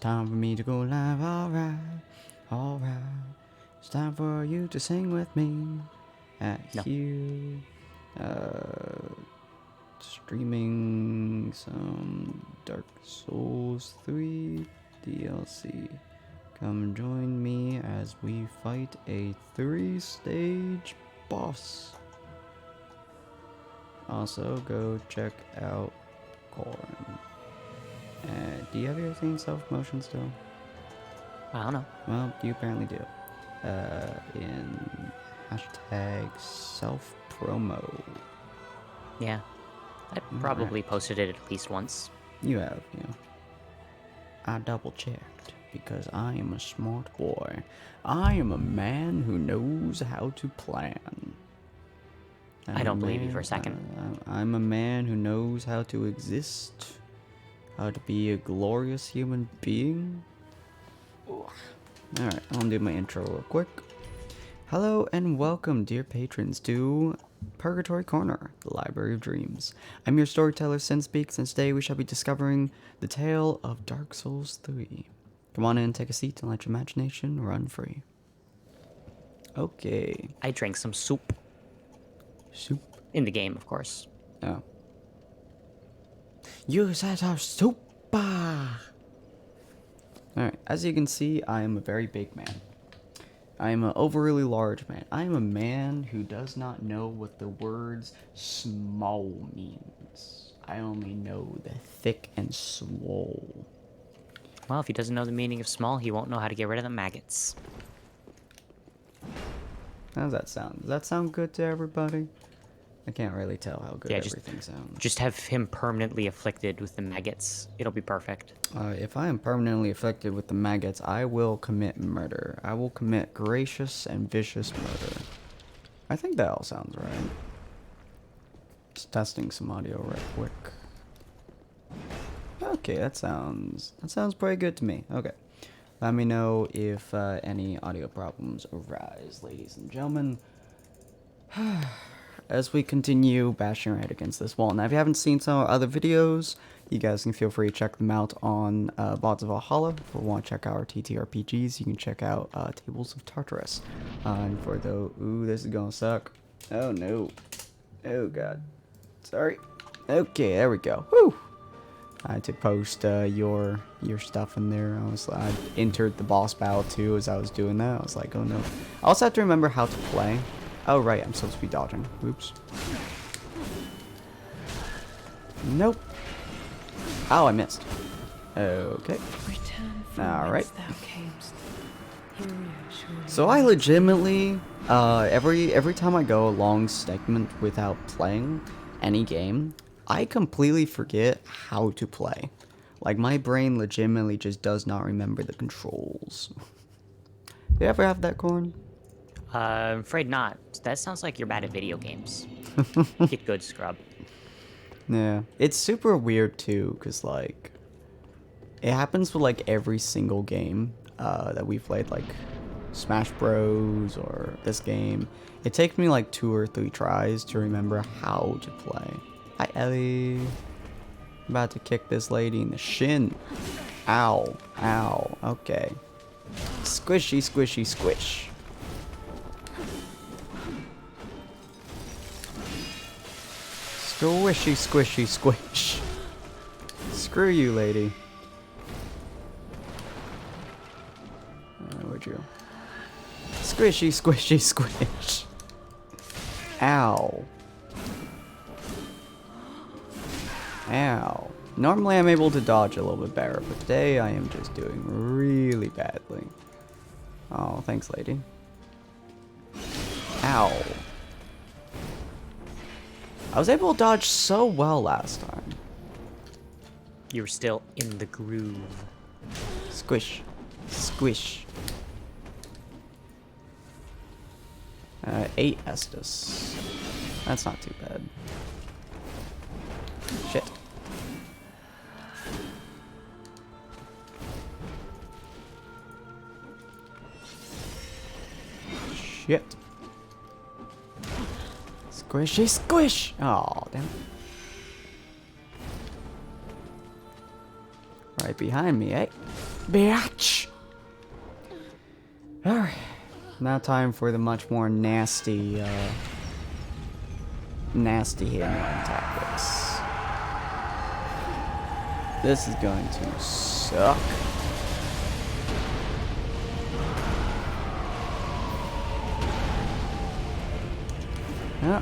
time for me to go live, alright, alright. It's time for you to sing with me at Hugh. Streaming some Dark Souls 3 DLC. Come join me as we fight a 3-stage boss. Also, go check out Corn. Do you have your thing self-promotion still? I don't know. Well, you apparently do. In hashtag self-promo. Yeah. I probably posted it at least once. You have, yeah. I double-checked, because I am a smart boy. I am a man who knows how to plan. I don't believe you for a second. I'm a man who knows how to exist, how to be a glorious human being. Alright, I'll do my intro real quick. Hello and welcome, dear patrons, to Purgatory Corner, the Library of Dreams. I'm your storyteller, Sinspeaks, and today we shall be discovering the tale of Dark Souls 3. Come on in, take a seat, and let your imagination run free. Okay. I drank some soup. Soup? In the game, of course. Oh. You said our soup! Alright, as you can see, I am a very big man. I am an overly large man. I am a man who does not know what the words small means. I only know the thick and swole. Well, if he doesn't know the meaning of small, he won't know how to get rid of the maggots. How does that sound? Does that sound good to everybody? I can't really tell how good everything sounds. Just have him permanently afflicted with the maggots. It'll be perfect. If I am permanently afflicted with the maggots, I will commit murder. I will commit gracious and vicious murder. I think that all sounds right. Just testing some audio right quick. Okay, that sounds pretty good to me. Okay. Let me know if any audio problems arise, ladies and gentlemen. As we continue bashing our head against this wall. Now, if you haven't seen some of our other videos, you guys can feel free to check them out on Bots of Valhalla. If you want to check out our TTRPGs, you can check out Tables of Tartarus. And for the... Ooh, this is gonna suck. Oh, no. Oh, God. Sorry. Okay, there we go. Woo! I had to post your stuff in there. I entered the boss battle, too, as I was doing that. I was like, oh, no. I also have to remember how to play. Oh, right, I'm supposed to be dodging. Oops. Nope. Oh, I missed. Okay. Alright. So I legitimately, every time I go a long segment without playing any game, I completely forget how to play. Like, my brain legitimately just does not remember the controls. Do you ever have that, Corn? I'm afraid not. That sounds like you're bad at video games. Get good, scrub. Yeah. It's super weird, too, because, like, it happens with, like, every single game that we've played, like, Smash Bros. Or this game. It takes me, like, 2 or 3 tries to remember how to play. Hi, Ellie. I'm about to kick this lady in the shin. Ow. Ow. Okay. Squishy, squishy, squish. Squishy, squishy, squish. Screw you, lady. Where'd you go? Squishy, squishy, squish. Ow. Ow. Normally I'm able to dodge a little bit better, but today I am just doing really badly. Oh, thanks, lady. Ow. I was able to dodge so well last time. You're still in the groove. Squish. Squish. 8 Estus. That's not too bad. Shit. Shit. Squishy squish! Oh, damn it. Right behind me, eh? Bitch! Alright. Now time for the much more nasty, nasty hitting tactics. This is going to suck. Yeah.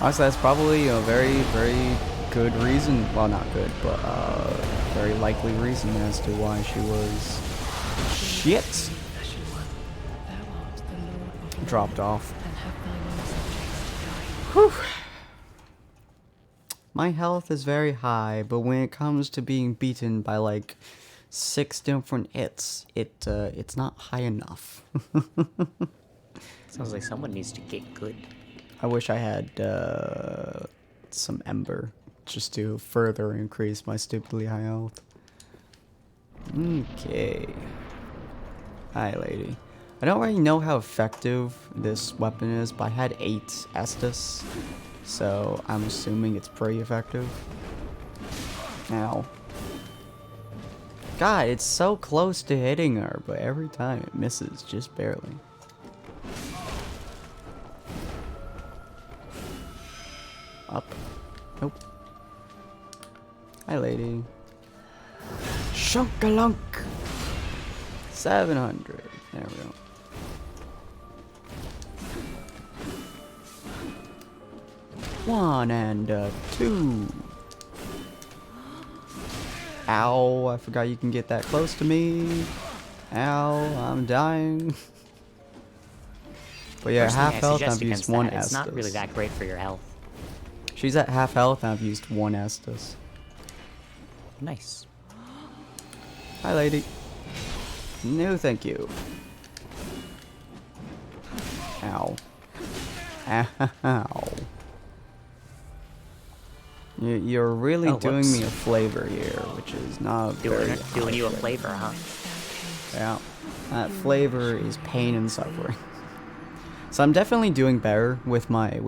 Honestly, that's probably a very, very good reason. Well, not good, but very likely reason as to why she was shit. Dropped off. Whew. My health is very high, but when it comes to being beaten by like 6 different hits, it's not high enough. Sounds like someone needs to get good. I wish I had some ember just to further increase my stupidly high health. Okay. Hi, lady. I don't really know how effective this weapon is, but I had 8 Estus, so I'm assuming it's pretty effective. Ow. God, it's so close to hitting her, but every time it misses, just barely. Up. Nope. Hi, lady. Shunkalunk! 700. There we go. One and 2. Ow, I forgot you can get that close to me. Ow, I'm dying. But yeah, Personally, half I health, suggest I've used against 1 that. It's not really Estus. that great for your health. She's at half health, and I've used 1 Estus. Nice. Hi, lady. No, thank you. Ow. Ow. You're really doing me a flavor here, which is not Doing you a flavor, huh? Yeah. That flavor is pain and suffering. So I'm definitely doing better with my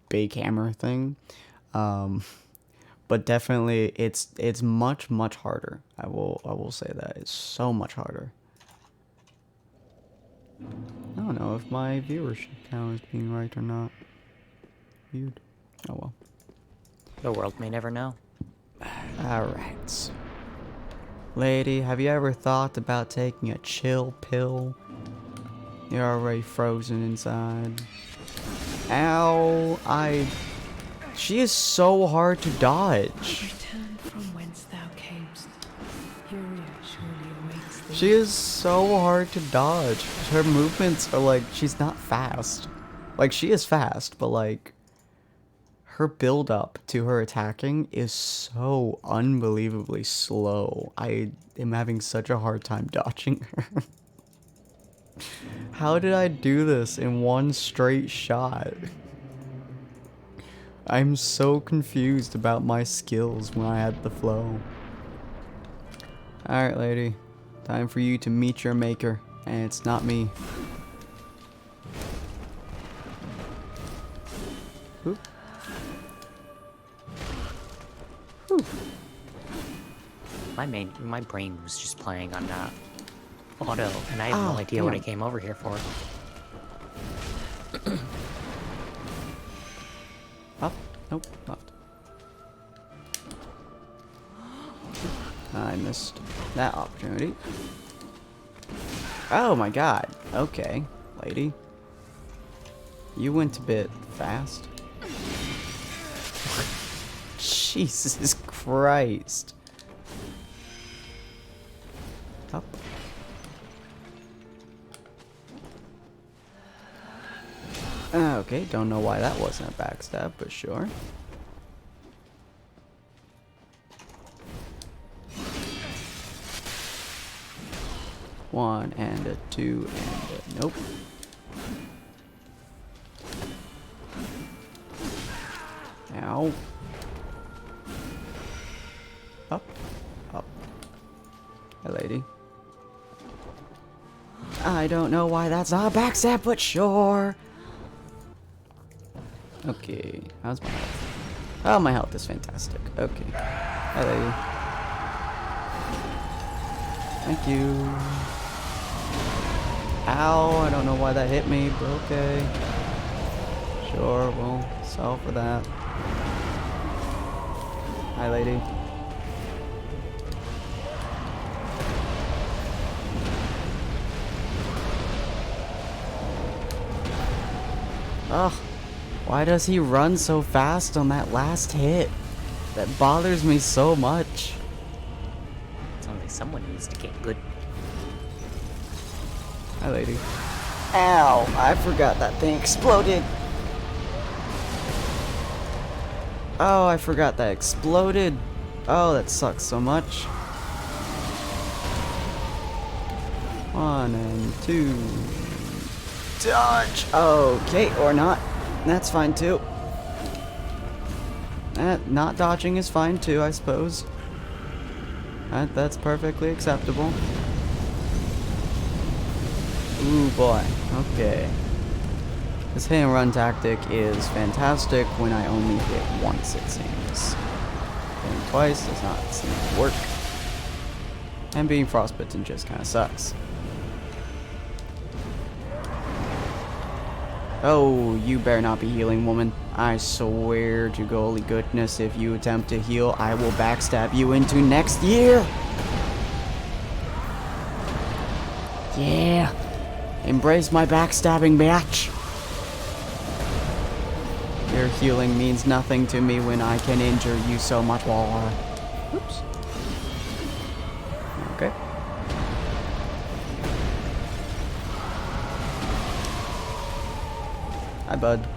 big hammer thing. But definitely it's much harder. I will say that. It's so much harder. I don't know if my viewership count is being right or not. Viewed. Oh well. The world may never know. Alright. Lady, have you ever thought about taking a chill pill? You're already frozen inside. Ow! She is so hard to dodge. Return from whence thou camest. Furia surely awaits thee. She is so hard to dodge. Her movements are like, she's not fast. Like, she is fast, but like, her build up to her attacking is so unbelievably slow. I am having such a hard time dodging her. How did I do this in one straight shot? I'm so confused about my skills when I had the flow. Alright, lady. Time for you to meet your maker. And it's not me. Oop. Whew. My brain was just playing on auto, and I have no idea what I came over here for. Up? Nope, left. I missed that opportunity. Oh my god. Okay, lady. You went a bit fast. Jesus Christ. Up. Okay, don't know why that wasn't a backstab, but sure. One and a 2 and a nope. Ow. Up. Up. Hi, lady. I don't know why that's not a backstab, but sure. Okay, how's my health? Oh, my health is fantastic. Okay. Hi, lady. Thank you. Ow, I don't know why that hit me, but okay. Sure, we'll solve for that. Hi, lady. Ugh, why does he run so fast on that last hit? That bothers me so much. Sounds like someone needs to get good. Hi, lady. Ow, I forgot that thing exploded. Oh, I forgot that exploded. Oh, that sucks so much. 1 and 2. Dodge! Okay, or not. That's fine too. Not dodging is fine too, I suppose. That's perfectly acceptable. Ooh boy, okay. This hit and run tactic is fantastic when I only hit once, it seems. Hitting twice does not seem to work. And being frostbitten just kinda sucks. Oh, you better not be healing, woman. I swear to holy goodness, if you attempt to heal, I will backstab you into next year! Yeah! Embrace my backstabbing, bitch! Your healing means nothing to me when I can injure you so much more. Oops. Okay. Hi, bud.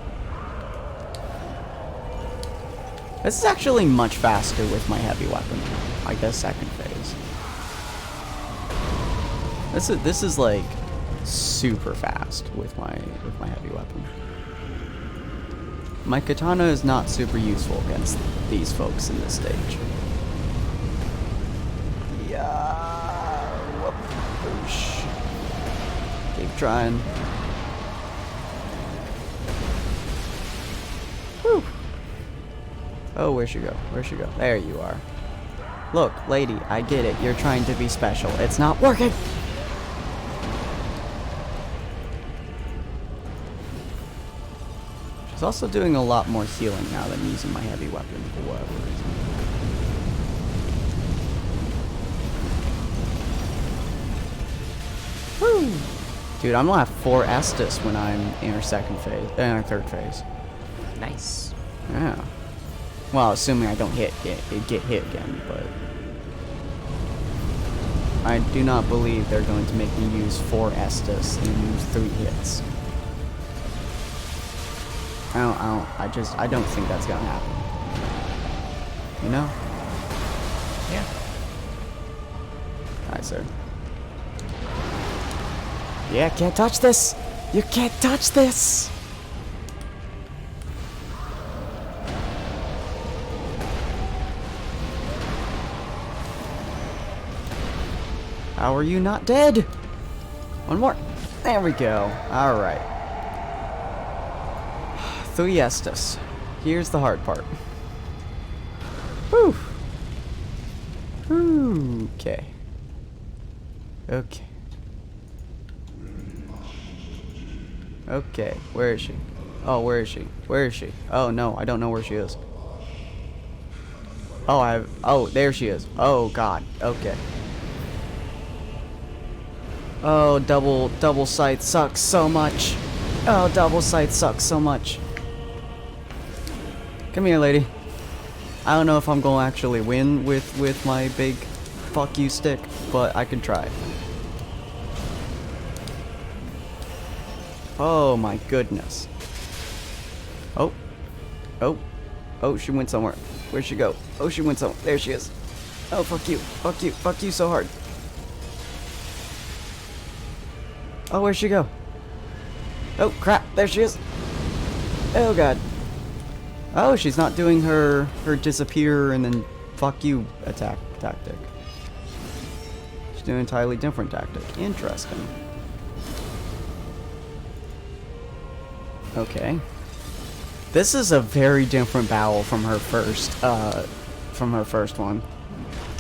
This is actually much faster with my heavy weapon. Like the second phase. This is like super fast with my heavy weapon. My katana is not super useful against these folks in this stage. Yeah. Whoop. Boosh. Keep trying. Whew. Oh, where'd she go? Where'd she go? There you are. Look, lady, I get it. You're trying to be special. It's not working! She's also doing a lot more healing now than using my heavy weapon for whatever reason. Woo! Dude, I'm gonna have 4 Estus when I'm in our third phase. Nice. Yeah. Well, assuming I don't get hit again, but I do not believe they're going to make me use 4 Estus and use 3 hits. I don't think that's gonna happen. You know? Yeah. Hi, sir. Yeah, can't touch this! You can't touch this! How are you not dead? One more. There we go. Alright. 3 Estus. Here's the hard part. Whew. Okay. Okay. Okay. Where is she? Oh, where is she? Where is she? Oh, no. I don't know where she is. Oh, oh, there she is. Oh, God. Okay. Oh, double sight sucks so much. Oh, double sight sucks so much. Come here, lady. I don't know if I'm gonna actually win with my big fuck you stick, but I can try. Oh my goodness. Oh. Oh. Oh, she went somewhere. Where'd she go? Oh, she went somewhere. There she is. Oh, fuck you. Fuck you. Fuck you so hard. Oh, where'd she go? Oh, crap. There she is. Oh, God. Oh, she's not doing her disappear and then fuck you attack tactic. She's doing an entirely different tactic. Interesting. Okay. This is a very different battle from her first one.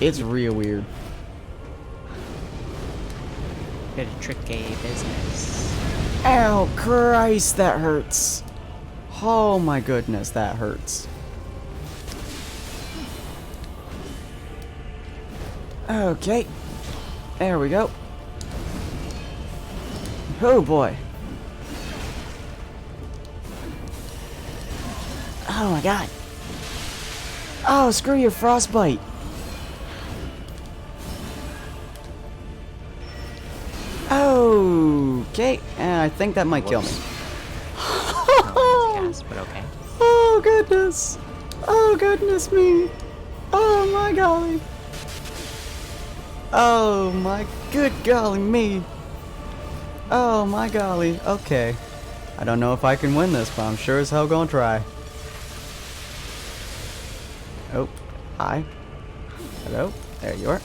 It's real weird. Bit of tricky business. Ow, Christ, that hurts. Oh my goodness, that hurts. Okay. There we go. Oh boy. Oh my god. Oh, screw your frostbite. Okay, and I think that might kill me. No gas, but okay. Oh goodness. Oh goodness me. Oh my golly. Oh my good golly me. Oh my golly. Okay. I don't know if I can win this, but I'm sure as hell gonna try. Oh, hi. Hello. There you are.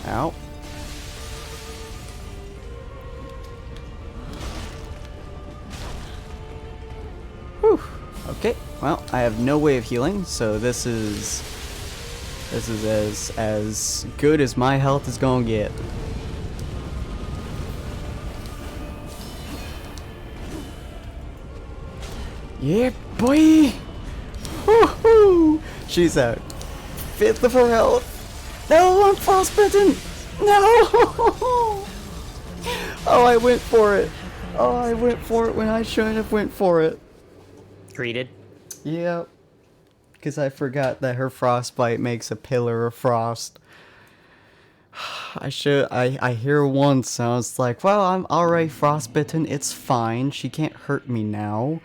Ow. Whew. Okay. Well, I have no way of healing, so this is as good as my health is gonna get. Yeah, boy. Woohoo! She's at 5th of her health. No, I'm frostbitten. No. Oh, I went for it. Oh, I went for it when I shouldn't have went for it. Greeted. Yep. Because I forgot that her frostbite makes a pillar of frost. I hear once, and I was like, well, I'm already frostbitten, it's fine, she can't hurt me now.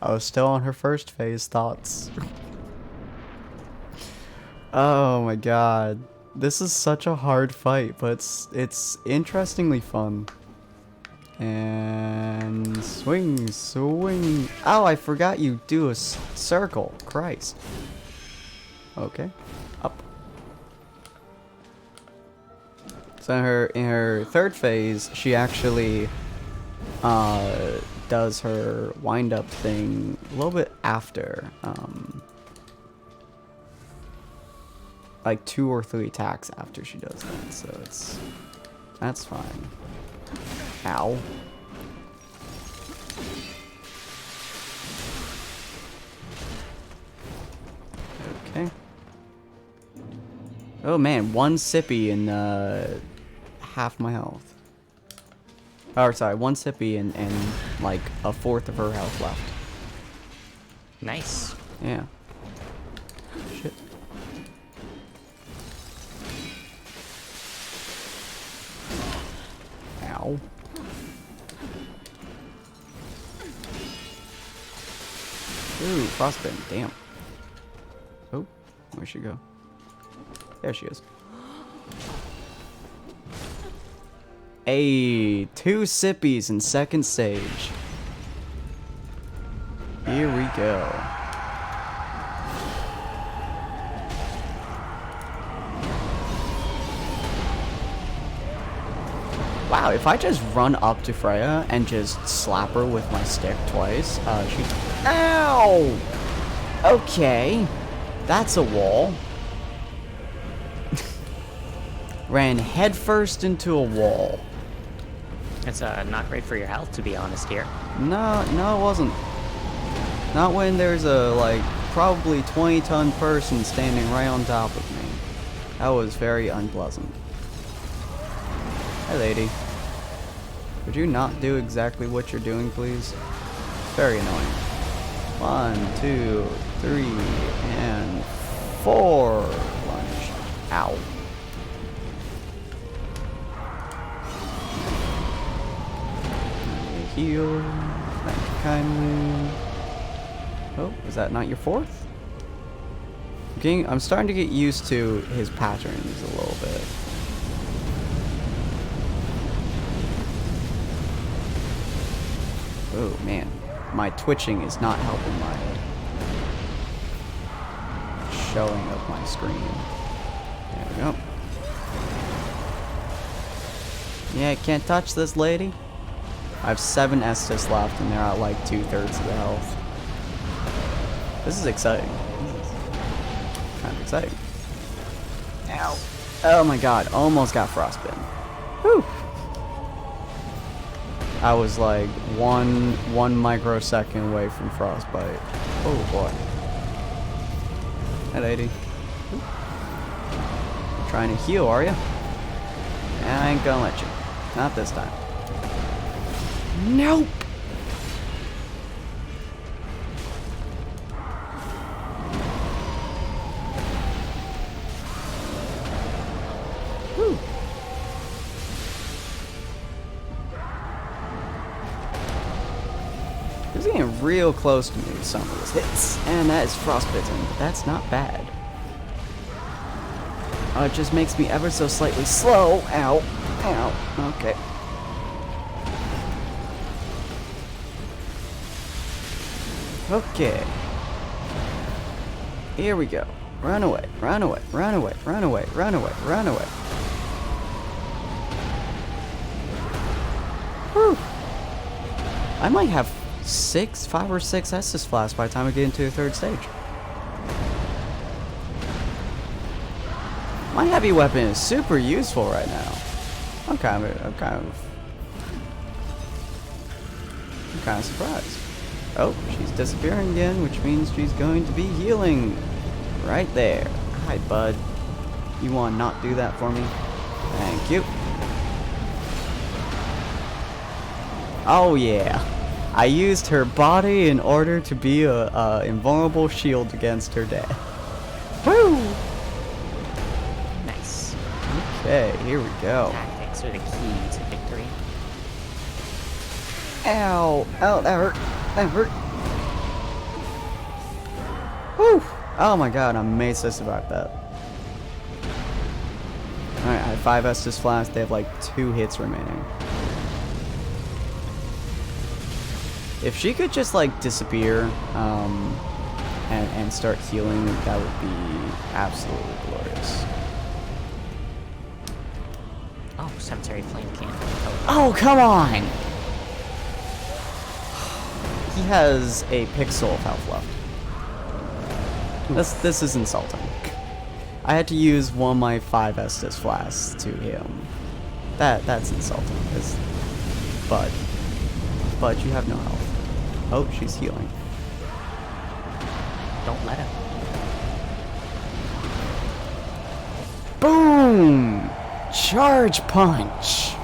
I was still on her first phase thoughts. Oh my god. This is such a hard fight, but it's interestingly fun. And swing, swing. Oh, I forgot you do a circle. Christ. Okay. Up. So in her third phase, she actually does her wind up thing a little bit after. Like 2 or 3 attacks after she does that, so that's fine. Ow. Okay. Oh man, 1 sippy and half my health. Or sorry, 1 sippy and like 1/4 of her health left. Nice. Yeah. Shit. Ow. Ooh, frostbitten, damn. Oh, where'd she go? There she is. Hey, 2 sippies in second stage. Here we go. Wow, if I just run up to Freya and just slap her with my stick twice, she... Ow! Okay. That's a wall. Ran headfirst into a wall. It's not great for your health, to be honest here. No, it wasn't. Not when there's a, like, probably 20-ton person standing right on top of me. That was very unpleasant. Hey, lady. Would you not do exactly what you're doing, please? Very annoying. 1, 2, 3, and 4. Lunge. Ow. Heal. Thank you kindly. Oh, is that not your 4th? I'm starting to get used to his patterns a little bit. Oh man, my twitching is not helping my showing of my screen. There we go. Yeah, can't touch this lady. I have 7 Estus left and they're at like 2/3 of the health. This is exciting. This is kind of exciting. Ow. Oh my god, almost got frostbitten. Whew. I was like one microsecond away from frostbite. Oh boy. Hey lady. Trying to heal, are you? I ain't gonna let you. Not this time. Nope. Whew. This is getting real close to me with some of these hits. And that is frostbitten, but that's not bad. It just makes me ever so slightly slow. Ow. Ow. Okay. Okay. Here we go. Run away. Run away. Run away. Run away. Run away. Run away. Whew. I might have 5 or 6 Estus flasks by the time I get into the 3rd stage. My heavy weapon is super useful right now. I'm kind of surprised. Oh, she's disappearing again, which means she's going to be healing. Right there. Hi, bud. You want to not do that for me? Thank you. Oh, yeah. I used her body in order to be a invulnerable shield against her death. Woo! Nice. Okay, here we go. Tactics are the key to victory. Ow! Ow, that hurt. That hurt. Whew! Oh my god, I'm amazed I survived that. Alright, I have 5 Estus flasks. They have like 2 hits remaining. If she could just like disappear and start healing, that would be absolutely glorious. Oh, Cemetery Flame Can. Oh, come on! He has a pixel of health left. This is insulting. I had to use one of my 5 Estus flasks to him. That's insulting. But you have no health. Oh, she's healing. Don't let him. Boom! Charge punch!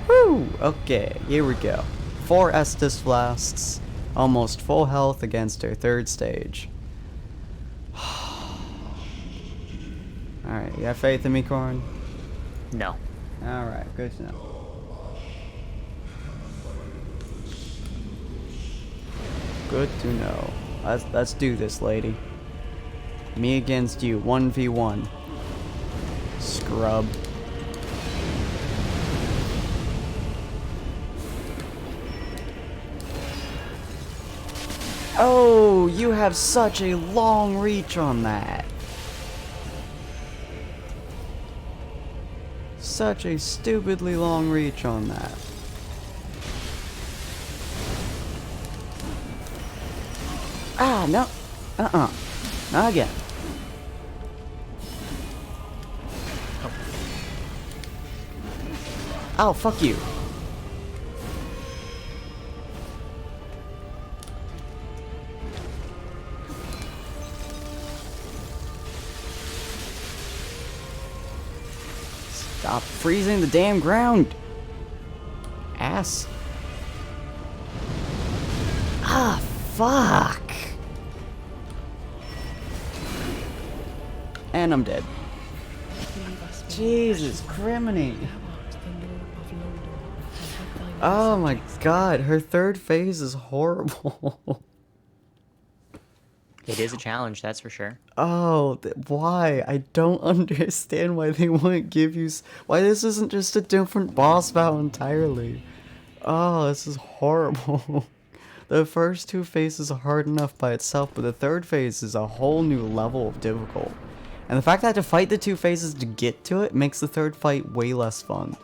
Woo! Okay, here we go. 4 Estus flasks, almost full health against her 3rd stage. Alright, you have faith in me, Corn? No. Alright, good to know. Good to know. Let's do this, lady. Me against you, 1v1. Scrub. Oh, you have such a long reach on that. Such a stupidly long reach on that. Ah, no. Not again. Oh, fuck you. Stop freezing the damn ground. Ass. Ah, fuck. And I'm dead. Jesus, criminy. Oh my god, her 3rd phase is horrible. It is a challenge, that's for sure. Oh, why? I don't understand why they wouldn't give you... Why this isn't just a different boss battle entirely. Oh, this is horrible. The first 2 phases are hard enough by itself, but the 3rd phase is a whole new level of difficult. And the fact that I have to fight the 2 phases to get to it makes the 3rd fight way less fun.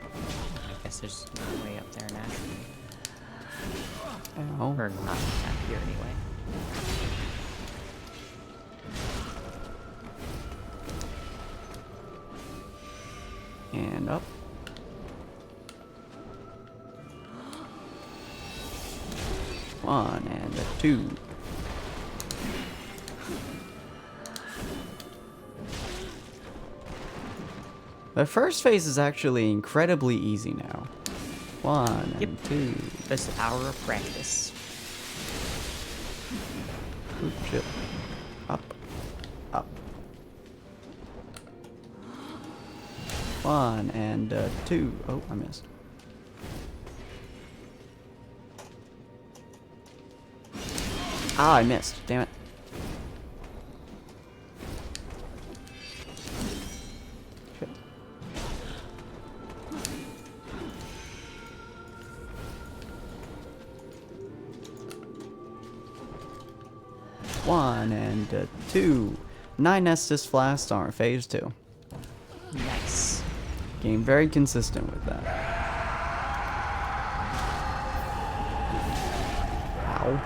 I guess there's no way up there naturally. Ow. Or not attack here anyway. And up. One and a two. The first phase is actually incredibly easy now. One and two. That's the power of practice. Oop, shit. Up. Up. One and two. Oh, I missed. Ah, I missed. Damn it. Shit. One and two. 9 Estus Flasks on phase 2. Nice. Game very consistent with that. Ow.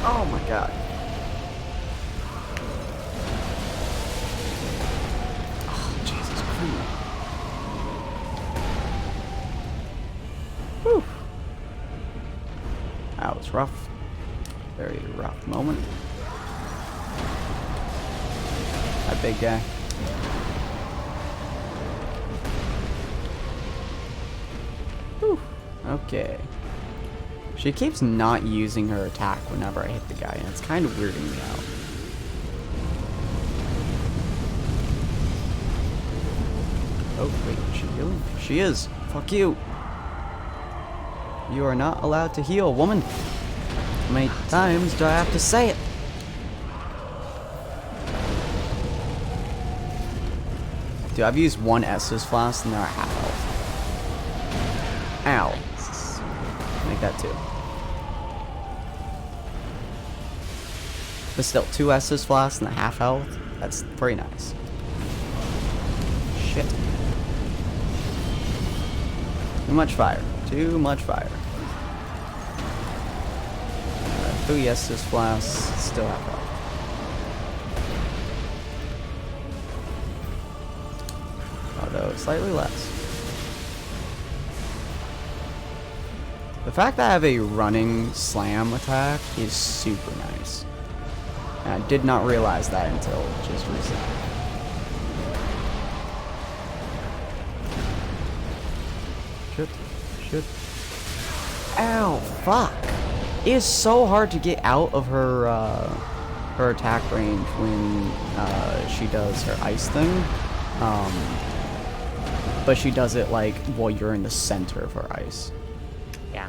Oh my god. Oh, Jesus Christ. Whew. That was rough. Very rough moment. That big guy. Whew. Okay. She keeps not using her attack whenever I hit the guy, and it's kind of weirding me out. Oh, wait, is she healing? She is. Fuck you. You are not allowed to heal, woman. How many times do I have to say it? Dude, I've used one Estus Flask and they're at half health. Ow. Make that 2. But still, 2 Estus Flasks and a half health. That's pretty nice. Shit. Too much fire. Too much fire. 3 Estus Flasks. Still have health. Although slightly less. The fact that I have a running slam attack is super nice. And I did not realize that until just recently. Shit. Shit. Ow, fuck. It is so hard to get out of her her attack range when she does her ice thing. But she does it like while you're in the center of her ice. Yeah.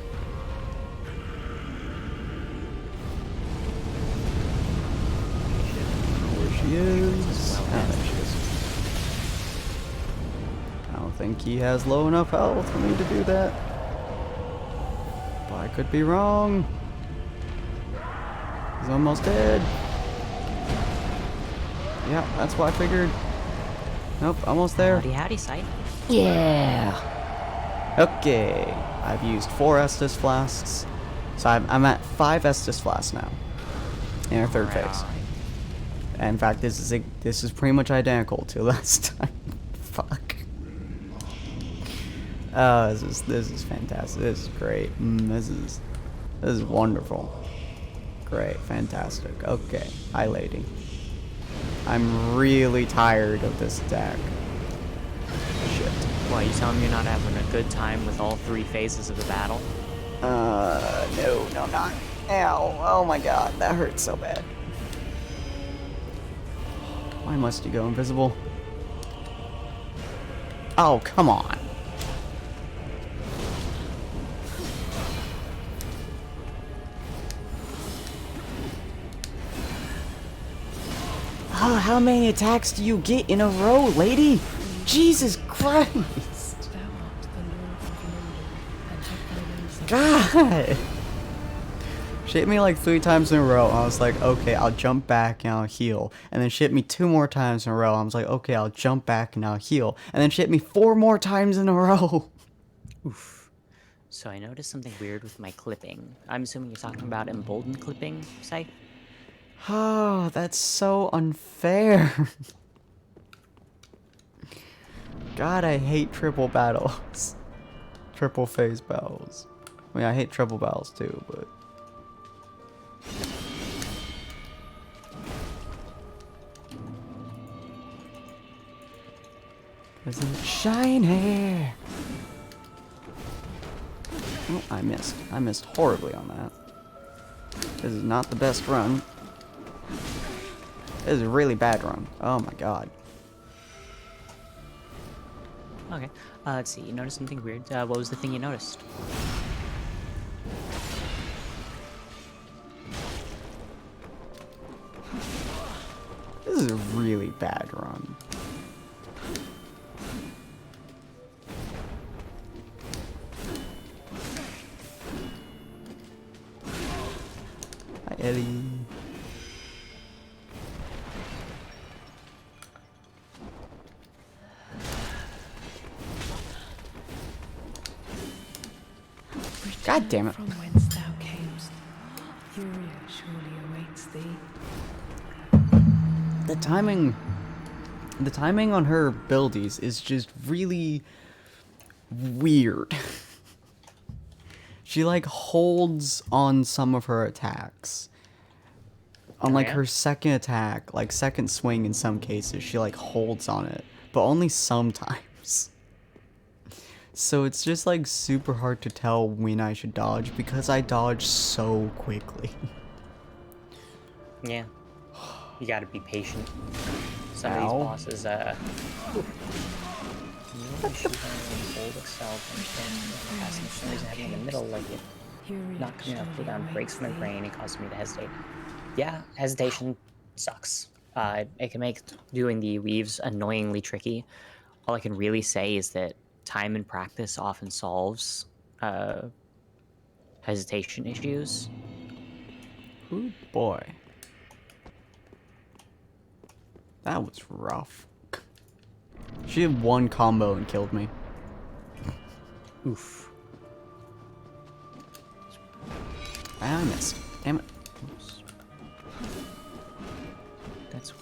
Where she is. Ah, there she is. I don't think he has low enough health for me to do that. But I could be wrong. He's almost dead. Yeah, that's what I figured. Nope, almost there. Howdy, howdy, sight. Yeah. Okay. I've used 4 Estus Flasks. So I'm at 5 Estus Flasks now. In our third phase. And in fact, this is pretty much identical to last time. Fuck. Oh, this is fantastic. This is great. This is wonderful. Great, fantastic. Okay, hi lady. I'm really tired of this attack. Shit. What, you telling me you're not having a good time with all 3 phases of the battle? No, not. Ow, oh my god, that hurts so bad. Why must you go invisible? Oh, come on. Oh, how many attacks do you get in a row, lady? Jesus Christ! Thou art the Lord of London, and have thy ways of God! She hit me like 3 times in a row. I was like, okay, I'll jump back and I'll heal. And then she hit me 2 more times in a row. I was like, okay, I'll jump back and I'll heal. And then she hit me 4 more times in a row. Oof. So I noticed something weird with my clipping. I'm assuming you're talking about emboldened clipping, say? Oh, that's so unfair. God, I hate triple battles. Triple phase battles. I mean, I hate triple battles too, but... Isn't it shiny? Oh, I missed. I missed horribly on that. This is not the best run. This is a really bad run. Oh my god. Okay. Let's see. You noticed something weird? What was the thing you noticed? This is a really bad run. Hi, Eddie. God damn it. From whence thou camest, Furia surely awaits thee. The timing on her abilities is just really weird. She like holds on some of her attacks. On like yeah? her second attack, like second swing in some cases, she like holds on it, but only sometimes. So it's just like super hard to tell when I should dodge because I dodge so quickly. Yeah. You gotta be patient. Some of Ow. these bosses, Maybe shoot on hold itself and passing for some reason having in the middle, like it Furia not coming out surely cooldown breaks awaits my thee. brain and causes me to hesitate. Yeah, hesitation sucks. It can make doing the weaves annoyingly tricky. All I can really say is that time and practice often solves hesitation issues. Ooh boy. That was rough. She had 1 combo and killed me. Oof. I missed. Damn it. Oops. That's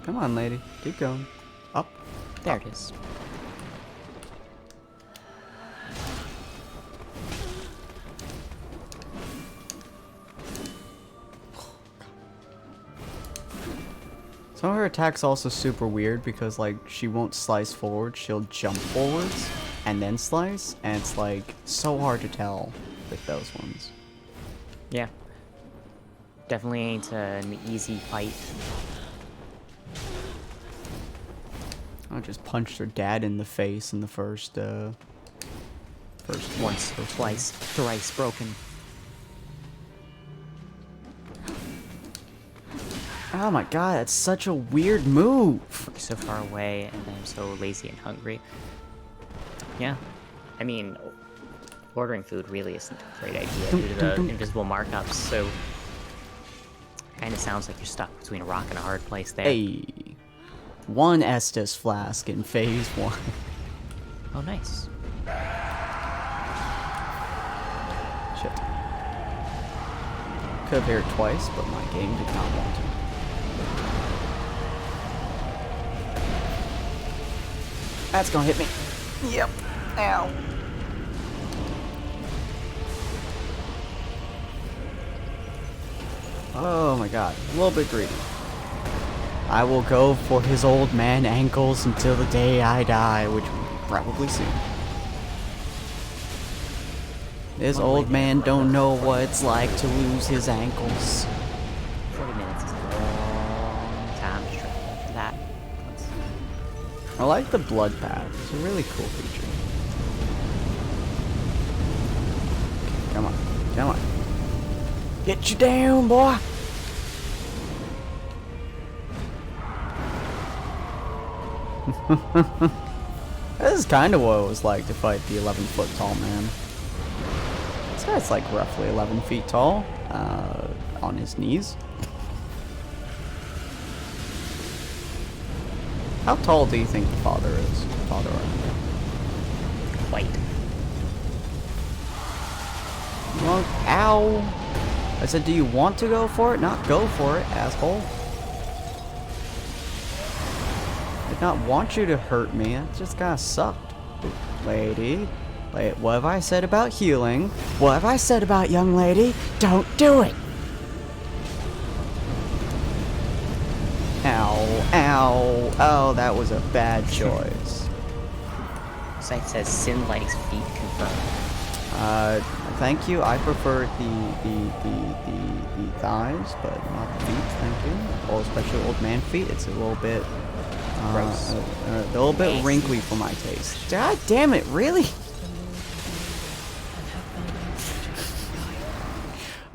Come on, lady. Keep going. Up. there it is. Some of her attacks also super weird because like she won't slice forward, she'll jump forwards and then slice, and it's like so hard to tell with those ones. Yeah. Definitely ain't an easy fight. I just punched her dad in the face in the first Once, twice, thrice broken. Oh my god, that's such a weird move. We're so far away, and I'm so lazy and hungry. Yeah. I mean, ordering food really isn't a great idea due to the invisible markups, so... Kinda sounds like you're stuck between a rock and a hard place there. Hey. 1 Estus flask in phase 1. Oh, nice. Shit. Could have aired twice, but my game did not want to. That's gonna hit me. Yep. Ow. Oh my god. A little bit greedy. I will go for his old man ankles until the day I die, which will be probably soon. This old man don't know what it's like to lose his ankles. 40 minutes is a long time to travel after that. I like the blood path. It's a really cool feature. Okay, come on. Come on. Get you down, boy! This is kind of what it was like to fight the 11-foot tall man. This guy's like roughly 11 feet tall, on his knees. How tall do you think the father is? Father Arundel? Quite. Well, ow! I said, do you want to go for it? Not go for it, asshole. I did not want you to hurt me. It just kinda sucked. Lady. Wait, what have I said about healing? What have I said about young lady? Don't do it! Ow, ow, oh, that was a bad choice. Site says Sin likes feet confirmed. Thank you. I prefer the thighs, but not the feet, thank you. Well, especially old man feet. It's a little bit, Gross. a little bit wrinkly for my taste. God damn it, really?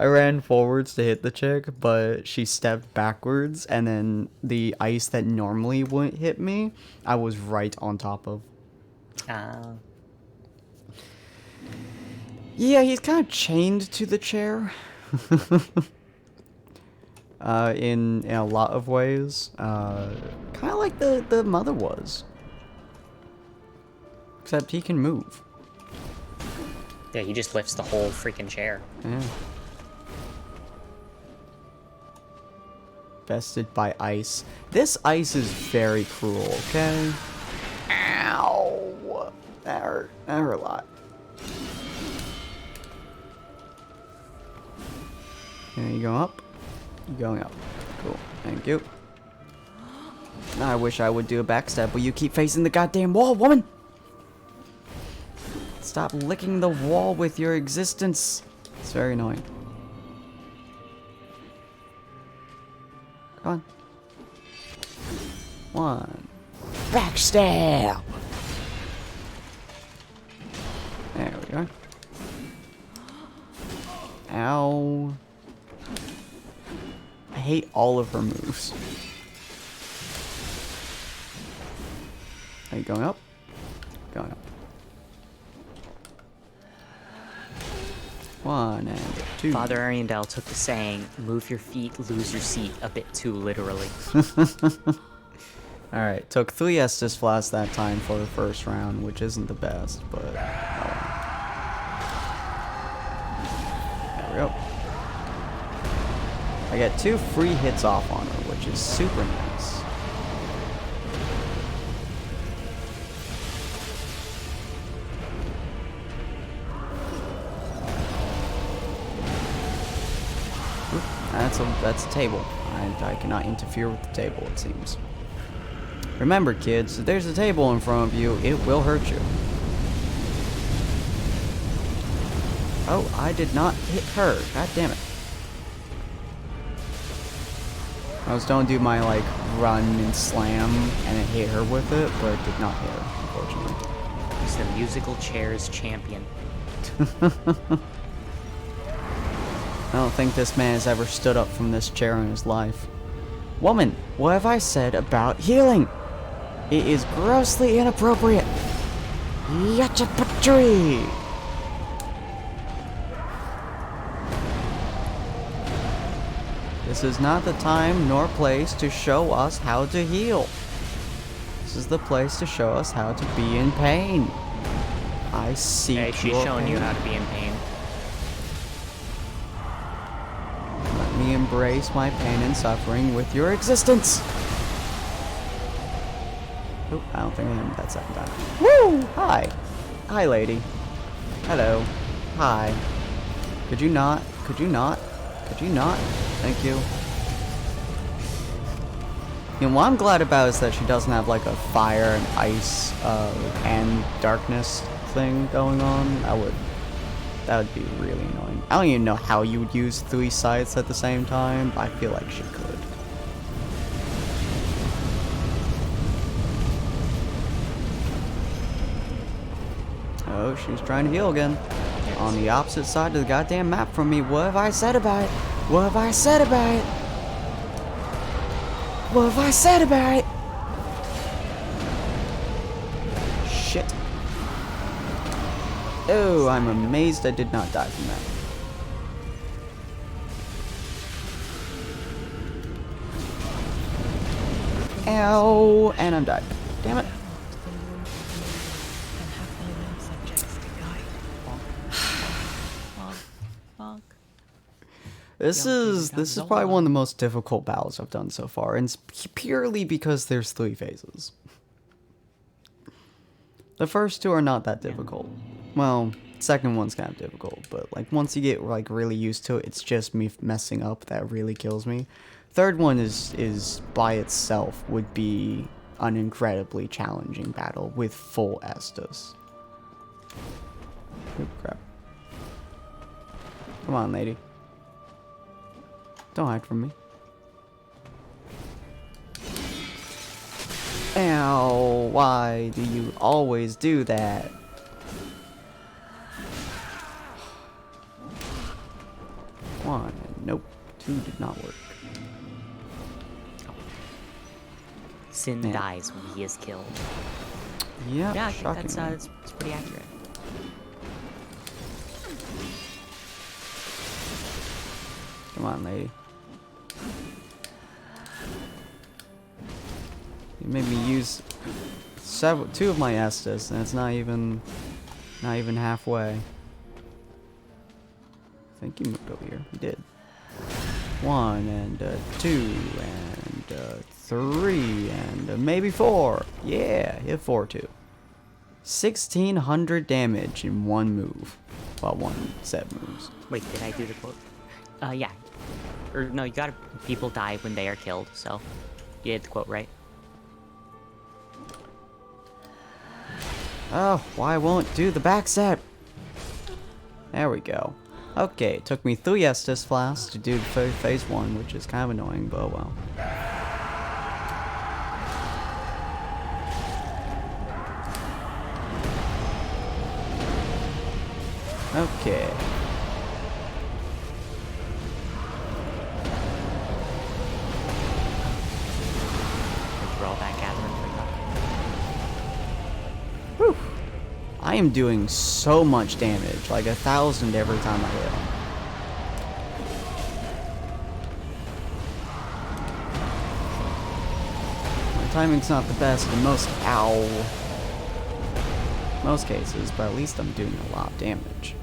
I ran forwards to hit the chick, but she stepped backwards, and then the ice that normally wouldn't hit me, I was right on top of. Yeah, he's kind of chained to the chair. In a lot of ways. Kind of like the mother was. Except he can move. Yeah, he just lifts the whole freaking chair. Yeah. Bested by ice. This ice is very cruel, okay? Ow! That hurt. That hurt a lot. Okay, you going up? You going up. Cool. Thank you. I wish I would do a backstab, but you keep facing the goddamn wall, woman! Stop licking the wall with your existence. It's very annoying. Come on. One. Backstab! There we go. Ow. I hate all of her moves. Are you going up? Going up. One and two. Father Arundel took the saying, move your feet, lose your seat, a bit too literally. Alright, took 3 Estus Flasks that time for the first round, which isn't the best, but... Oh. There we go. I get 2 free hits off on her, which is super nice. That's a table. I cannot interfere with the table, it seems. Remember, kids, if there's a table in front of you, it will hurt you. Oh, I did not hit her. God damn it. I was going to do my, like, run and slam, and it hit her with it, but it did not hit her, unfortunately. He's the musical chairs champion. I don't think this man has ever stood up from this chair in his life. Woman, what have I said about healing? It is grossly inappropriate. Yachapatri! This is not the time nor place to show us how to heal. This is the place to show us how to be in pain. I see. Hey, she's showing you how to be in pain. Let me embrace my pain and suffering with your existence. Oh, I don't think I hit that second time. Woo! Hi. Hi, lady. Hello. Hi. Could you not? Could you not? Could you not? Thank you. You know, what I'm glad about is that she doesn't have like a fire and ice and darkness thing going on. That would be really annoying. I don't even know how you would use 3 sights at the same time, but I feel like she could. Oh, she's trying to heal again. On the opposite side of the goddamn map from me. What have I said about it? What have I said about it? What have I said about it? Oh, I'm amazed I did not die from that. Ow! And I'm dead. Damn it. This is probably one of the most difficult battles I've done so far, and it's purely because there's 3 phases. The first 2 are not that difficult. Well, second one's kind of difficult, but like once you get like really used to it, it's just me messing up that really kills me. Third one is by itself would be an incredibly challenging battle with full Estus. Oh crap. Come on, lady. Don't hide from me. Ow, why do you always do that? One, nope. 2 did not work. Sin dies when he is killed. Yeah, Yeah, I think shockingly. that's pretty accurate. Come on, lady. You made me use 2 of my Estus, and it's not even halfway. I think he moved over here. He did. 1 and 2 and 3 and maybe 4. Yeah, hit 4 too. 1,600 damage in 1 move. Well, 1 set moves. Wait, did I do the quote? Yeah. Or no, you gotta. People die when they are killed, so you did the quote right. Oh, why won't do the back set? There we go. Okay, it took me 3 Estus flasks to do phase 1, which is kind of annoying, but well. Okay. Roll that gathering for Whew. I am doing so much damage, like 1,000 every time I hit him. My timing's not the best in most cases, but at least I'm doing a lot of damage.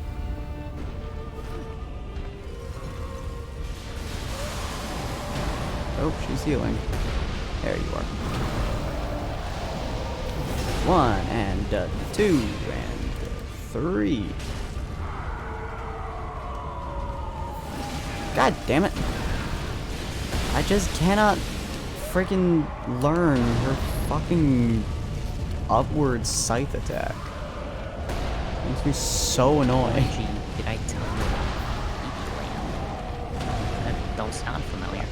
Oh, she's healing. There you are. 1 and 2 and 3. God damn it. I just cannot freaking learn her fucking upward scythe attack. Makes me so annoying. Gee, did I tell you about Eagland? That don't sound familiar.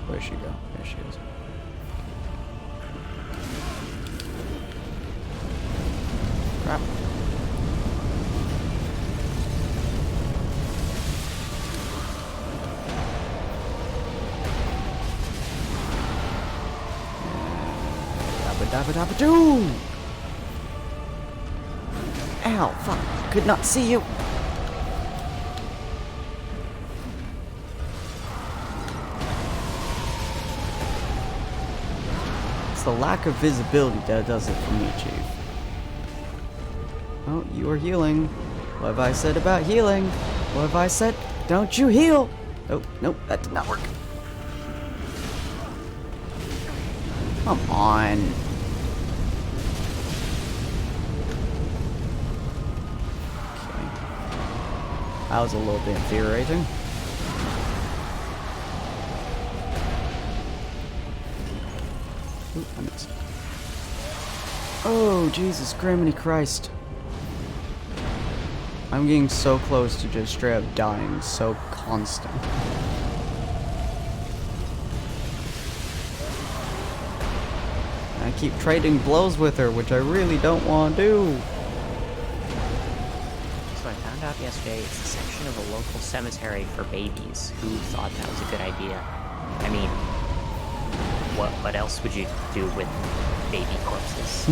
Where'd she go? There she is. Crap. Dabba dabba dabba doo! Ow, fuck. Could not see you. The lack of visibility that does it for me, Chief. Oh, you are healing. What have I said about healing? What have I said? Don't you heal! Oh, nope, that did not work. Come on. Okay. That was a little bit infuriating. Ooh, I missed. Oh, Jesus Criminy Christ. I'm getting so close to just straight up dying so constant. I keep trading blows with her, which I really don't want to do. So I found out yesterday. It's a section of a local cemetery for babies. Who thought that was a good idea? I mean, what else would you do with baby corpses?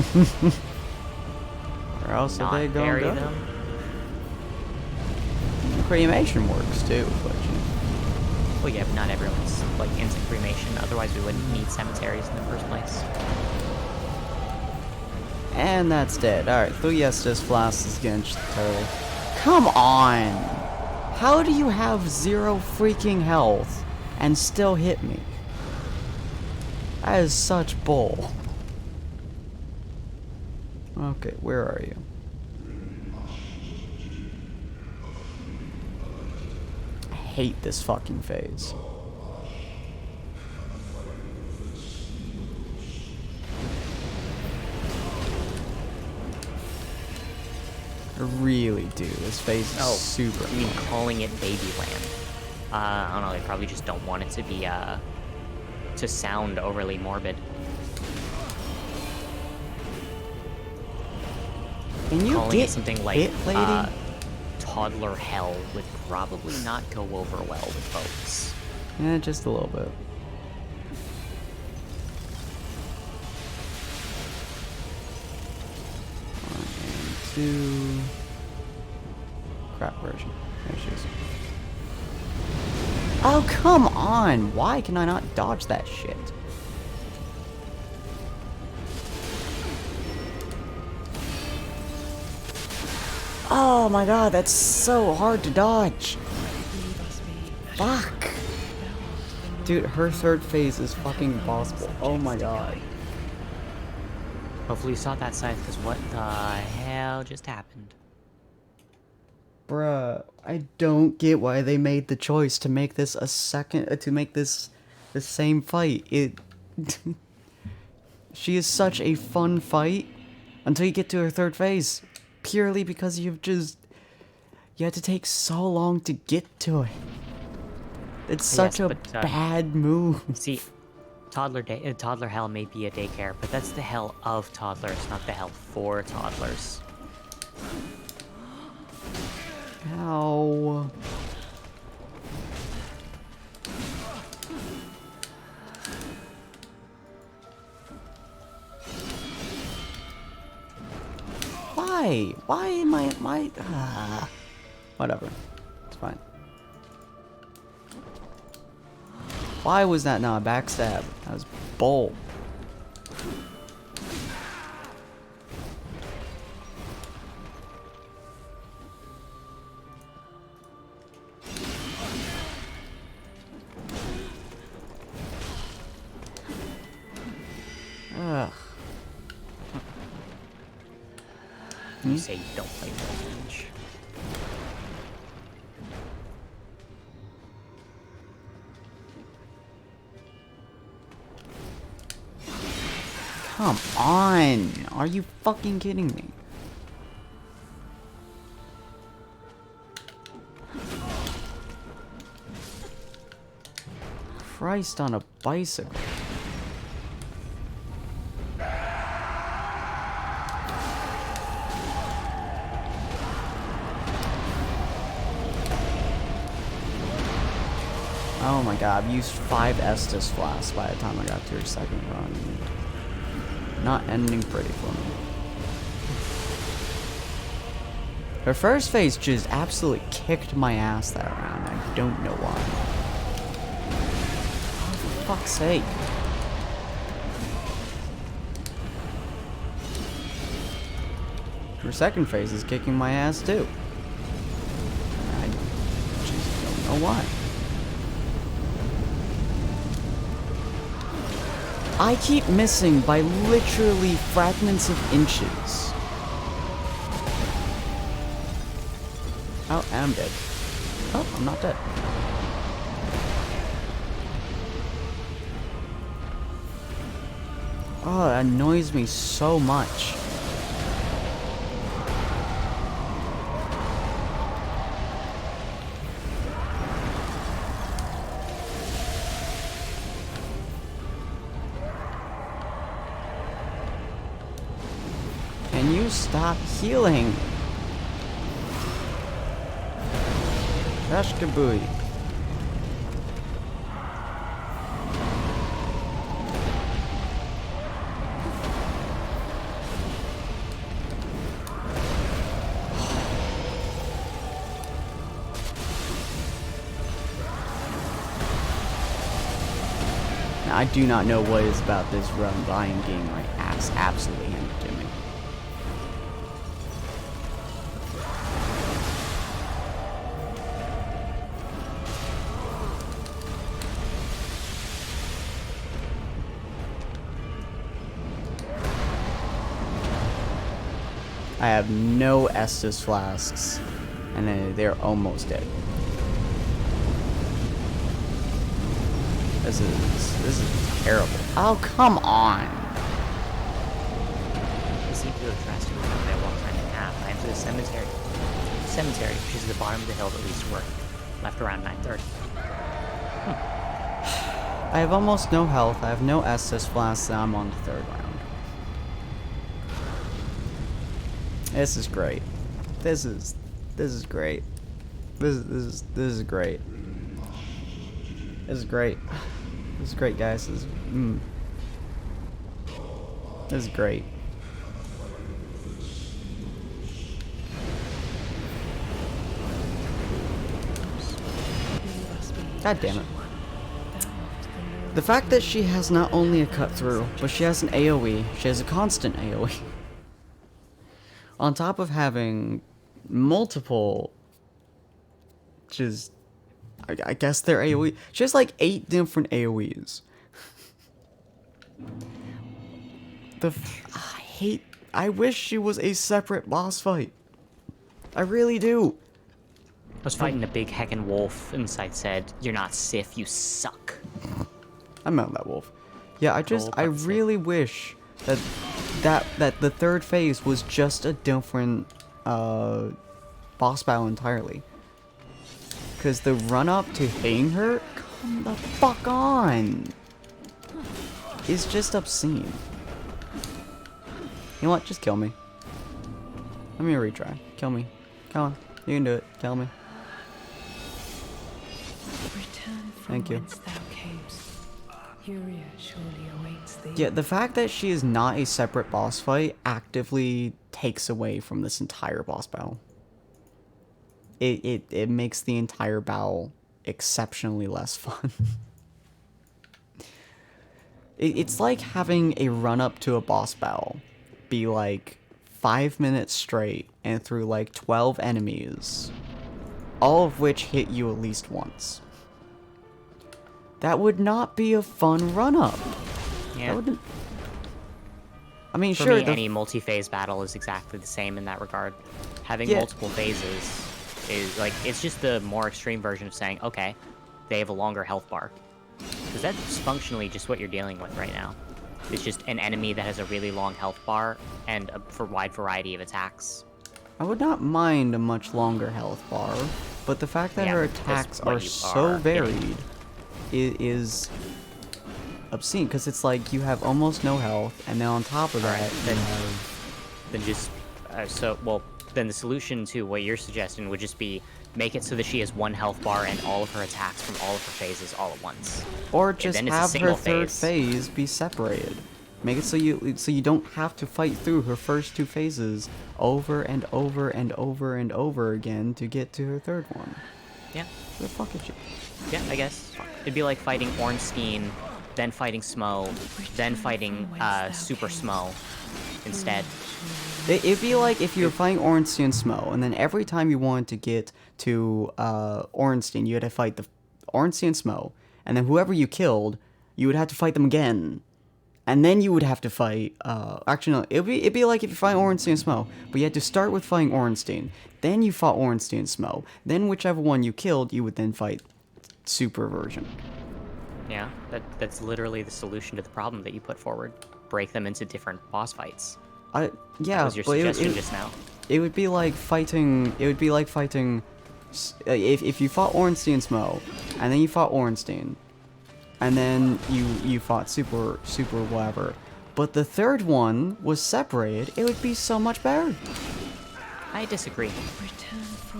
Where else are Not they going bury to go? them? Cremation works too, but you know. Well, yeah, but not everyone's like into cremation. Otherwise, we wouldn't need cemeteries in the first place. And that's dead. Alright, 3 Estus flasks against the turtle. Come on! How do you have 0 freaking health and still hit me? That is such bull. Okay, where are you? I hate this fucking phase. I really do. This phase is super. You mean calling it Babyland? I don't know. They probably just don't want it to be to sound overly morbid. Can you Calling get it something like hit, lady? toddler hell would probably not go over well with folks. Yeah, just a little bit. One and two. Crap version. There she is. Oh, come on! Why can I not dodge that shit? Oh my god, that's so hard to dodge. Fuck. Dude, her third phase is fucking impossible. Oh my god. Hopefully you saw that, Scythe, because what the hell just happened? Bruh, I don't get why they made the choice to make this a second, to make this the same fight. She is such a fun fight until you get to her third phase. Purely because you had to take so long to get to it. It's such a bad move. See, toddler hell may be a daycare, but that's the hell of toddlers, not the hell for toddlers. Ow. Why? Why am I... Whatever. It's fine. Why was that not a backstab? That was bull. Ugh. You say you don't play Revenge. Come on! Are you fucking kidding me? Christ on a bicycle. Oh my god, I've used 5 Estus flasks by the time I got to her second run. Not ending pretty for me. Her first phase just absolutely kicked my ass that round. I don't know why. Oh, for fuck's sake. Her second phase is kicking my ass too. I just don't know why. I keep missing by literally fragments of inches. Oh, and I'm dead. Oh, I'm not dead. Oh, that annoys me so much. Can you stop healing? Ashkabooey. Now, I do not know what is about this run, but I am getting my ass absolutely handed to me. I have no Estus flasks, and they're almost dead. This is terrible. Oh, come on! I seem to have drastically cut my walk time in half. I am to the cemetery. Cemetery, which is at the bottom of the hill that leads to work. Left around 9:30. I have almost no health. I have no Estus flasks, and I'm on the third round. This is great. This is great. This is great. This is great. This is great, guys. This is great. God damn it. The fact that she has not only a cut through, but she has an AoE. She has a constant AoE. On top of having multiple, just, I guess they're AoE. She has like 8 different AoEs. I wish she was a separate boss fight. I really do. I was fighting a big heckin' wolf, and Scythe said, "You're not Sif, you suck." I'm out that wolf. Yeah, I really wish that the third phase was just a different boss battle entirely. Because the run up to hitting her, come the fuck on, is just obscene. You know what? Just kill me. Let me retry. Kill me. Come on. You can do it. Kill me. Return from Thank you. whence thou camest. Furia surely awaits thee. Yeah, the fact that she is not a separate boss fight actively takes away from this entire boss battle. It makes the entire battle exceptionally less fun. It's like having a run-up to a boss battle be like 5 minutes straight and through like 12 enemies, all of which hit you at least once. That would not be a fun run-up. Yeah. I mean, For sure, me, any multi-phase battle is exactly the same in that regard. Having multiple phases is like, it's just the more extreme version of saying, okay, they have a longer health bar. Because that's functionally just what you're dealing with right now. It's just an enemy that has a really long health bar and a wide variety of attacks. I would not mind a much longer health bar, but the fact that her attacks are so varied is obscene, because it's like you have almost no health, and then on top of that, then the solution to what you're suggesting would just be make it so that she has one health bar and all of her attacks from all of her phases all at once. Or just have her third phase be separated. Make it so you don't have to fight through her first 2 phases over and over and over and over again to get to her third one. Yeah. Where the fuck is she? Yeah, I guess. It'd be like fighting Ornstein, then fighting Smo, then fighting Super Smo instead. It'd be like if you were fighting Ornstein and Smo, and then every time you wanted to get to Ornstein, you had to fight the Ornstein and Smo, and then whoever you killed, you would have to fight them again. And then you would have to fight, actually no, it'd be like if you fight Ornstein and Smo, but you had to start with fighting Ornstein, then you fought Ornstein and Smo, then whichever one you killed, you would then fight Super version. Yeah, that's literally the solution to the problem that you put forward. Break them into different boss fights. Yeah, that was your suggestion just now. It would be like fighting, if you fought Ornstein and Smo, and then you fought Ornstein, and then you fought Super whatever, but the third one was separated, it would be so much better. I disagree.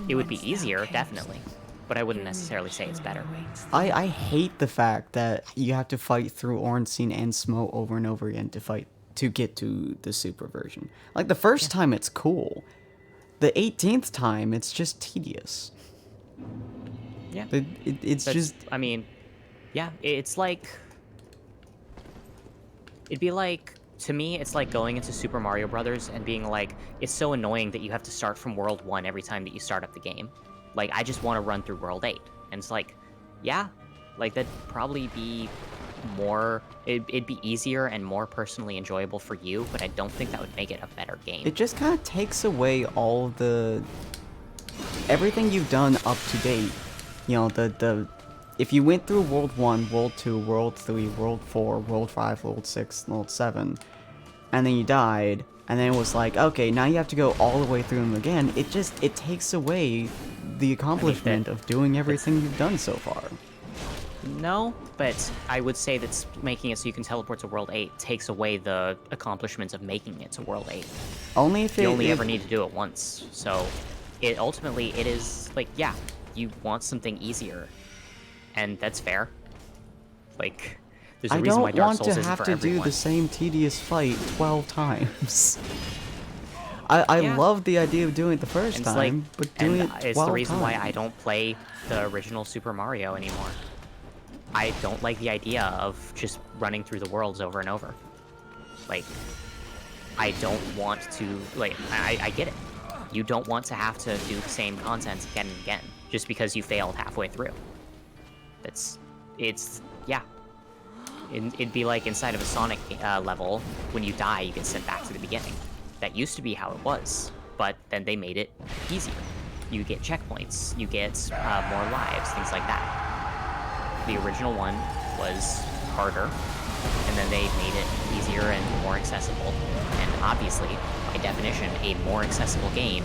It would be easier, definitely, but I wouldn't necessarily say it's better. I hate the fact that you have to fight through Ornstein and Smo over and over again to get to the super version. Like, the first time it's cool. The 18th time, it's just tedious. Yeah. It's just... I mean, yeah, it's like... It'd be like... To me, it's like going into Super Mario Brothers and being like, it's so annoying that you have to start from World 1 every time that you start up the game. Like, I just want to run through World 8. And it's like, yeah, like, that'd probably be more... It'd be easier and more personally enjoyable for you, but I don't think that would make it a better game. It just kind of takes away all the... everything you've done up to date. You know, if you went through World 1, World 2, World 3, World 4, World 5, World 6, World 7, and then you died, and then it was like, okay, now you have to go all the way through them again, it takes away the accomplishment of doing everything you've done so far. No, but I would say that making it so you can teleport to World 8 takes away the accomplishments of making it to World 8. Only if you only ever need to do it once, so ultimately it is, like, yeah, you want something easier. And that's fair. Like, there's a reason why Dark Souls isn't for everyone. I don't want to have to do the same tedious fight 12 times. I love the idea of doing it the first time, but doing it 12 times. It's the reason why I don't play the original Super Mario anymore. I don't like the idea of just running through the worlds over and over. Like, I don't want to, like, I get it. You don't want to have to do the same content again and again, just because you failed halfway through. Yeah. It'd be like inside of a Sonic level, when you die, you get sent back to the beginning. That used to be how it was, but then they made it easier. You get checkpoints, you get more lives, things like that. The original one was harder, and then they made it easier and more accessible. And obviously, by definition, a more accessible game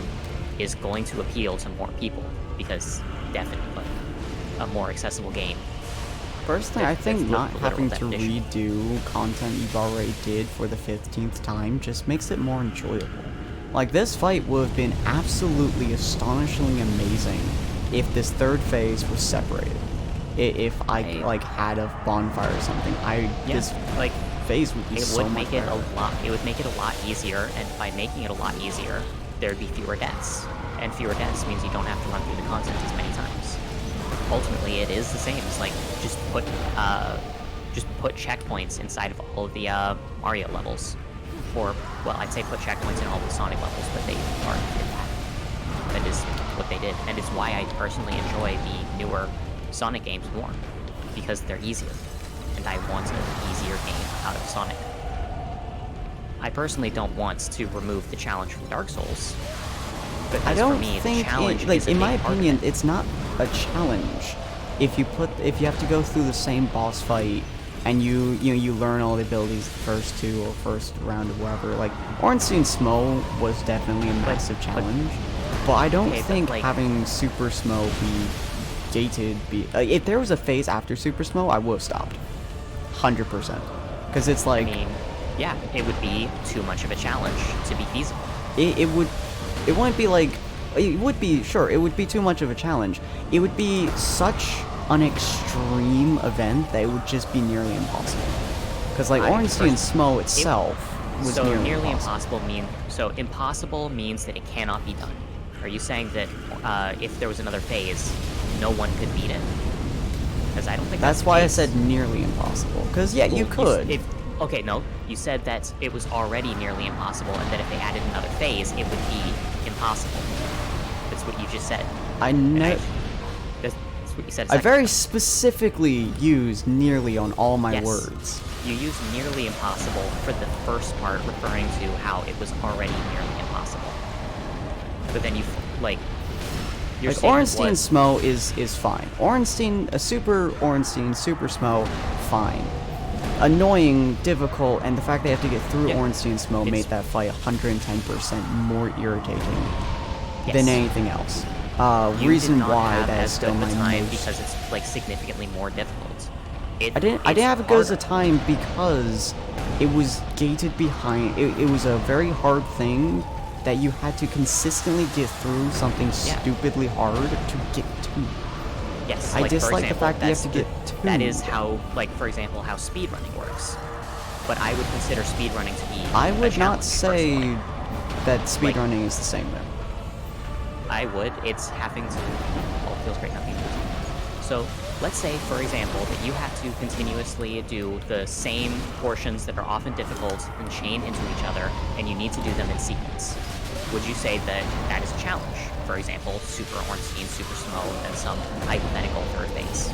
is going to appeal to more people, because definitely a more accessible game. Personally, I think not having to redo content you've already did for the 15th time just makes it more enjoyable. Like, this fight would have been absolutely astonishingly amazing if this third phase was separated. If I like had a bonfire or something, this like phase would be so much better. It would make it a lot easier, and by making it a lot easier, there'd be fewer deaths. And fewer deaths means you don't have to run through the content as many times. Ultimately, it is the same. It's like just put checkpoints inside of all of the Mario levels, or well, I'd say put checkpoints in all the Sonic levels, but they already did that. That is what they did, and it's why I personally enjoy the newer Sonic games more, because they're easier, and I want an easier game out of Sonic. I personally don't want to remove the challenge from Dark Souls. I don't think, in my opinion, it's not a challenge. If you have to go through the same boss fight, and you learn all the abilities the first two or first round or whatever, like, Ornstein Smo was definitely a massive challenge, but I don't think having Super Smo be gated, if there was a phase after Super Smo, I would have stopped. 100%. Because it's like... I mean, yeah, it would be too much of a challenge to be feasible. It wouldn't be like... It would be, sure, it would be too much of a challenge. It would be such an extreme event that it would just be nearly impossible. Because, like, Ornstein Smo itself was nearly impossible. Impossible means that it cannot be done. Are you saying that if there was another phase, no one could beat it? Because I don't think that's why I said nearly impossible. Because, yeah, you could. Okay, no. You said that it was already nearly impossible, and that if they added another phase, it would be impossible. That's what you just said. That's what you said. I very specifically used nearly on all my words. You used nearly impossible for the first part, referring to how it was already nearly impossible. But then you're saying Ornstein Smo is fine. Super Ornstein, Super Smo, fine. Annoying, difficult, and the fact they have to get through Ornstein Smo made that fight 110% more irritating than anything else. Reason why that is still my most... because it's like significantly more difficult. I didn't have it go as a time because it was gated behind. It was a very hard thing that you had to consistently get through something stupidly hard to get to. Yes, I like, for dislike the example, fact that you have to that's get two. That is how, like, for example, how speedrunning works. But I would consider speedrunning to be I a would not challenge, say personally. that speedrunning is the same though. I would. It's having to... Oh, it feels great not being losing. So, let's say, for example, that you have to continuously do the same portions that are often difficult and chain into each other, and you need to do them in sequence. Would you say that that is a challenge? For example, Super Ornstein, Super Smo, and then some hypothetical third phase.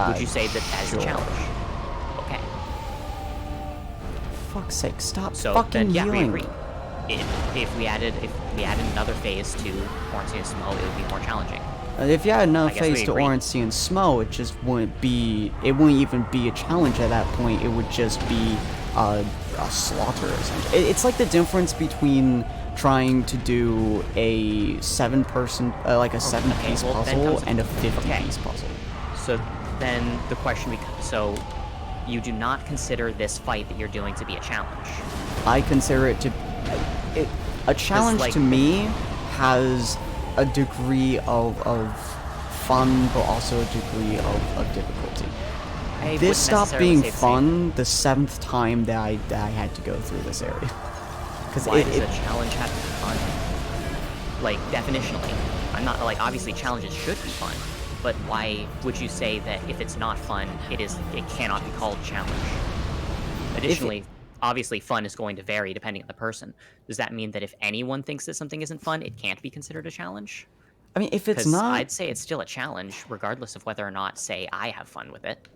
Would you say that that is sure. a challenge? Okay. Fuck's sake, stop So fucking then, yeah, healing. we agree. If we added another phase to Ornstein and Smo, it would be more challenging. If you had another I guess we phase to agree. Ornstein and Smo, it just wouldn't even be a challenge at that point. It would just be a slaughter, essentially. It's like the difference between trying to do a 7-person, like a 7-piece well, then puzzle comes- and a 50-piece okay. puzzle. So then the question becomes, so you do not consider this fight that you're doing to be a challenge? I consider it to... a challenge like- to me has a degree of fun, but also a degree of difficulty. I This wouldn't stopped necessarily being say the same. fun the 7th time that I had to go through this area. Because Why does a challenge have to be fun? Like, definitionally. I'm not, like, obviously challenges should be fun, but why would you say that if it's not fun, it cannot be called challenge? Additionally, obviously fun is going to vary depending on the person. Does that mean that if anyone thinks that something isn't fun, it can't be considered a challenge? I mean, if it's Because not... I'd say it's still a challenge, regardless of whether or not, say, I have fun with it.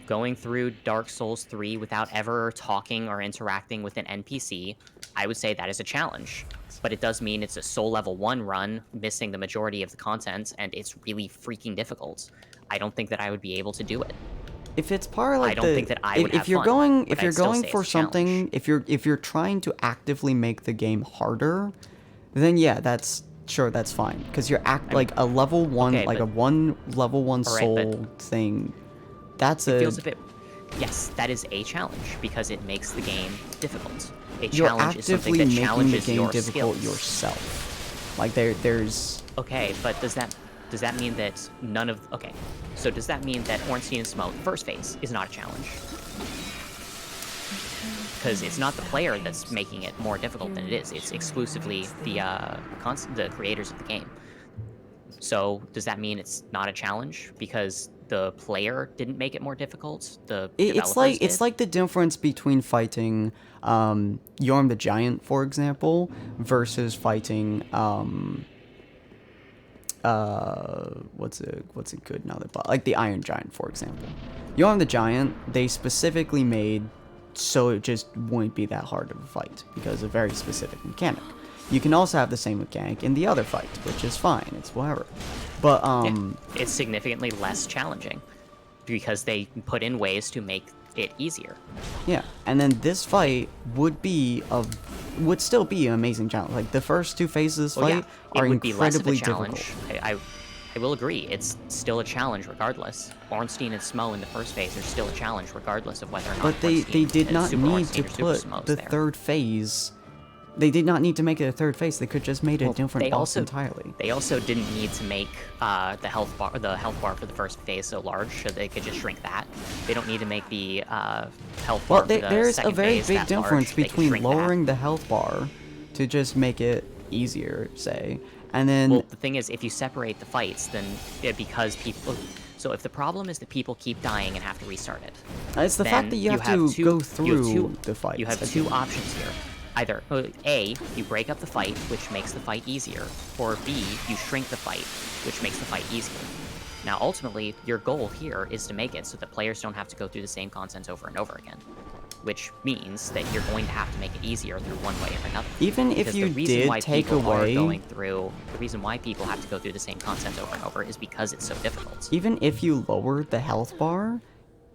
Going through Dark Souls 3 without ever talking or interacting with an NPC, I would say that is a challenge. But it does mean it's a Soul Level 1 run, missing the majority of the content, and it's really freaking difficult. I don't think that I would be able to do it. If it's part of like I don't think that I would have if you're fun, going but if you're I'd still going say for it's a challenge. something if you're trying to actively make the game harder, then yeah, that's fine because you're like a level 1 okay, like but- a one level 1 Alright, soul thing. That's It feels a bit... Yes, that is a challenge, because it makes the game difficult. A you're challenge is something actively that making the challenges game your difficult skills. yourself. Like there's Okay, but does that mean that none of... Okay, so does that mean that Ornstein and Smo, first phase, is not a challenge? Because it's not the player that's making it more difficult than it is. It's exclusively the creators of the game. So does that mean it's not a challenge because the player didn't make it more difficult? it's like the difference between fighting Yorm the Giant, for example, versus fighting what's a good another boss, like the Iron Giant, for example. Yorm the Giant, they specifically made so it just wouldn't be that hard of a fight because of a very specific mechanic. You can also have the same mechanic in the other fight, which is fine. It's whatever. But it's significantly less challenging because they put in ways to make it easier. yeah, and then this fight would still be an amazing challenge. Like the first 2 phases of this fight it are would be less of a incredibly challenge. difficult. I will agree, it's still a challenge regardless. Ornstein and Smo in the first phase are still a challenge regardless of whether or not But they did not Super need Ornstein to or Super put Smo's the there. third phase. They did not need to make it a third phase. They could just made a different boss entirely. They also didn't need to make the health bar for the first phase so large, so they could just shrink that. They don't need to make the health bar Well, for the there's a second very phase big that difference large. They could between shrink that. lowering the health bar to just make it easier, say, and then Well, the thing is, if you separate the fights, then because people... So if the problem is that people keep dying and have to restart it... it's the fact that you have to go through the fights. You have two options here. Either, A, you break up the fight, which makes the fight easier, or B, you shrink the fight, which makes the fight easier. Now, ultimately, your goal here is to make it so that players don't have to go through the same content over and over again, which means that you're going to have to make it easier through one way or another. Even if Because you the reason did why take people away... the reason why people have to go through the same content over and over is because it's so difficult. Even if you lowered the health bar,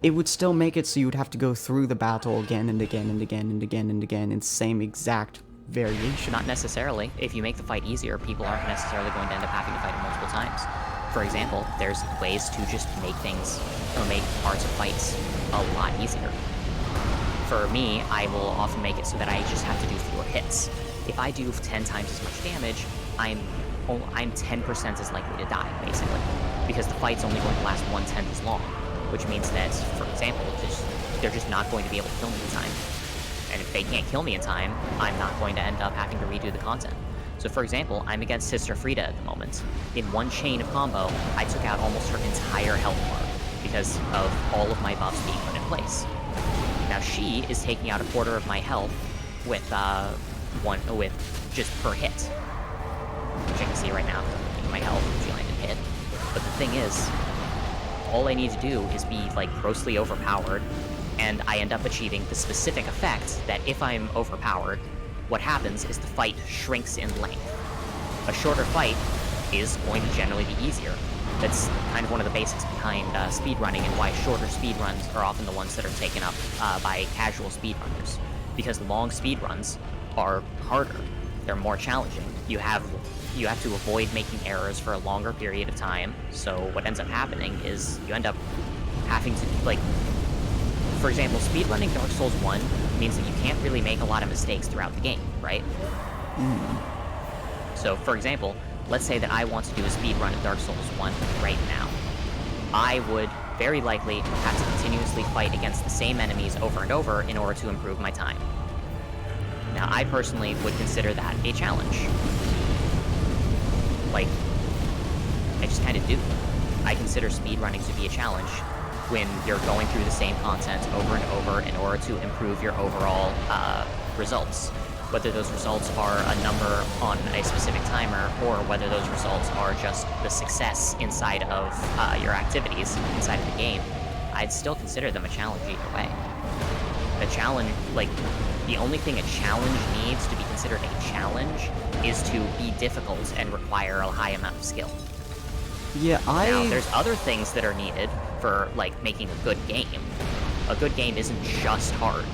it would still make it so you would have to go through the battle again and again and again and again and again in same exact variation. Not necessarily. If you make the fight easier, people aren't necessarily going to end up having to fight it multiple times. For example, there's ways to just make things, or make parts of fights a lot easier. For me, I will often make it so that I just have to do fewer hits. If I do 10 times as much damage, I'm I'm 10% as likely to die, basically, because the fight's only going to last 1/10 as long, which means that, for example, they're just not going to be able to kill me in time. And if they can't kill me in time, I'm not going to end up having to redo the content. So for example, I'm against Sister Friede at the moment. In one chain of combo, I took out almost her entire health bar because of all of my buffs being put in place. Now she is taking out 1/4 of my health with just per hit. Which I can see right now, my health, she landed hit. But the thing is, all I need to do is be, like, grossly overpowered, and I end up achieving the specific effect that if I'm overpowered, what happens is the fight shrinks in length. A shorter fight is going to generally be easier. That's kind of one of the basics behind speedrunning and why shorter speedruns are often the ones that are taken up by casual speedrunners. Because long speedruns are harder. They're more challenging. You have to avoid making errors for a longer period of time, so what ends up happening is you end up having to, like, for example, speedrunning Dark Souls 1 means that you can't really make a lot of mistakes throughout the game, right? So, for example, let's say that I want to do a speedrun of Dark Souls 1 right now. I would very likely have to continuously fight against the same enemies over and over in order to improve my time. Now, I personally would consider that a challenge. Like, I just kind of do. I consider speedrunning to be a challenge when you're going through the same content over and over in order to improve your overall results. Whether those results are a number on a specific timer, or whether those results are just the success inside of your activities inside of the game, I'd still consider them a challenge either way. A challenge, like, the only thing a challenge needs to be considered a challenge is to be difficult and require a high amount of skill. Yeah, Now, there's other things that are needed for, like, making a good game. A good game isn't just hard,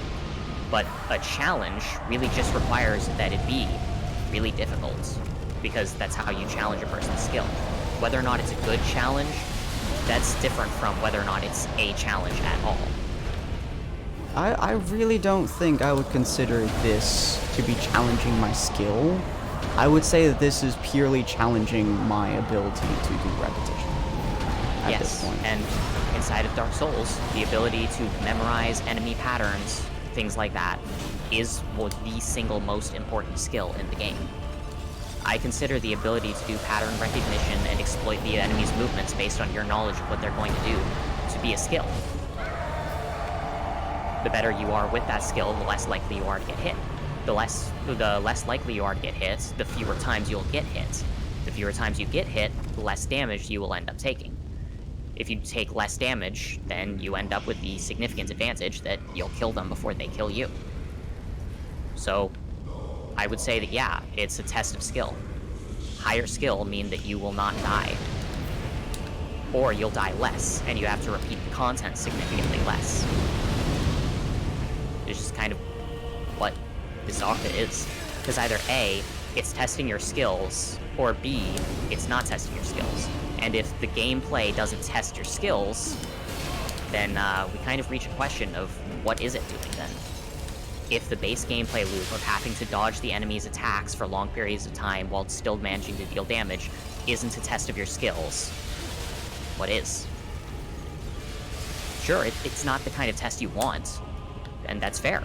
but a challenge really just requires that it be really difficult, because that's how you challenge a person's skill. Whether or not it's a good challenge, that's different from whether or not it's a challenge at all. I really don't think I would consider this to be challenging my skill. I would say that this is purely challenging my ability to do repetition at this point. And inside of Dark Souls, the ability to memorize enemy patterns, things like that, is the single most important skill in the game. I consider the ability to do pattern recognition and exploit the enemy's movements based on your knowledge of what they're going to do to be a skill. The better you are with that skill, the less likely you are to get hit. The less likely you are to get hit, the fewer times you'll get hit. The fewer times you get hit, the less damage you will end up taking. If you take less damage, then you end up with the significant advantage that you'll kill them before they kill you. So, I would say that, yeah, it's a test of skill. Higher skill mean that you will not die. Or you'll die less, and you have to repeat the content significantly less. It's just kind of what this Octa is. Because either A, it's testing your skills, or B, it's not testing your skills. And if the gameplay doesn't test your skills, then we kind of reach a question of what is it doing then? If the base gameplay loop of having to dodge the enemy's attacks for long periods of time while still managing to deal damage isn't a test of your skills, what is? Sure, it's not the kind of test you want, and that's fair.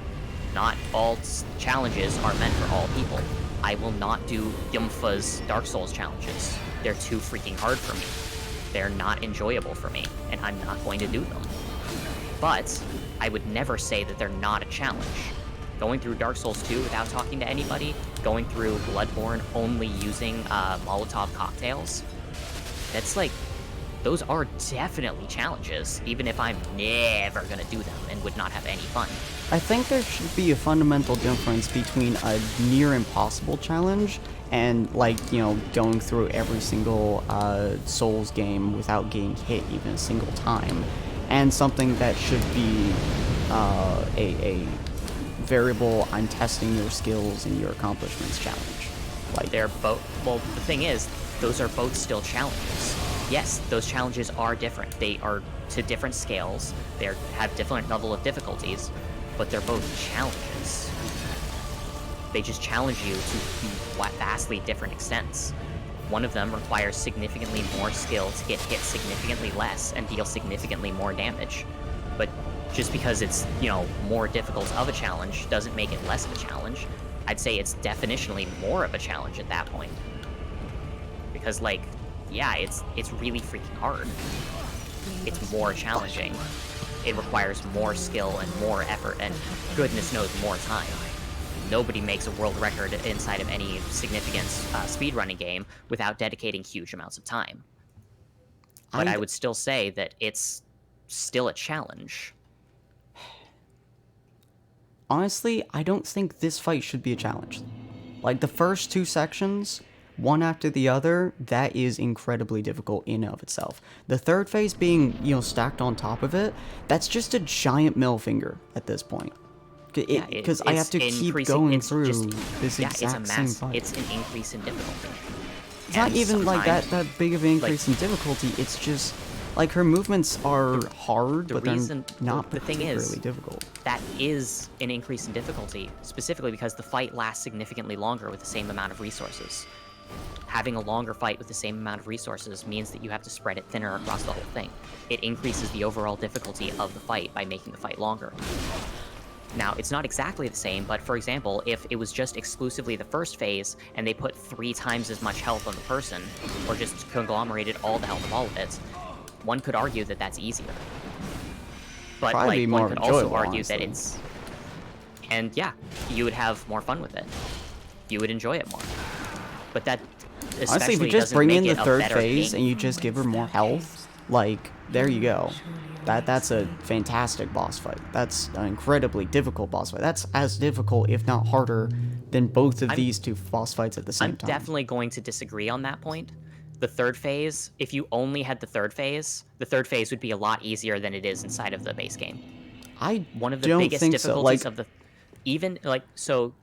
Not all challenges are meant for all people. I will not do Yumfa's Dark Souls challenges. They're too freaking hard for me. They're not enjoyable for me, and I'm not going to do them. But I would never say that they're not a challenge. Going through Dark Souls 2 without talking to anybody, going through Bloodborne only using Molotov cocktails, that's like, those are definitely challenges, even if I'm never gonna do them and would not have any fun. I think there should be a fundamental difference between a near impossible challenge and, like, you know, going through every single Souls game without getting hit even a single time, and something that should be a variable, I'm testing your skills and your accomplishments challenge. Like, they're both, well, the thing is, those are both still challenges. Yes, those challenges are different. They are to different scales, they have different level of difficulties, but they're both challenges. They just challenge you to vastly different extents. one of them requires significantly more skill to get hit significantly less and deal significantly more damage. But just because it's, you know, more difficult of a challenge doesn't make it less of a challenge. I'd say it's definitionally more of a challenge at that point. Because, like, yeah, it's really freaking hard. It's more challenging. It requires more skill and more effort and, goodness knows, more time. Nobody makes a world record inside of any significant speedrunning game without dedicating huge amounts of time. But I would still say that it's still a challenge. Honestly, I don't think this fight should be a challenge. Like, the first 2 sections, one after the other, that is incredibly difficult in and of itself. The third phase being, you know, stacked on top of it, that's just a giant middle finger at this point. Because I have to keep going through this exact same fight. It's an increase in difficulty. It's not even like that big of an increase in difficulty. It's just like her movements are hard, but they're not particularly difficult. That is an increase in difficulty, specifically because the fight lasts significantly longer with the same amount of resources. Having a longer fight with the same amount of resources means that you have to spread it thinner across the whole thing. It increases the overall difficulty of the fight by making the fight longer. Now, it's not exactly the same, but for example, if it was just exclusively the first phase, and they put 3 times as much health on the person, or just conglomerated all the health of all of it, one could argue that that's easier. But, Probably like, more one could also enjoyable, argue honestly. that it's... And, yeah, you would have more fun with it. You would enjoy it more. But that especially Honestly, if you just doesn't bring make in the it a third better phase game. and you just give her more health, like, there you go. That's a fantastic boss fight. That's an incredibly difficult boss fight. That's as difficult, if not harder, than both of these 2 boss fights at the same time. I'm definitely going to disagree on that point. The third phase, if you only had the third phase would be a lot easier than it is inside of the base game. One of the biggest difficulties of the... Even, like, so,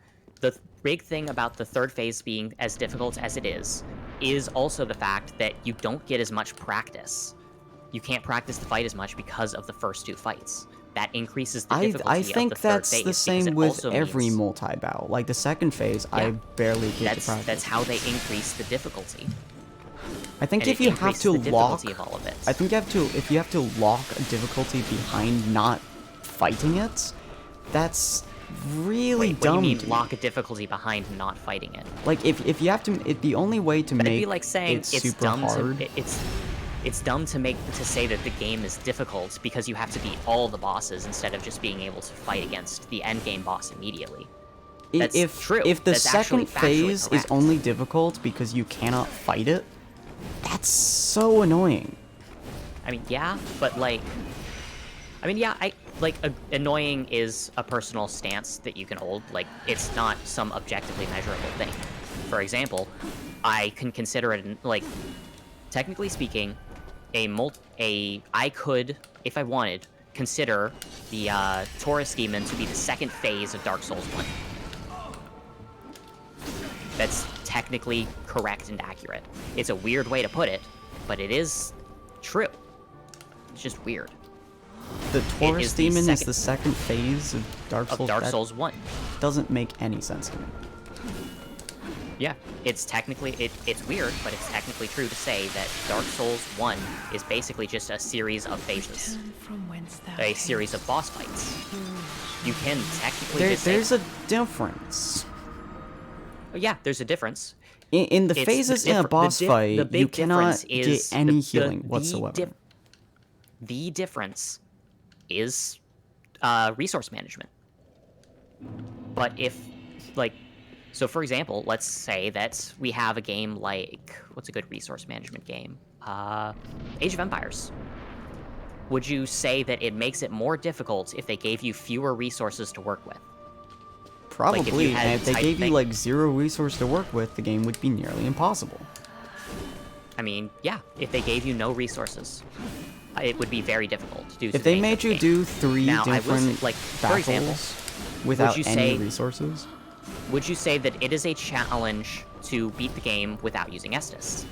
the big thing about the third phase being as difficult as it is also the fact that you don't get as much practice. You can't practice the fight as much because of the first 2 fights. That increses the difficulty I of the think third that's phase. the same with also every means, multi-battle. Like, the second phase, I barely get to practice. That's how they increase the difficulty. I think And if it you have to increases the lock... difficulty of all of it. I think if you have to lock a difficulty behind not fighting it, that's really Wait, dumb. what do you to mean me. lock a difficulty behind not fighting it? Like, if you have to... the only way to That'd make be like saying it it's super dumb hard... it's dumb to say that the game is difficult because you have to beat all the bosses instead of just being able to fight against the end game boss immediately. That's true. If the That's actually second phase factually is correct. only difficult because you cannot fight it, that's so annoying. I mean, yeah, but like... I mean, yeah, annoying is a personal stance that you can hold. Like, it's not some objectively measurable thing. For example, I can consider it, like, technically speaking, I could, if I wanted, consider the Taurus Demon to be the second phase of Dark Souls 1. That's technically correct and accurate. It's a weird way to put it, but it is true. It's just weird. The Taurus is the Demon is second- the second phase of Dark Souls. Of Dark That Souls 1. doesn't make any sense to me. Yeah, it's technically, it's weird, but it's technically true to say that Dark Souls 1 is basically just a series of phases. Turn from whence thou A series of boss fights. You can technically just say... There's a difference. Yeah, there's a difference. In the It's phases the in a differ- boss the fight, you big cannot difference get is any the healing whatsoever. The difference is resource management. But if, like, so for example, let's say that we have a game like, what's a good resource management game? Age of Empires. Would you say that it makes it more difficult if they gave you fewer resources to work with? Probably, had and if they type gave you thing- like 0 resource to work with, the game would be nearly impossible. I mean, yeah, if they gave you no resources, it would be very difficult to do. If they made you do 3 Now, I will say, different like, for example, battles without you any say- resources, Would you say that it is a challenge to beat the game without using Estus?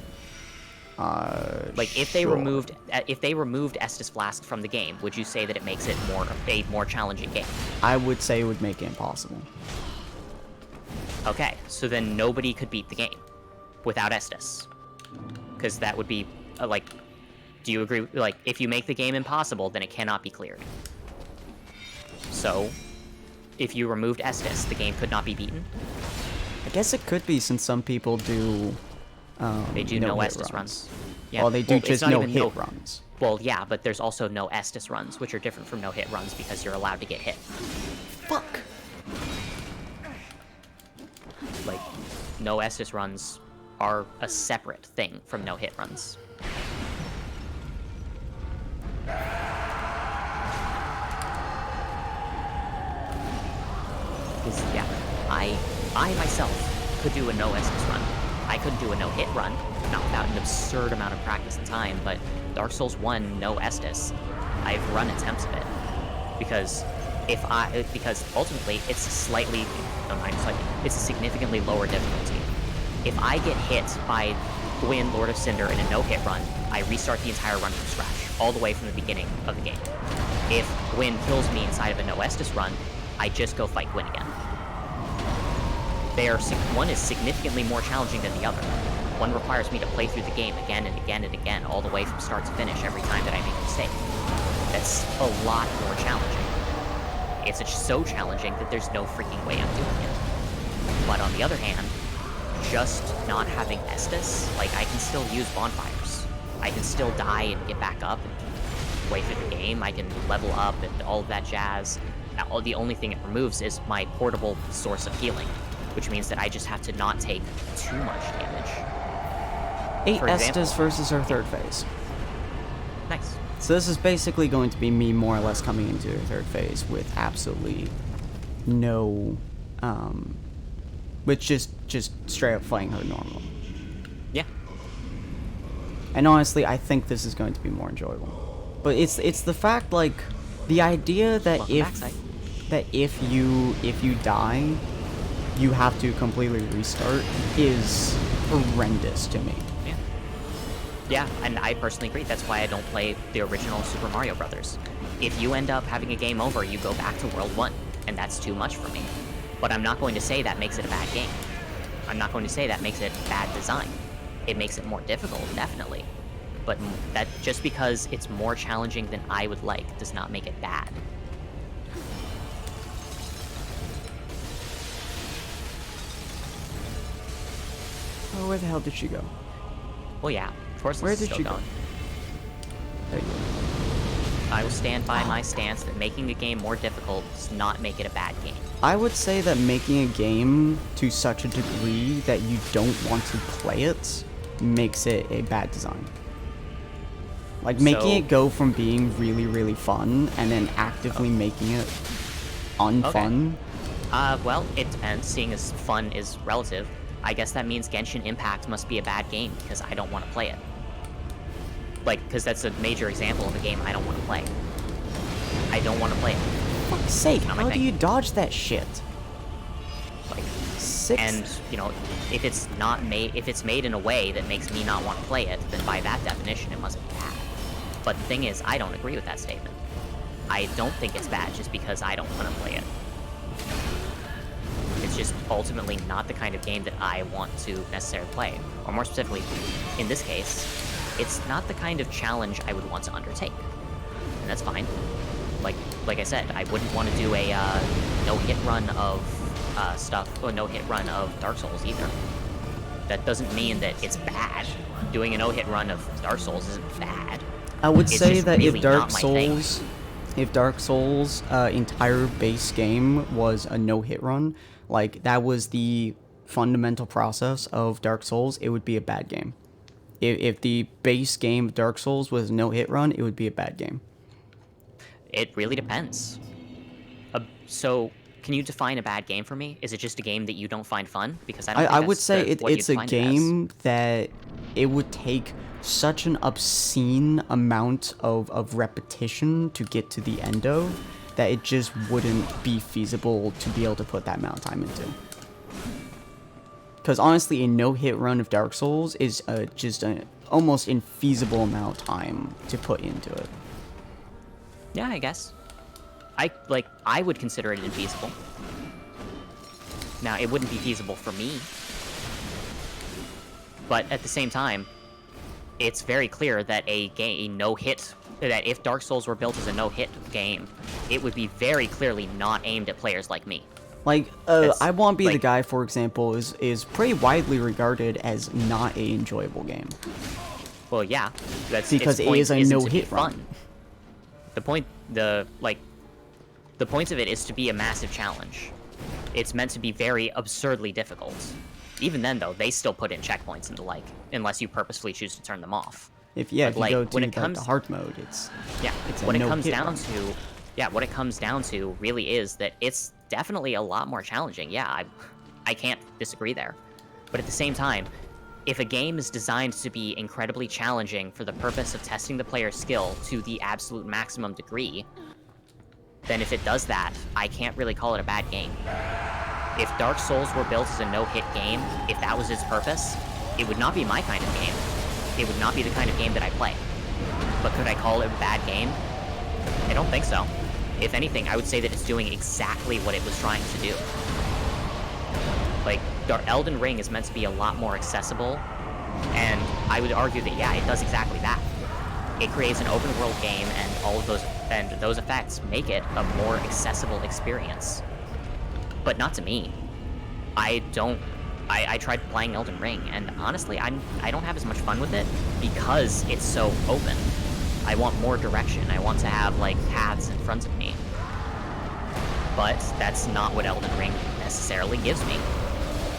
Like, if they sure. removed Estus Flask from the game, would you say that it makes it a more challenging game? I would say it would make it impossible. Okay, so then nobody could beat the game without Estus. Because that would be, like, do you agree? Like, if you make the game impossible, then it cannot be cleared. So, if you removed Estus, the game could not be beaten? I guess it could be, since some people do, They do no Estus runs. Yeah. Well, they do it's just not no even hit runs. Well, yeah, but there's also no Estus runs, which are different from no hit runs because you're allowed to get hit. Fuck! Like, no Estus runs are a separate thing from no hit runs. Because, yeah, I myself could do a no Estus run. I couldn't do a no hit run, not without an absurd amount of practice and time, but Dark Souls 1 no Estus, I've run attempts of it. Because ultimately it's it's a significantly lower difficulty. If I get hit by Gwyn, Lord of Cinder, in a no hit run, I restart the entire run from scratch, all the way from the beginning of the game. If Gwyn kills me inside of a no Estus run, I just go fight Gwyn again. One is significantly more challenging than the other. One requires me to play through the game again and again and again, all the way from start to finish every time that I make a mistake. That's a lot more challenging. It's so challenging that there's no freaking way I'm doing it. But on the other hand, just not having Estus, like, I can still use bonfires. I can still die and get back up and play through the game. I can level up and all of that jazz. The only thing it removes is my portable source of healing, which means that I just have to not take too much damage. 8 For example, Estus versus our third phase. Nice. So this is basically going to be me more or less coming into the third phase with absolutely no, with just straight up fighting her normal. Yeah. And honestly, I think this is going to be more enjoyable. But it's the fact, like, the idea that if you die, you have to completely restart is horrendous to me. Yeah, and I personally agree. That's why I don't play the original Super Mario Brothers. If you end up having a game over, you go back to World 1, and that's too much for me. But I'm not going to say that makes it a bad game. I'm not going to say that makes it bad design. It makes it more difficult, definitely. But that just because it's more challenging than I would like does not make it bad. Oh, where the hell did she go? Well, yeah, of course Where this is did still she go? going. There you go. I will stand by my stance that making the game more difficult does not make it a bad game. I would say that making a game to such a degree that you don't want to play it makes it a bad design. Like, making it go from being really, really fun and then actively making it unfun. Okay. Well, it depends, seeing as fun is relative. I guess that means Genshin Impact must be a bad game because I don't want to play it. Like, because that's a major example of a game I don't want to play. I don't want to play it. For fuck's sake, Not my how do thing. you dodge that shit? Like, 6. and, you know, if it's made in a way that makes me not want to play it, then by that definition it must be bad. But the thing is, I don't agree with that statement. I don't think it's bad just because I don't want to play it. It's just ultimately not the kind of game that I want to necessarily play. Or more specifically, in this case, it's not the kind of challenge I would want to undertake. And that's fine. Like I said, I wouldn't want to do a no-hit run of no-hit run of Dark Souls either. That doesn't mean that it's bad. Doing a no-hit run of Dark Souls isn't bad. I would It's say just that really if Dark not my thing. Souls, entire base game was a no-hit run, like, that was the fundamental process of Dark Souls, it would be a bad game. If the base game of Dark Souls was no-hit run, it would be a bad game. It really depends. So, can you define a bad game for me? Is it just a game that you don't find fun? Because I don't think I that's would say what it's you'd a define it as. game that it would take such an obscene amount of repetition to get to the end of, that it just wouldn't be feasible to be able to put that amount of time into. Because honestly, a no-hit run of Dark Souls is just an almost infeasible amount of time to put into it. Yeah, I guess. I would consider it infeasible. Now, it wouldn't be feasible for me. But at the same time, it's very clear that a no-hit, that if Dark Souls were built as a no-hit game, it would be very clearly not aimed at players like me. Like, I Won't Be the Guy, for example, is pretty widely regarded as not a enjoyable game. Well, yeah, that's because it is a no-hit run. The point of it is to be a massive challenge. It's meant to be very absurdly difficult. Even then, though, they still put in checkpoints and the like, unless you purposefully choose to turn them off. If you go to the hard mode, it's what it comes down to really is that it's definitely a lot more challenging. Yeah, I can't disagree there. But at the same time, if a game is designed to be incredibly challenging for the purpose of testing the player's skill to the absolute maximum degree, then if it does that, I can't really call it a bad game. If Dark Souls were built as a no-hit game, if that was its purpose, it would not be my kind of game. It would not be the kind of game that I play. But could I call it a bad game? I don't think so. If anything, I would say that it's doing exactly what it was trying to do. Like, Elden Ring is meant to be a lot more accessible, and I would argue that, yeah, it does exactly that. It creates an open-world game, and all of those effects make it a more accessible experience. But not to me. I tried playing Elden Ring, and honestly, I don't have as much fun with it because it's so open. I want more direction. I want to have, like, paths in front of me. But that's not what Elden Ring necessarily gives me.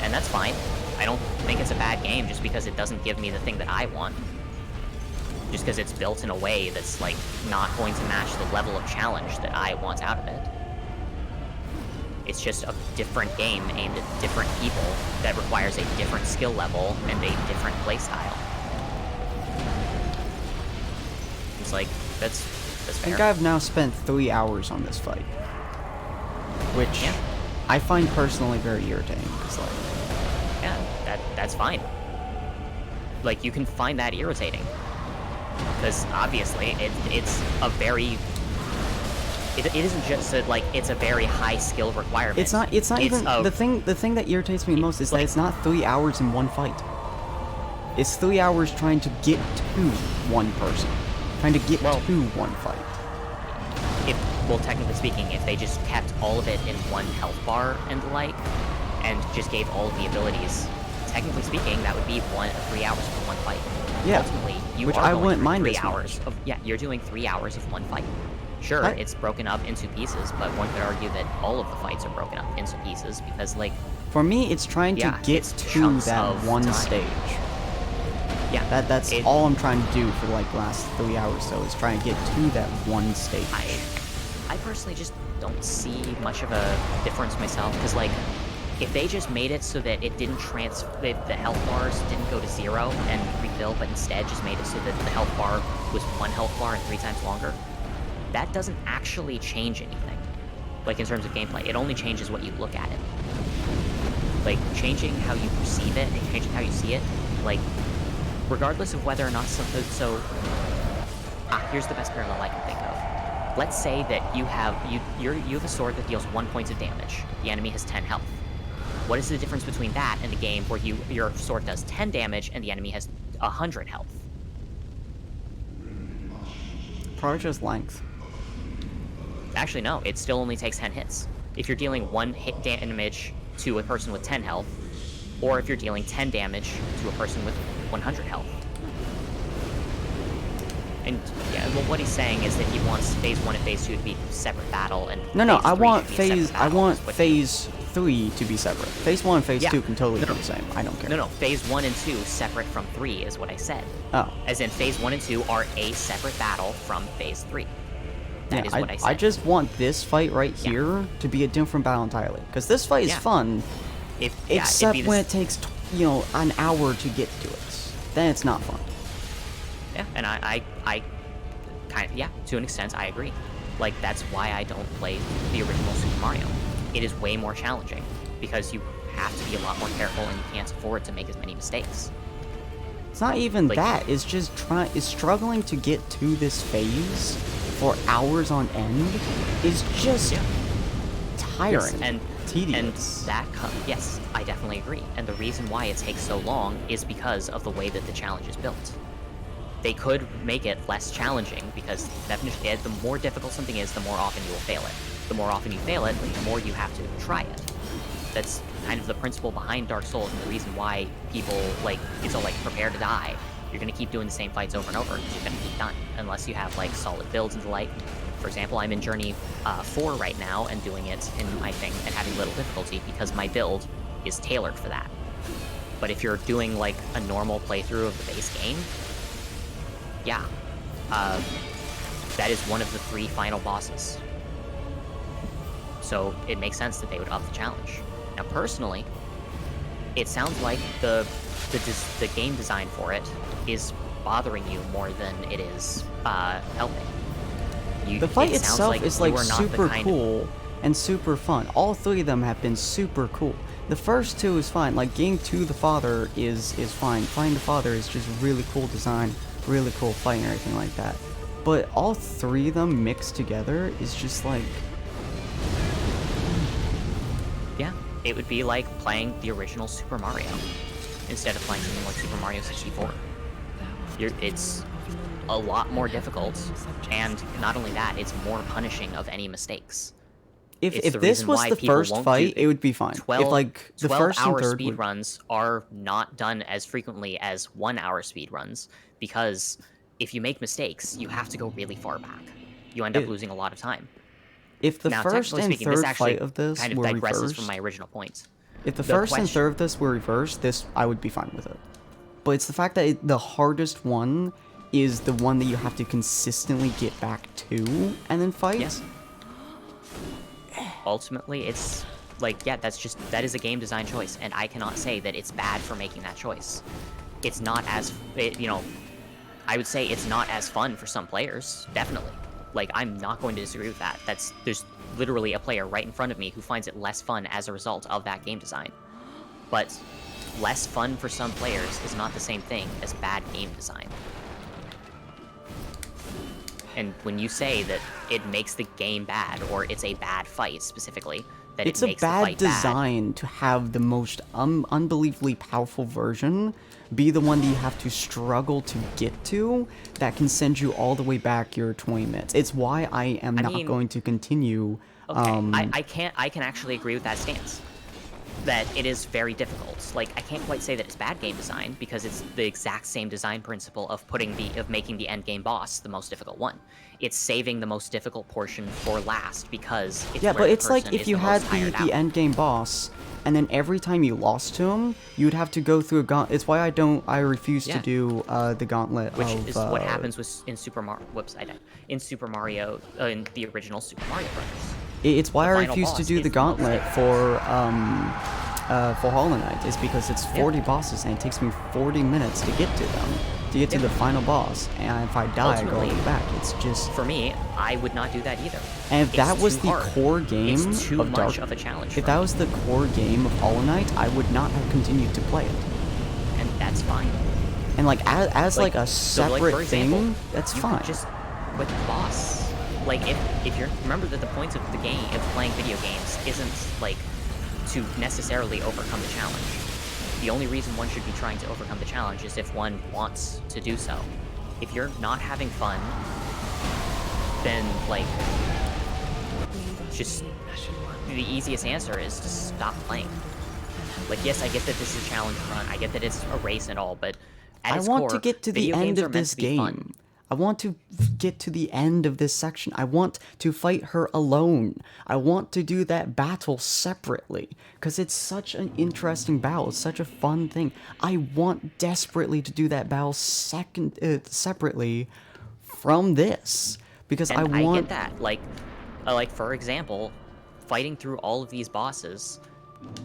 And that's fine. I don't think it's a bad game just because it doesn't give me the thing that I want. Just because it's built in a way that's, like, not going to match the level of challenge that I want out of it. It's just a different game aimed at different people that requires a different skill level and a different playstyle. It's like, that's fair. I think I've now spent 3 hours on this fight. Which I find personally very irritating. Cause, like, yeah, that's fine. Like, you can find that irritating. Because obviously, it's a very... It isn't just that, like, it's a very high skill requirement. It's not even the thing that irritates me most is that it's not 3 hours in one fight. It's 3 hours trying to get to one person, trying to get to one fight. Well, technically speaking, if they just kept all of it in one health bar and the like, and just gave all of the abilities, technically speaking, that would be 3 hours for one fight. Yeah. Ultimately, Which I wouldn't mind 3 as hours of you're doing 3 hours of one fight. Sure, it's broken up into pieces, but one could argue that all of the fights are broken up into pieces because, like... For me, it's trying to get to that one stage. Yeah. That's all I'm trying to do for, like, the last 3 hours, so is trying to get to that one stage. I personally just don't see much of a difference myself, because, like, if they just made it so that it didn't the health bars didn't go to 0 and refill, but instead just made it so that the health bar was 1 health bar and 3 times longer, that doesn't actually change anything. Like, in terms of gameplay, it only changes what you look at it. Like, changing how you perceive it and changing how you see it, like, regardless of whether or not here's the best parallel I can think of. Let's say that you have a sword that deals 1 point of damage. The enemy has 10 health. What is the difference between that and the game where your sword does 10 damage and the enemy has 100 health? Probably just length. Actually, no. It still only takes 10 hits. If you're dealing 1 hit damage to a person with 10 health, or if you're dealing 10 damage to a person with 100 health. And, yeah, well, what he's saying is that he wants Phase 1 and Phase 2 to be separate battle, and I want Phase 3 to be separate. Phase 1 and Phase 2 can totally be the same. I don't care. No, Phase 1 and 2 separate from 3 is what I said. Oh. As in, Phase 1 and 2 are a separate battle from Phase 3. That is what I said. I just want this fight right here to be a different battle entirely. Because this fight is fun, except when it takes, an hour to get to it. Then it's not fun. Yeah, and I kind of, to an extent, I agree. Like, that's why I don't play the original Super Mario. It is way more challenging, because you have to be a lot more careful and you can't afford to make as many mistakes. It's not even that, it's just struggling to get to this phase for hours on end is just tiring and tedious. And yes, I definitely agree. And the reason why it takes so long is because of the way that the challenge is built. they could make it less challenging, because the more difficult something is, the more often you will fail it. The more often you fail it, the more you have to try it. That's kind of the principle behind Dark Souls, and the reason why people, like, it's all like, prepare to die. You're gonna keep doing the same fights over and over, because you're gonna keep dying, unless you have, like, solid builds and the like. For example, I'm in Journey 4 right now, and doing it in my thing, and having little difficulty, because my build is tailored for that. But if you're doing, like, a normal playthrough of the base game, yeah, that is one of the 3 final bosses. So it makes sense that they would up the challenge. Now, personally, it sounds like the game design for it is bothering you more than it is helping. The fight itself is like super cool and super fun. All 3 of them have been super cool. The first 2 is fine. Like, getting to the father is fine. Finding the father is just really cool design, really cool fight and everything like that. But all 3 of them mixed together is just like... Yeah, it would be like playing the original Super Mario instead of playing something like Super Mario 64. It's a lot more difficult, and not only that, it's more punishing of any mistakes. If this was the first fight, it would be fine. 12, if, like, the first and 12-hour third speedruns are not done as frequently as 1-hour speedruns, because if you make mistakes, you have to go really far back. You end up losing a lot of time. If the Now, first and speaking, third this actually fight of this kind of were digresses reversed, from my original point. if the first and third of this were reversed, I would be fine with it. But it's the fact that the hardest one is the one that you have to consistently get back to and then fight. Yeah. Ultimately, it's like, yeah, that is a game design choice, and I cannot say that it's bad for making that choice. It's not as, I would say it's not as fun for some players, definitely. Like, I'm not going to disagree with that. There's literally a player right in front of me who finds it less fun as a result of that game design. But less fun for some players is not the same thing as bad game design. And when you say that it makes the game bad, or it's a bad fight specifically, that it's it makes a the bad fight design to have the most unbelievably powerful version be the one that you have to struggle to get to, that can send you all the way back your 20 minutes. It's why I am not going to continue. Okay, I can actually agree with that stance. That it is very difficult. Like, I can't quite say that it's bad game design, because it's the exact same design principle of making the end game boss the most difficult one. It's saving the most difficult portion for last, because it's yeah, where but the it's like person if is you the had most tired the out. end game boss, and then every time you lost to him, you would have to go through a gauntlet. It's why I refuse to do the gauntlet, which is what happens in Super Mario. Whoops, I died. In Super Mario, in the original Super Mario Brothers. It's why I refuse to do the gauntlet for Hollow Knight, is because it's 40 bosses and it takes me 40 minutes to get to them, to get to the final boss, and if I die, I go all the way back. It's just... For me, I would not do that either. And if that was the core game it's too of much of a challenge. If that was the core game of Hollow Knight, I would not have continued to play it. And that's fine. And like as like a separate for example, thing, that's you fine. Could just quit the boss. Like, if you're... Remember that the point of the game, of playing video games, isn't, like, to necessarily overcome the challenge. The only reason one should be trying to overcome the challenge is if one wants to do so. If you're not having fun, then, like, just... The easiest answer is to stop playing. Like, yes, I get that this is a challenge run, I get that it's a race and all, but at its core, I want to get to the end of this game. I want to get to the end of this section. I want to fight her alone. I want to do that battle separately, because it's such an interesting battle. It's such a fun thing. I want desperately to do that battle separately from this, because and I want... I get that. Like, for example, fighting through all of these bosses,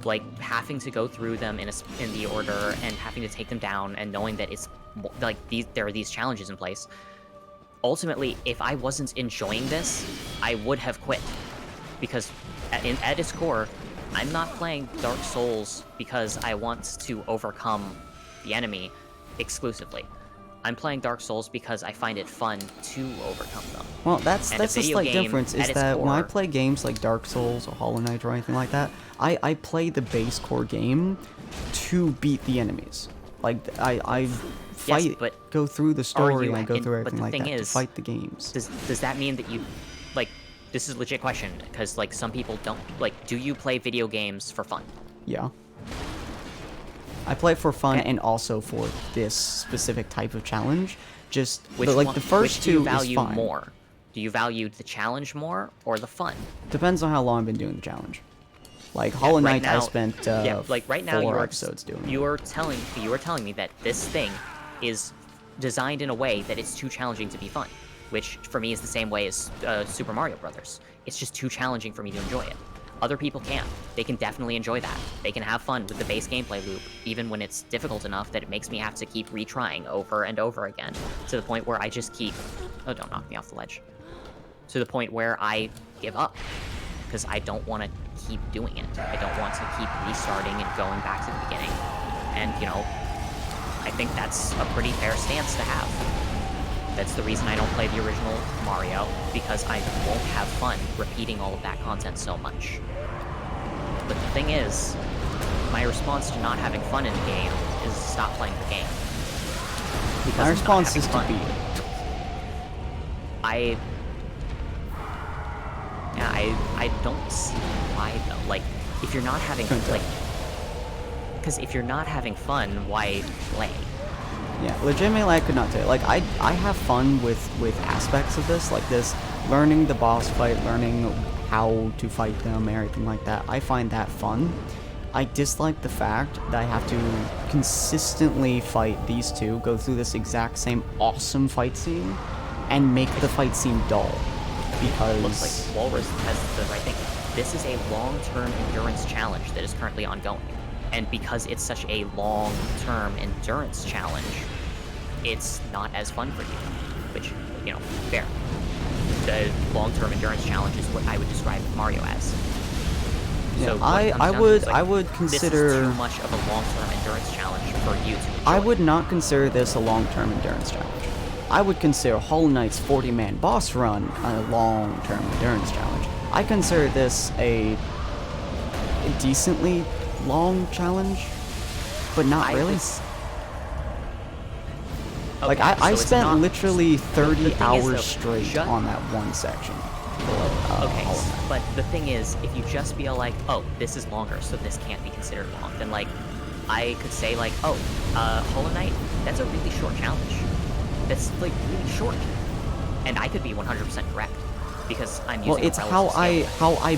like, having to go through them in the order, and having to take them down, and knowing that it's, like, there are these challenges in place. Ultimately, if I wasn't enjoying this, I would have quit. Because at its core, I'm not playing Dark Souls because I want to overcome the enemy exclusively. I'm playing Dark Souls because I find it fun to overcome them. Well, that's the slight difference, is that when I play games like Dark Souls or Hollow Knight or anything like that, I play the base core game to beat the enemies. Like, I fight, but go through the story, you and I go in- through but everything the like thing that to is, fight the games. Does that mean that you, like, this is a legit question, because, like, some people don't, like, do you play video games for fun? Yeah. I play for fun Okay. and also for this specific type of challenge. Just, Which like, one, the first which do you two is value fine. more? Do you value the challenge more, or the fun? Depends on how long I've been doing the challenge. Like, Hollow right Knight, I now- spent like right now 4 episodes doing. you are telling me that this thing is designed in a way that it's too challenging to be fun, which for me is the same way as Super Mario Brothers. It's just too challenging for me to enjoy it. Other people can. They can definitely enjoy that. They can have fun with the base gameplay loop, even when it's difficult enough that it makes me have to keep retrying over and over again, to the point where I just keep... Oh, don't knock me off the ledge. To the point where I give up, because I don't want to keep doing it. I don't want to keep restarting and going back to the beginning. And, you know, I think that's a pretty fair stance to have. That's the reason I don't play the original Mario, because I won't have fun repeating all of that content so much. But the thing is, my response to not having fun in the game is stop playing the game. Because My I'm not response is having to fun. beat it. I don't see why though. Like, if you're not having because if you're not having fun, why play? Yeah, legitimately, I could not tell you. Like, I have fun with aspects of this, like this, learning the boss fight, learning how to fight them, everything like that. I find that fun. I dislike the fact that I have to consistently fight these two, go through this exact same awesome fight scene, and make the fight scene dull. Because... Looks like Walrus has the right thing. This is a long-term endurance challenge that is currently ongoing. And because it's such a long-term endurance challenge, it's not as fun for you. Which, you know, fair. The long-term endurance challenge is what I would describe Mario as. Yeah, So what it comes down to is, like, I would consider... This is too much of a long-term endurance challenge for you to enjoy. I would not consider this a long-term endurance challenge. I would consider Hollow Knight's 40-man boss run a long-term endurance challenge. I consider this a decently long challenge, but not really. Like, I spent literally 30 hours straight on that one section. Okay, but the thing is, if you just feel like, oh, this is longer, so this can't be considered long, then, like, I could say, like, oh, Hollow Knight, that's a really short challenge. That's, like, really short. And I could be 100% correct, because I'm using Well, it's how I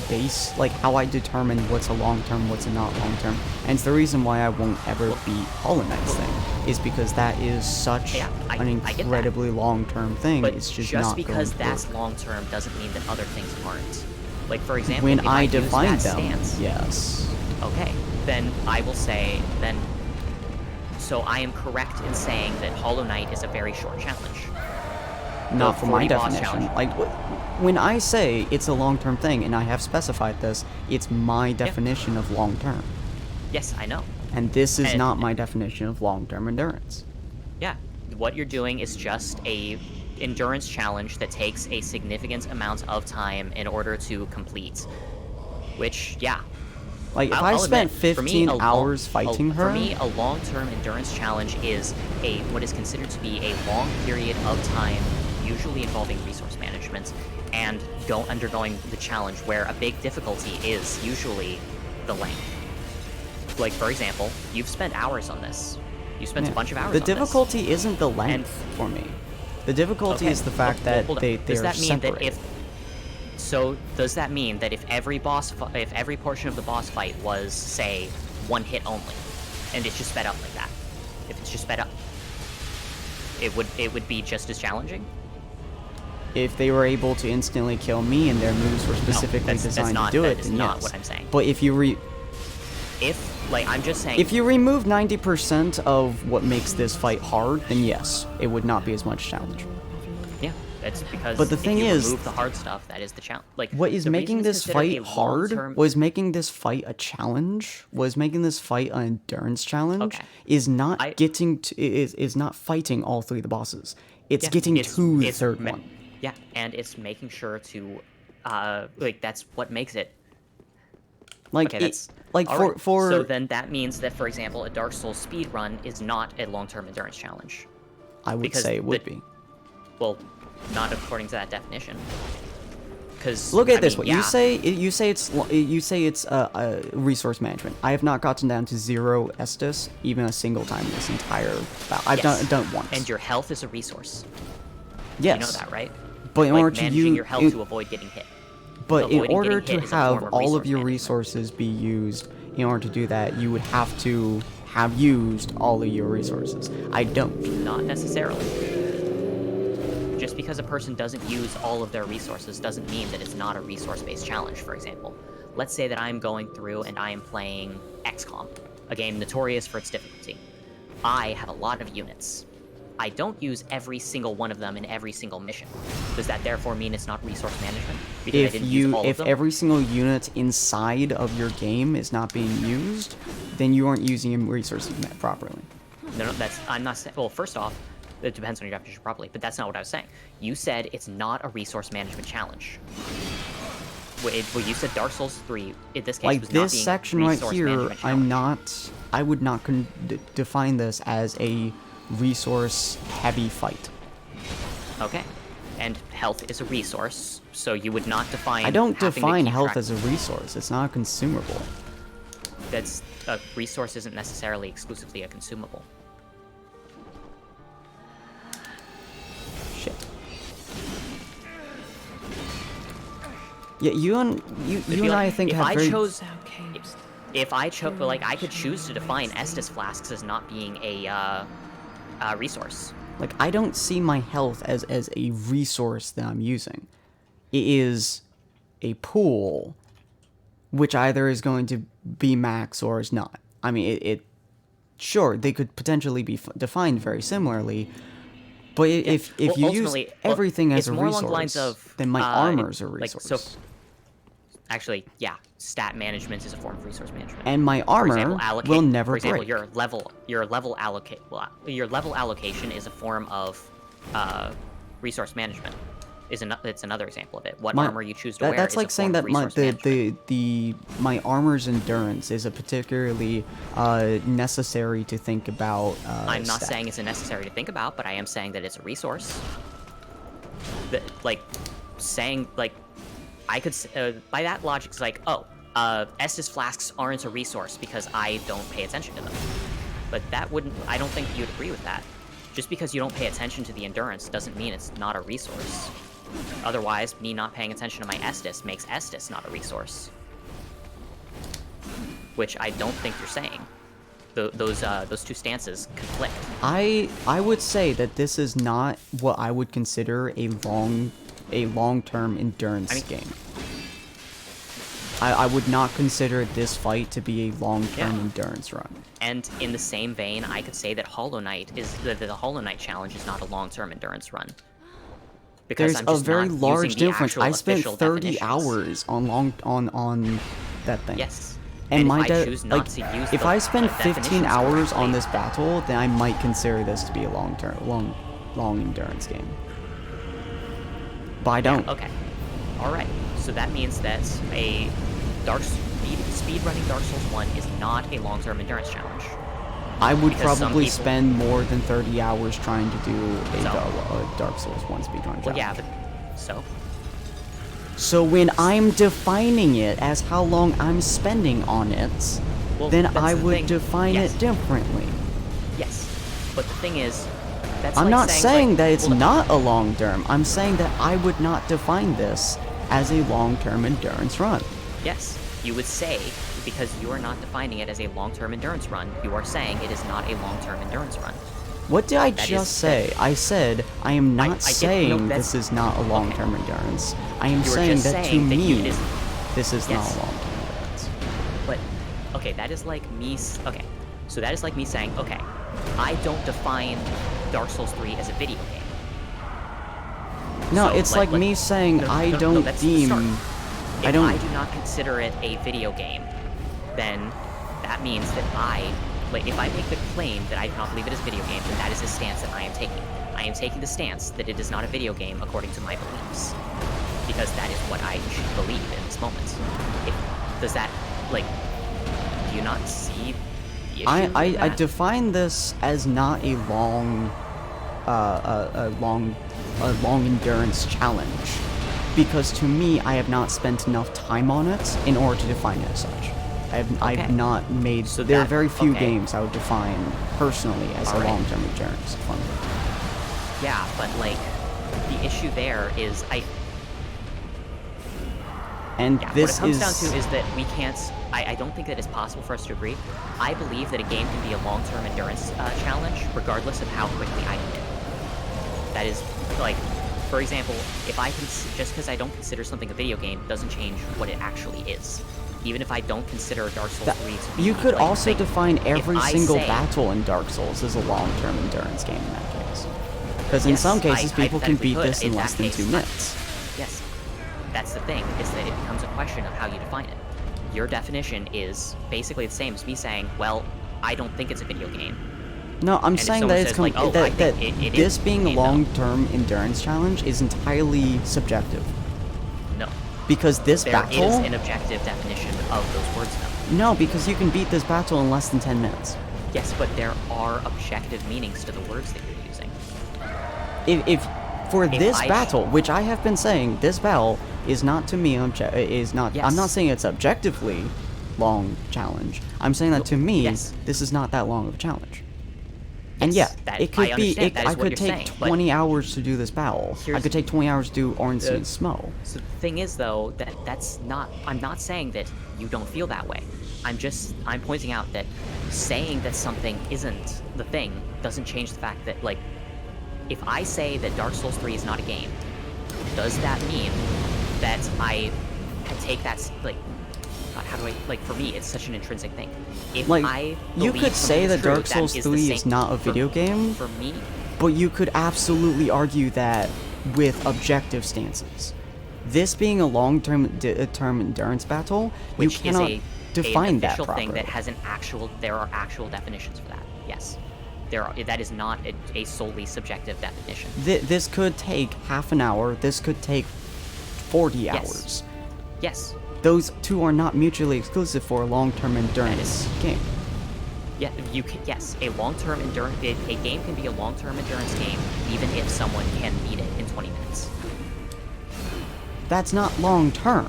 base, like, how I determine what's a long-term, what's a not long-term. And it's the reason why I won't ever beat Hollow Knight's thing, is because that is such an incredibly long-term thing. But it's just just not because going that's long-term doesn't mean that other things aren't. Like, for example, when if I use define that them, stance, yes. okay, then I will say, then... So I am correct in saying that Hollow Knight is a very short challenge. Not for my 40 boss definition. challenge. Like, when I say it's a long-term thing, and I have specified this, it's my definition of long-term. Yes, I know. And this is not my definition of long-term endurance. Yeah, what you're doing is just a endurance challenge that takes a significant amount of time in order to complete. Which, yeah. Like, if I spent 15 hours fighting her... For me, a long-term endurance challenge is what is considered to be a long period of time, usually involving resource management, and undergoing the challenge, where a big difficulty is usually the length. Like, for example, you've spent hours on this. You spent a bunch of hours on this. The difficulty isn't the length for me. The difficulty is the fact that they're separated. So, does that mean that if every portion of the boss fight was, say, one hit only, and it's just sped up like that, if it's just sped up, it would be just as challenging? If they were able to instantly kill me and their moves were specifically designed to do it, then yes. That is not what I'm saying. But if you I'm just saying... If you remove 90% of what makes this fight hard, then yes, it would not be as much challenge. Yeah, that's because but the thing is, remove the hard stuff, that is the challenge. Like, what is making this fight hard, was making this fight a challenge, was making this fight an endurance challenge, is not getting to, is not fighting all three of the bosses. It's getting to the third one. Yeah, and it's making sure to, like, that's what makes it. Like, Okay, that's like all right. for So then that means that, for example, a Dark Souls speed run is not a long-term endurance challenge. I would because say it would be. Well, not according to that definition. Because Look at this. What you say? You say it's resource management. I have not gotten down to 0 Estus even a single time in this entire battle. I've done it once. And your health is a resource. Yes. You know that, right? But in like order to managing use your health to avoid getting hit. But in Avoiding order getting to hit is a form have of all of resource your management. resources be used, in order to do that, you would have to have used all of your resources. I don't. Not necessarily. Just because a person doesn't use all of their resources doesn't mean that it's not a resource-based challenge, for example. Let's say that I'm going through and I am playing XCOM, a game notorious for its difficulty. I have a lot of units. I don't use every single one of them in every single mission. Does that therefore mean it's not resource management? Because I didn't use all of If them? every single unit inside of your game is not being used, then you aren't using your resources properly. No, I'm not saying. Well, first off, it depends on your definition properly, but that's not what I was saying. You said it's not a resource management challenge. Well, you said Dark Souls 3 in this case Like was not this being section right resource here, management challenge. I would not define this as a resource-heavy fight. Okay, and health is a resource, so you would not define. I don't having to define keep health track- as a resource. It's not a consumable. That's a resource isn't necessarily exclusively a consumable. Shit. Yeah, you and I think have very... If I chose, like, I could choose to define Estus flasks as not being a resource. Like, I don't see my health as a resource that I'm using. It is a pool, which either is going to be max or is not. I mean, sure, they could potentially be defined very similarly, but if you use everything as a resource, then my armor's a resource. Actually, yeah, stat management is a form of resource management. And my armor will never break. For example, your level allocation is a form of resource management. It's another example of it. What armor you choose to wear that's is like a saying form that of my armor's endurance is a particularly necessary to think about. I'm not saying it's necessary to think about, but I am saying that it's a resource. I could, by that logic, it's like, Estus flasks aren't a resource because I don't pay attention to them. But I don't think you'd agree with that. Just because you don't pay attention to the endurance doesn't mean it's not a resource. Otherwise, me not paying attention to my Estus makes Estus not a resource. Which I don't think you're saying. Those two stances conflict. I would say that this is not what I would consider a long-term endurance game. I would not consider this fight to be a long-term endurance run. And in the same vein, I could say that Hollow Knight the Hollow Knight challenge is not a long-term endurance run. Because There's a very large difference. I spent 30 hours on that thing. Yes. And if I spend 15 hours on this battle, then I might consider this to be a long endurance game. But I don't. Yeah, okay. Alright. So that means that a speedrunning Dark Souls 1 is not a long-term endurance challenge. I would probably spend more than 30 hours trying to do a Dark Souls 1 speedrun challenge. Well, yeah, but so? So when I'm defining it as how long I'm spending on it, then I would define it differently. Yes. But the thing is, I'm not saying that it's not a long-term. I'm saying that I would not define this as a long-term endurance run. Yes, you would say, because you are not defining it as a long-term endurance run, you are saying it is not a long-term endurance run. What did I just say? I said I am not saying this is not a long-term endurance. I am saying that to me, this is not a long-term endurance. But, okay, that is like me... Okay, so that is like me saying, okay, I don't define Dark Souls 3 as a video game. No, it's like me saying I don't deem... If I do not consider it a video game, then that means that if I make the claim that I do not believe it is a video game, then that is the stance that I am taking. I am taking the stance that it is not a video game according to my beliefs. Because that is what I believe in this moment. Does that like, do you not see the issue I with that? define this as not a long, a long endurance challenge, because to me, I have not spent enough time on it in order to define it as such. I've not made. So there are that- very few okay. games I would define personally as a Alright. long-term endurance fun. Yeah, but like, the issue there is And yeah, this what it comes is down to is that we can't. I don't think that it's possible for us to agree. I believe that a game can be a long-term endurance challenge, regardless of how quickly I can do. That is, like, for example, if I can, just because I don't consider something a video game doesn't change what it actually is. Even if I don't consider Dark Souls 3 to be, you could like, also like, define every if I single say- battle in Dark Souls as a long-term endurance game in that case. Because in Yes, some cases, I people can hypothetically beat could. this in In less that than case, 2 minutes. Yes, that's the thing, is that it becomes a question of how you define it. Your definition is basically the same as me saying, well, I don't think it's a video game. No, I'm if saying someone that it's says, like, oh, I that think it this is being a game, though. long-term endurance challenge is entirely subjective. No. Because this There battle... is an objective definition of those words, though. No, because you can beat this battle in less than 10 minutes. Yes, but there are objective meanings to the words that you're using. If for this I- battle, which I have been saying, this battle is not to me is not. Yes. I'm not saying it's objectively long challenge. I'm saying that to me, Yes. this is not that long of a challenge. And Yes, yeah, that- it could I be. understand. That is I what could you're take saying, but 20 hours to do this battle. I here's- could take 20 hours to do Orange and Smo. So the thing is, though, that's not. I'm not saying that you don't feel that way. I'm pointing out that saying that something isn't the thing doesn't change the fact that, like, if I say that Dark Souls 3 is not a game, does that mean that I can take that, like, God, how do I, like, for me, it's such an intrinsic thing. If Like, I you believe could say something is that true, Dark Souls the 3 is same- not a for- video game, For me, but you could absolutely argue that with objective stances. This being a long-term term endurance battle, which you cannot is define an that official properly. thing that has there are actual definitions for that. Yes, that is not a solely subjective definition. This could take half an hour. This could take 40 Yes. hours. Yes, Those two are not mutually exclusive for a long-term endurance game. yeah, you can. Yes, a long-term endurance. A game can be a long-term endurance game even if someone can beat it in 20 minutes. That's not long-term.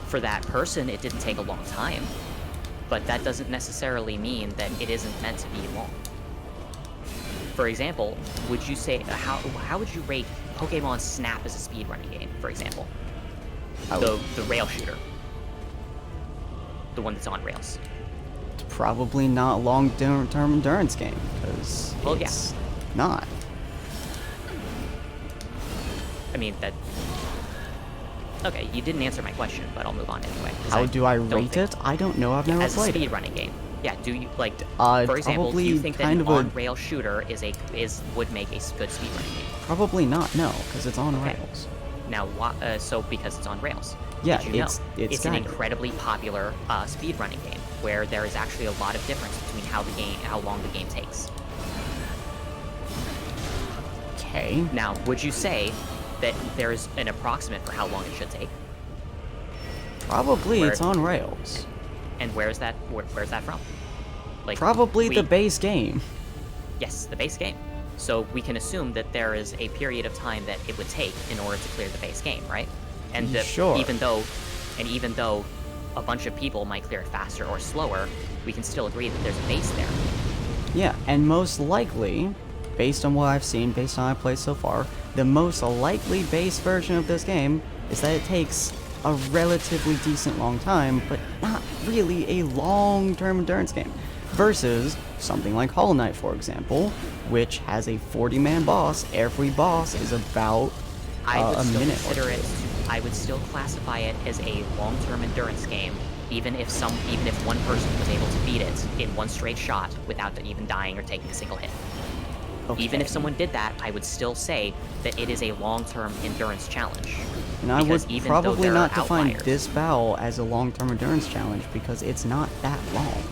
For that person, it didn't take a long time, but that doesn't necessarily mean that it isn't meant to be long. For example, would you say how would you rate Pokemon Snap as a speedrunning game? For example, I would- the rail shooter, the one that's on rails. It's probably not a long-term endurance game because Well, yeah. it's not. I mean that. Okay, you didn't answer my question, but I'll move on anyway. 'cause How do I don't rate think- it? I don't know. I've never As a played it. speedrunning game? Yeah. Do you like? For example, do you probably think that kind an of a- on-rail shooter would make a good speedrunning game? Probably not. No, because it's on Okay. rails. Now, so because it's on rails. Yeah, Did you know? it's an guided. incredibly popular speedrunning game where there is actually a lot of difference between how long the game takes. Okay. Now, would you say that there is an approximate for how long it should take? Probably Where- it's on rails. And where's that from? Like Probably the we- base game. Yes, the base game. So we can assume that there is a period of time that it would take in order to clear the base game, right? And that Sure. even though a bunch of people might clear it faster or slower, we can still agree that there's a base there. Yeah, and most likely, based on what I've seen, based on what I've played so far, the most likely base version of this game is that it takes a relatively decent long time, but not really a long-term endurance game. Versus something like Hollow Knight, for example, which has a 40-man boss. Every boss is about I would a still minute consider or it. two. I would still classify it as a long-term endurance game, even if one person was able to beat it in one straight shot without even dying or taking a single hit. Even if Okay. someone did that, I would still say that it is a long-term endurance challenge. And I would because even though probably there not are define outliers- this battle as a long-term endurance challenge because it's not that long.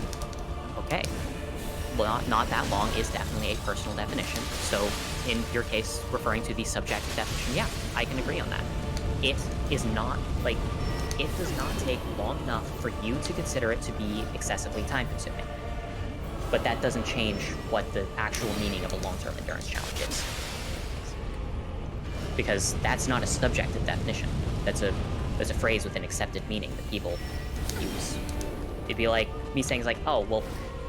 Okay. Well, not that long is definitely a personal definition. So, in your case, referring to the subjective definition, yeah, I can agree on that. It is not, like, it does not take long enough for you to consider it to be excessively time-consuming. But that doesn't change what the actual meaning of a long-term endurance challenge is. Because that's not a subjective definition. That's a phrase with an accepted meaning that people use. It'd be like me saying, like, oh, well,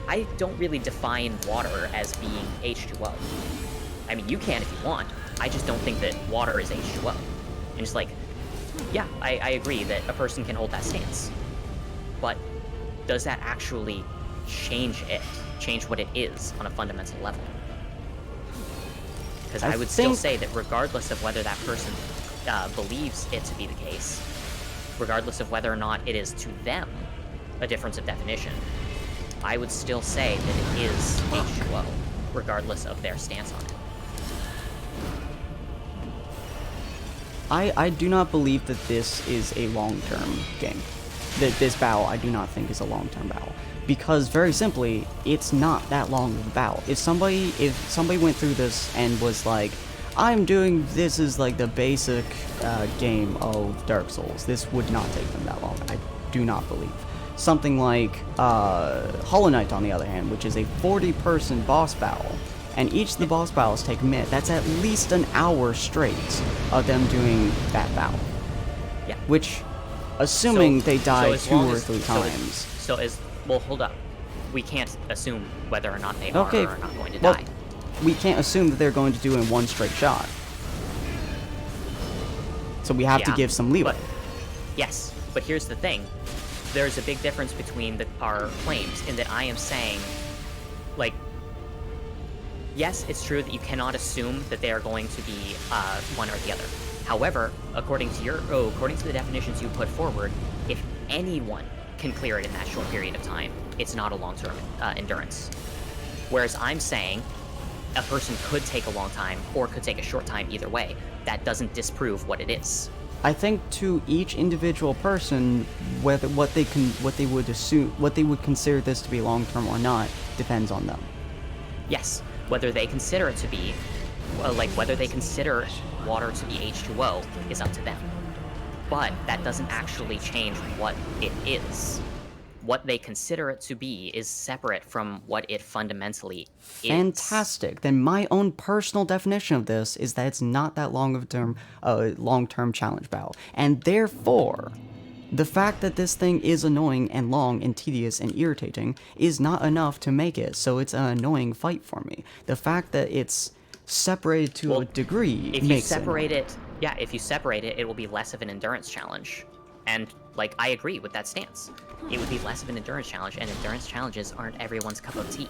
I don't really define water as being H2O. I mean, you can if you want. I just don't think that water is H2O. And it's like, yeah, I agree that a person can hold that stance. But does that actually change it? Change what it is on a fundamental level? Because I would still say that regardless of whether that person believes it to be the case, regardless of whether or not it is to them a difference of definition, I would still say that it is H2O, regardless of their stance on it. I do not believe that this is a long-term game. That this battle, I do not think, is a long-term battle. Because, very simply, it's not that long of a battle. If somebody went through this and was like, I'm doing this is like the basic game of Dark Souls, this would not take them that long, I do not believe. Something like Hollow Knight, on the other hand, which is a 40-person boss battle, and each of the boss battles take a minute. That's at least an hour straight of them doing that battle. Yeah. Which, assuming they die 2 or 3 times. Well, hold up. We can't assume whether or not they are or are not going to die. We can't assume that they're going to do it in one straight shot. So we have to give some leeway. Yes, but here's the thing. There's a big difference between our claims in that I am saying, like, yes, it's true that you cannot assume that they are going to be one or the other. However, according to the definitions you put forward, if anyone can clear it in that short period of time, it's not a long-term endurance. Whereas I'm saying a person could take a long time or could take a short time either way. That doesn't disprove what it is. I think to each individual person, whether what they would consider this to be long-term or not depends on them. Yes, whether they consider it to be, whether they consider water to be H2O is up to them. But that doesn't actually change what it is. What they consider it to be is separate from what it fundamentally is. Fantastic. Then my own personal definition of this is that it's not that long-term challenge battle. And therefore, the fact that this thing is annoying and long and tedious and irritating is not enough to make it so it's an annoying fight for me. The fact that it's separated to a degree if makes you separate it. Yeah, if you separate it, it will be less of an endurance challenge. And, like, I agree with that stance. It would be less of an endurance challenge, and endurance challenges aren't everyone's cup of tea.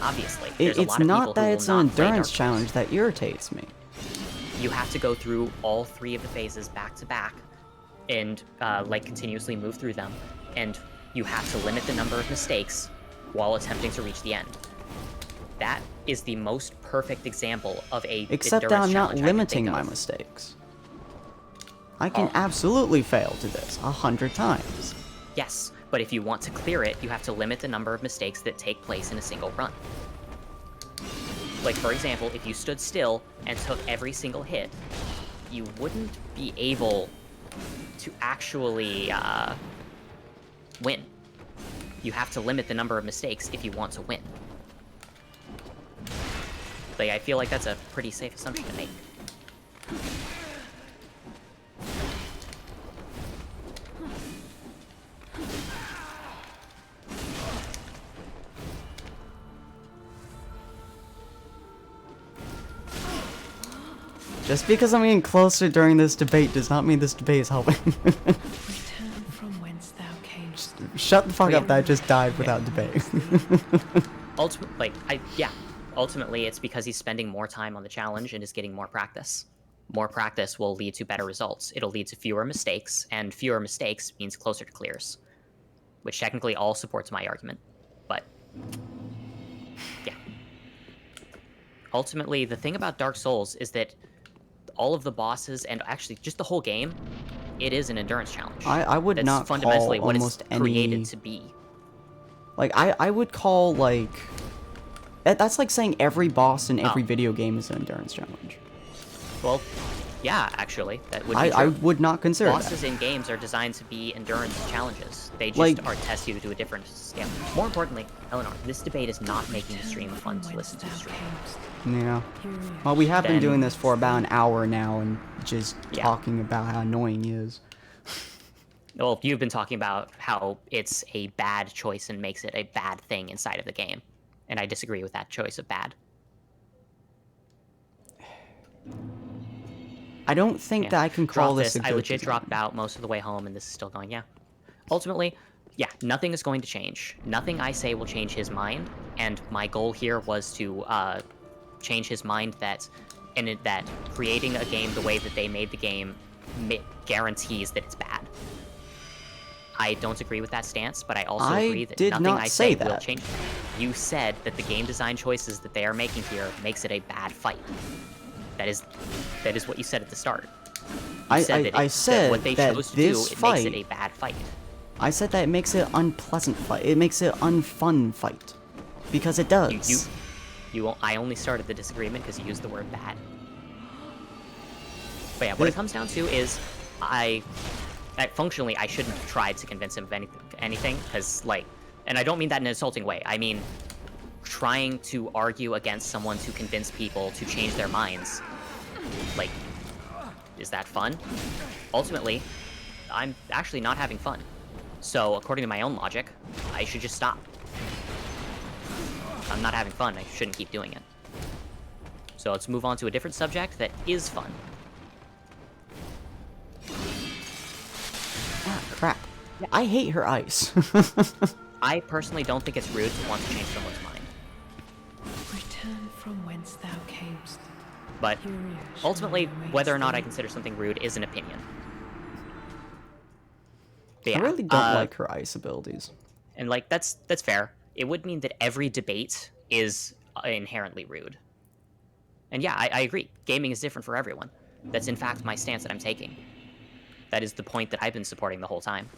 Obviously, there's a lot of people who will not play Dark Souls. It's not that it's an endurance challenge that irritates me. You have to go through all 3 of the phases back to back, and, continuously move through them, and you have to limit the number of mistakes while attempting to reach the end. That is the most perfect example of a Except that I'm not limiting my mistakes. I can absolutely fail to this 100 times. Yes, but if you want to clear it, you have to limit the number of mistakes that take place in a single run. Like, for example, if you stood still and took every single hit, you wouldn't be able to actually win. You have to limit the number of mistakes if you want to win. Like, I feel like that's a pretty safe assumption to make. Just because I'm getting closer during this debate does not mean this debate is helping. Return from whence thou camest. Shut the fuck up, that just died without debate. Ultimately, it's because he's spending more time on the challenge and is getting more practice. More practice will lead to better results. It'll lead to fewer mistakes, and fewer mistakes means closer to clears. Which technically all supports my argument. But, yeah. Ultimately, the thing about Dark Souls is that all of the bosses, and actually just the whole game, it is an endurance challenge. I would not That's fundamentally call what almost it's created to be. Like, I would call, like... That's like saying every boss in every video game is an endurance challenge. Well, Yeah, actually, that would be I true. would not consider Bosses that. in games are designed to be endurance challenges. They just Like- are test you to a different scale. More importantly, Eleanor, this debate is not making the stream fun to listen to stream. Yeah. Well, we have been Then- doing this for about an hour now and just Yeah. talking about how annoying he is. Well, you've been talking about how it's a bad choice and makes it a bad thing inside of the game. And I disagree with that choice of bad. I don't think Yeah. that I can call Drop this a good I legit design. dropped out most of the way home, and this is still going, yeah. Ultimately, yeah, nothing is going to change. Nothing I say will change his mind, and my goal here was to change his mind that creating a game the way that they made the game guarantees that it's bad. I don't agree with that stance, but I also agree that did nothing not I say say will that. change that. You said that the game design choices that they are making here makes it a bad fight. That is what you said at the start. You I said that what they that chose to this do, it fight, makes it a bad fight. I said that it makes it unpleasant fight. It makes it unfun fight. Because it does. I only started the disagreement because you used the word bad. But yeah, what it comes down to is functionally, I shouldn't have tried to convince him of anything, because, like, and I don't mean that in an insulting way. I mean, trying to argue against someone to convince people to change their minds. Like, is that fun? Ultimately, I'm actually not having fun. So, according to my own logic, I should just stop. I'm not having fun. I shouldn't keep doing it. So let's move on to a different subject that is fun. Ah, crap. I hate her ice. I personally don't think it's rude to want to change someone's mind. Return from whence thou camest. But Furia ultimately, surely awaits whether or not thee. I consider something rude is an opinion. But I yeah, really don't like her ice abilities. and like that's fair. It would mean that every debate is inherently rude. And yeah, I agree. Gaming is different for everyone. That's in fact my stance that I'm taking. That is the point that I've been supporting the whole time.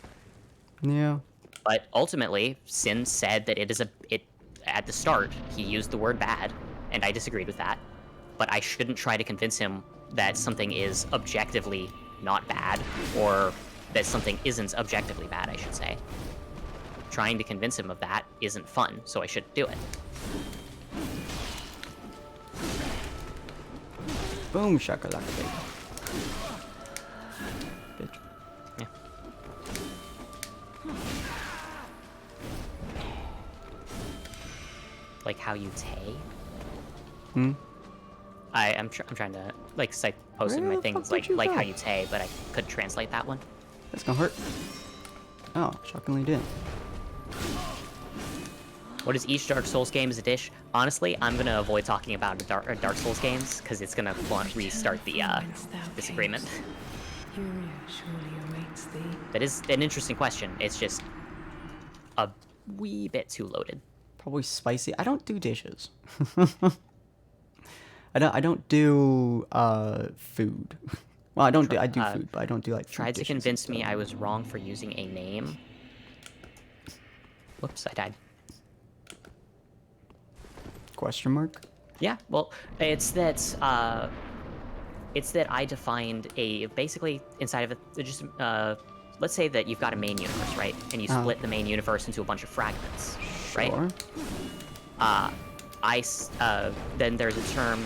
Yeah. But ultimately, Sin said that at the start, he used the word bad, and I disagreed with that. But I shouldn't try to convince him that something is objectively not bad, or that something isn't objectively bad, I should say. Trying to convince him of that isn't fun, so I shouldn't do it. Boom, shakalaka, baby. Bitch. Yeah. Like how you tay? Hmm? I'm trying to, like, post in Where my the things, fuck did you like go? how you tay, but I couldn't translate that one. That's gonna hurt. Oh, shockingly didn't. What is each Dark Souls game as a dish? Honestly, I'm gonna avoid talking about Dark Souls games, because it's gonna restart the disagreement. Furia surely awaits thee. That is an interesting question. It's just a wee bit too loaded. Probably spicy. I don't do dishes. I don't do food. Well, I do food, but I don't do like food Tried to dishes and convince me stuff. I was wrong for using a name. Whoops, I died. Question mark? Yeah, well, it's that I defined basically inside of it, just let's say that you've got a main universe, right? And you split the main universe into a bunch of fragments, right? Sure. Then there's a term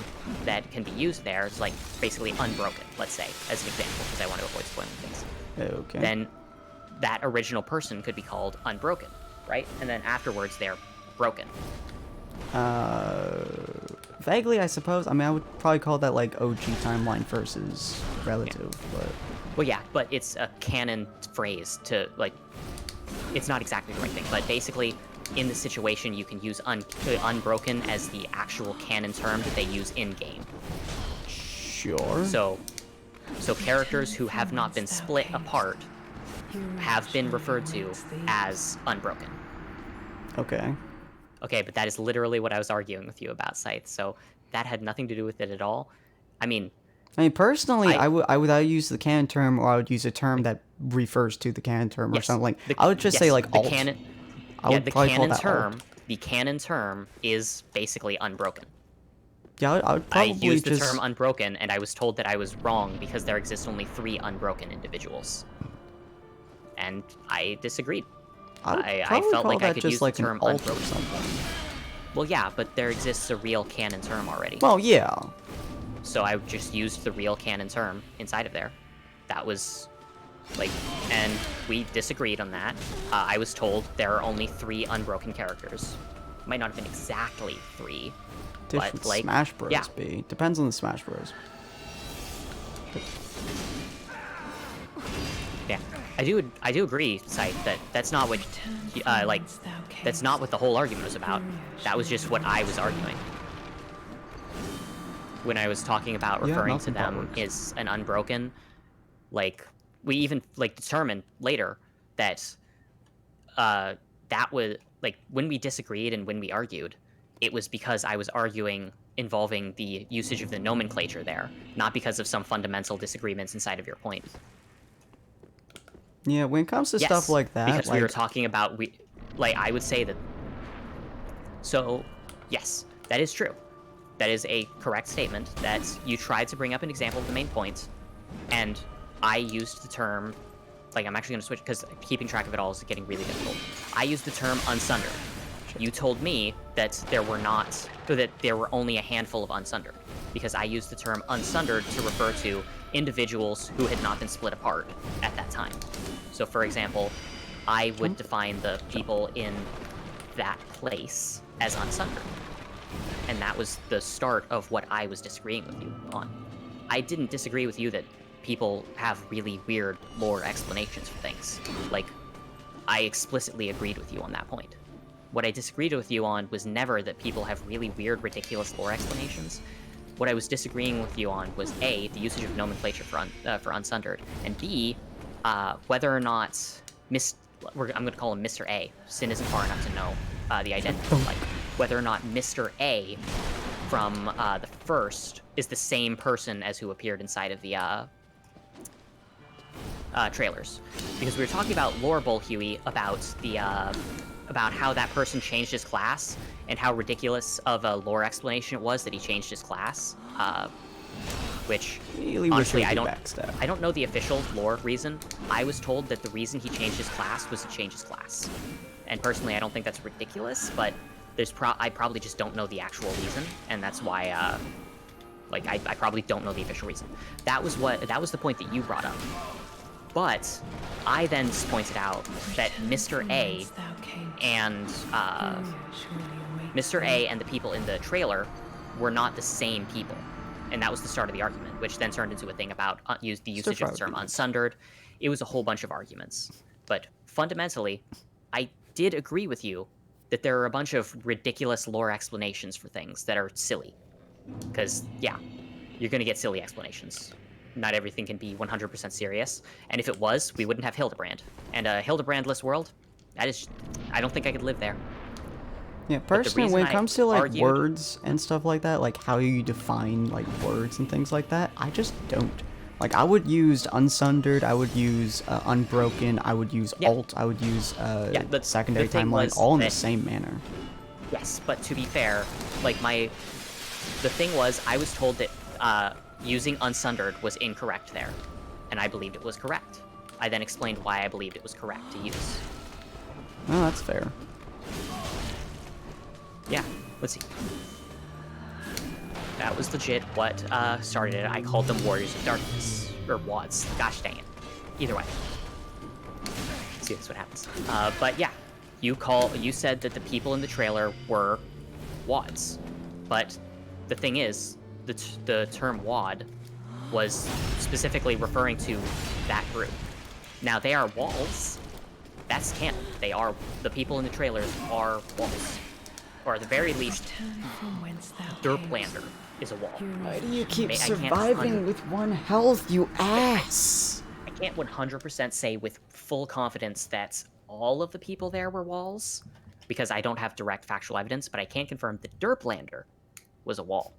that can be used there. It's like basically unbroken, let's say, as an example, because I want to avoid spoiling things. Okay. Then that original person could be called unbroken, right? And then afterwards they're broken. Vaguely, I suppose. I mean, I would probably call that like OG timeline versus relative, but Well, yeah, but it's a canon phrase to, like, it's not exactly the right thing, but basically, in the situation, you can use unbroken as the actual canon term that they use in-game. sure. So characters who have not been split apart have been referred to as unbroken. Okay. Okay, but that is literally what I was arguing with you about, Scythe, so that had nothing to do with it at all. I mean, Personally, I would either use the canon term or I would use a term that refers to the canon term or yes, something like. I would just say like the alt. canon. I Yeah, would the probably call canon that term. alt. The canon term is basically unbroken. Yeah, I would I probably used the just... term unbroken, and I was told that I was wrong because there exist only 3 unbroken individuals. And I disagreed. I would I probably felt call like I that could just use the like an term alt or unbroken. something. Well, yeah, but there exists a real canon term already. Well, yeah. So I just used the real canon term inside of there. That was, like, and we disagreed on that. I was told there are only 3 unbroken characters. Might not have been exactly 3, Dish but, would like, Smash Bros. yeah. Be? Depends on the Smash Bros. Yeah, I do agree, Sight, that that's not what, like, that's not what the whole argument was about. That was just what I was arguing. When I was talking about Yeah, referring to nothing but them works. as an unbroken, like, we even, like, determined later that, that was, like, when we disagreed and when we argued, it was because I was arguing involving the usage of the nomenclature there, not because of some fundamental disagreements inside of your point. Yeah, when it comes to Yes, stuff like that, because like... we were talking about, like, I would say that, so, yes, that is true. That is a correct statement, that you tried to bring up an example of the main point, and I used the term, like, I'm actually going to switch, because keeping track of it all is getting really difficult. I used the term unsundered. You told me that there were not, or that there were only a handful of unsundered, because I used the term unsundered to refer to individuals who had not been split apart at that time. So, for example, I would define the people in that place as unsundered. And that was the start of what I was disagreeing with you on. I didn't disagree with you that people have really weird lore explanations for things. Like, I explicitly agreed with you on that point. What I disagreed with you on was never that people have really weird, ridiculous lore explanations. What I was disagreeing with you on was A, the usage of nomenclature for unsundered, and B, whether or not I'm going to call him Mr. A. Sin isn't far enough to know the identity. Like, whether or not Mr. A from the first is the same person as who appeared inside of the trailers, because we were talking about Lore Bull Huey about the about how that person changed his class and how ridiculous of a lore explanation it was that he changed his class. Which Really honestly wish it I would don't be backstab. I don't know the official lore reason. I was told that the reason he changed his class was to change his class, and personally I don't think that's ridiculous, but I probably just don't know the actual reason, and that's why like I probably don't know the official reason. That was the point that you brought up. But I then pointed out that Mr. A and Mr. A and the people in the trailer were not the same people. And that was the start of the argument, which then turned into a thing about the usage of the term unsundered. It was a whole bunch of arguments. But fundamentally, I did agree with you that there are a bunch of ridiculous lore explanations for things that are silly. Because, yeah, you're going to get silly explanations. Not everything can be 100% serious. And if it was, we wouldn't have Hildebrand. And a Hildebrandless world, I don't think I could live there. Yeah, personally, when it comes to, like, argued, words and stuff like that, like, how you define, like, words and things like that, I just don't. Like, I would use unsundered, I would use unbroken, I would use alt, I would use secondary timeline, all in the same manner. Yes, but to be fair, like, the thing was, I was told that using unsundered was incorrect there, and I believed it was correct. I then explained why I believed it was correct to use. Oh, that's fair. Yeah, let's see. That was legit what started it. I called them Warriors of Darkness. Or WADs. Gosh dang it. Either way. Let's see, that's what happens. But yeah, you said that the people in the trailer were WADs. But the thing is, the term WAD was specifically referring to that group. Now, they are walls. That's canon. The people in the trailers are walls. Or at the very least, Derplander is a wall. Why do you keep surviving with 1 health, you ass? I can't 100% say with full confidence that all of the people there were walls, because I don't have direct factual evidence, but I can confirm that Derplander was a wall.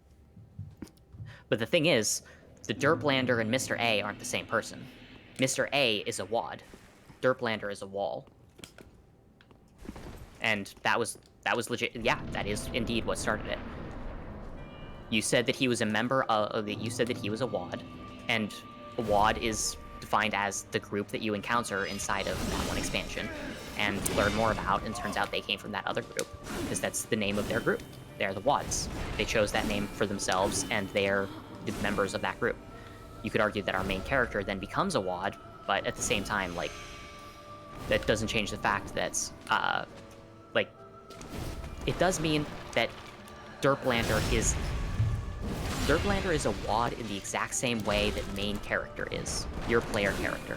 But the thing is, the Derplander and Mr. A aren't the same person. Mr. A is a WAD. Derplander is a wall. And that was legit. Yeah, that is indeed what started it. You said that he was a member of, you said that he was a WAD, and a WAD is defined as the group that you encounter inside of that one expansion and learn more about, and turns out they came from that other group, because that's the name of their group. They're the WADs. They chose that name for themselves, and they're the members of that group. You could argue that our main character then becomes a WAD, but at the same time, like, that doesn't change the fact that, like, it does mean that Derplander is a WAD in the exact same way that main character is, your player character.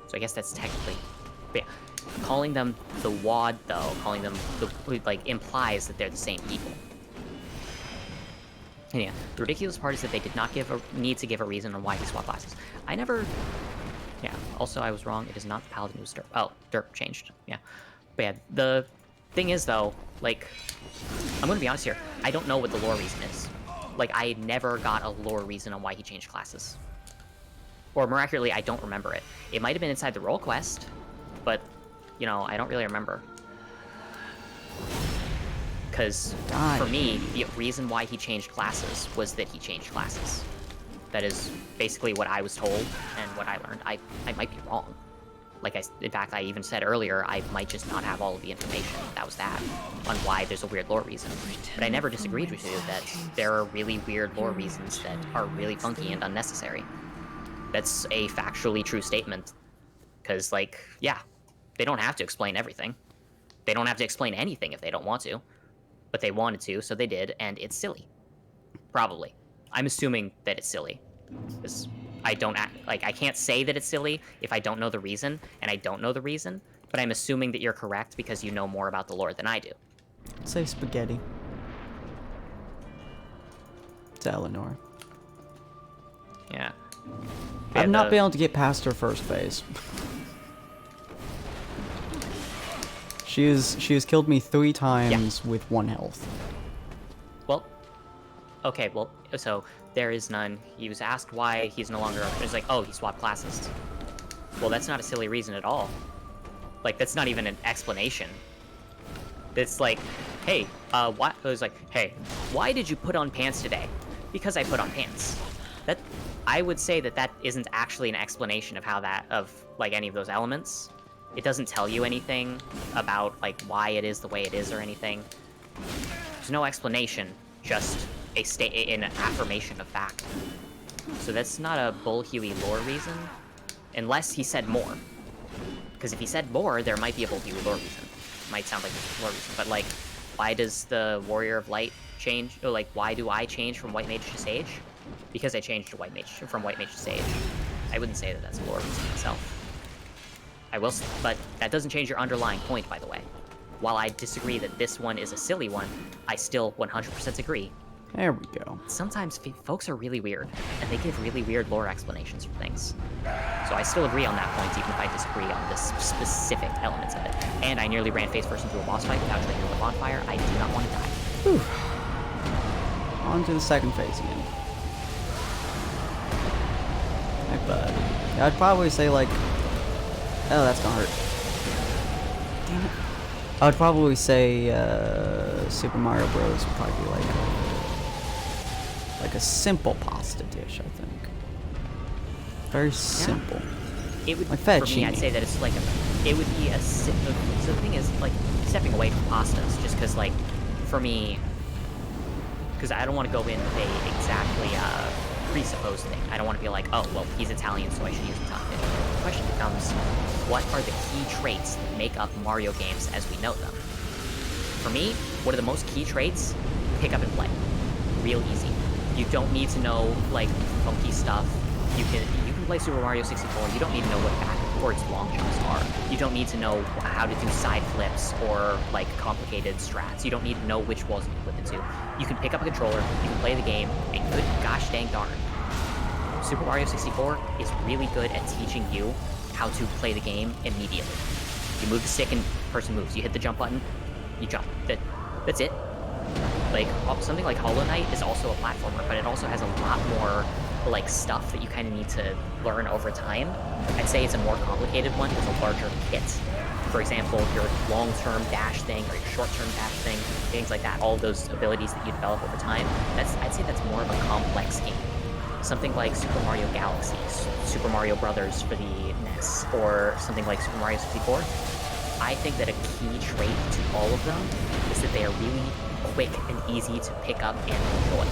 So I guess that's technically, but yeah, calling them the WAD though, calling them the, like, implies that they're the same people. And yeah, the ridiculous part is that they did not need to give a reason on why he swapped classes. I never, yeah, also I was wrong, it is not the Paladin who's Derp. Oh, Derp changed, yeah. But yeah, the thing is though, like, I'm gonna be honest here, I don't know what the lore reason is. Like, I never got a lore reason on why he changed classes. Or miraculously, I don't remember it. It might have been inside the role quest, but, you know, I don't really remember. Because, for me, the reason why he changed classes was that he changed classes. That is basically what I was told and what I learned. I might be wrong. Like, in fact, I even said earlier, I might just not have all of the information. That was that, on why there's a weird lore reason. But I never disagreed with you that there are really weird lore reasons that are really funky and unnecessary. That's a factually true statement. Because, like, yeah, they don't have to explain everything. They don't have to explain anything if they don't want to. But they wanted to, so they did, and it's silly. Probably. I'm assuming that it's silly. Because I don't like, I can't say that it's silly if I don't know the reason, and I don't know the reason, but I'm assuming that you're correct because you know more about the lore than I do. Say spaghetti. It's Eleanor. Yeah. I've not been able to get past her first phase. She has killed me 3 times with 1 health. Well, okay, well, so there is none. He was asked why he's no longer. It's like, oh, he swapped classes. Well, that's not a silly reason at all. Like, that's not even an explanation. It's like, hey, what? It was like, hey, why did you put on pants today? Because I put on pants. That, I would say that that isn't actually an explanation of how that, of, like, any of those elements. It doesn't tell you anything about, like, why it is the way it is or anything. There's no explanation, just an affirmation of fact. So that's not a Bullhuey lore reason, unless he said more. Because if he said more, there might be a Bullhuey lore reason. Might sound like a lore reason, but, like, why does the Warrior of Light change? Or, like, why do I change from White Mage to Sage? Because I changed to from White Mage to Sage. I wouldn't say that that's a lore reason itself. I will, but that doesn't change your underlying point, by the way. While I disagree that this one is a silly one, I still 100% agree. There we go. Sometimes folks are really weird, and they give really weird lore explanations for things. So I still agree on that point, even if I disagree on the specific elements of it. And I nearly ran face first into a boss fight without triggering the bonfire. I do not want to die. Whew. On to the second phase again. Hey, bud. Yeah, I'd probably say, like... Oh, that's gonna hurt. Damn it. I would probably say Super Mario Bros. Would probably be like a simple pasta dish, I think. Very simple. It would, like for fettuccine. me, I'd say that it's like it would be so the thing is, like, stepping away from pastas, just because, like, for me, because I don't want to go in with a exactly presupposed thing. I don't want to be like, oh, well, he's Italian, so I should use Italian. The question becomes, what are the key traits that make up Mario games as we know them? For me, what are the most key traits? Pick up and play. Real easy. You don't need to know, like, funky stuff. You can play Super Mario 64. You don't need to know what backwards long jumps are. You don't need to know how to do side flips or, like, complicated strats. You don't need to know which walls you can flip into. You can pick up a controller, you can play the game, and good gosh dang darn, Super Mario 64 is really good at teaching you how to play the game immediately. You move the stick and person moves. You hit the jump button, you jump. That's it. Like, something like Hollow Knight is also a platformer, but it also has a lot more, like, stuff that you kind of need to learn over time. I'd say it's a more complicated one with a larger hit. for example, your long-term dash thing or your short-term dash thing, things like that, all of those abilities that you develop over time, I'd say that's more of a complex game. Something like Super Mario Galaxy, Super Mario Brothers for the NES, or something like Super Mario 64, I think that a key trait to all of them is that they are really quick and easy to pick up and enjoy.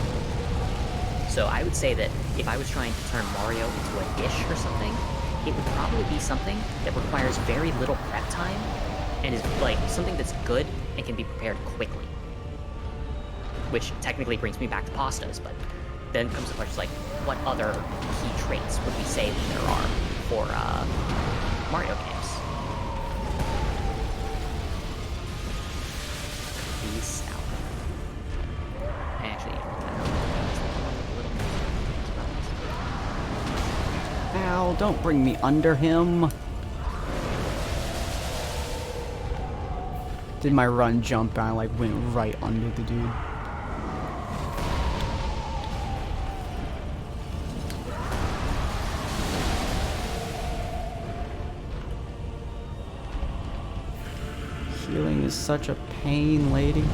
So I would say that if I was trying to turn Mario into a dish or something, it would probably be something that requires very little prep time and is like something that's good and can be prepared quickly. Which technically brings me back to pastas, but then comes the question like, what other key traits would we say that there are for Mario games? Peace out. Actually, Ow, don't bring me under him. Did my run jump and I like went right under the dude. Healing is such a pain, lady.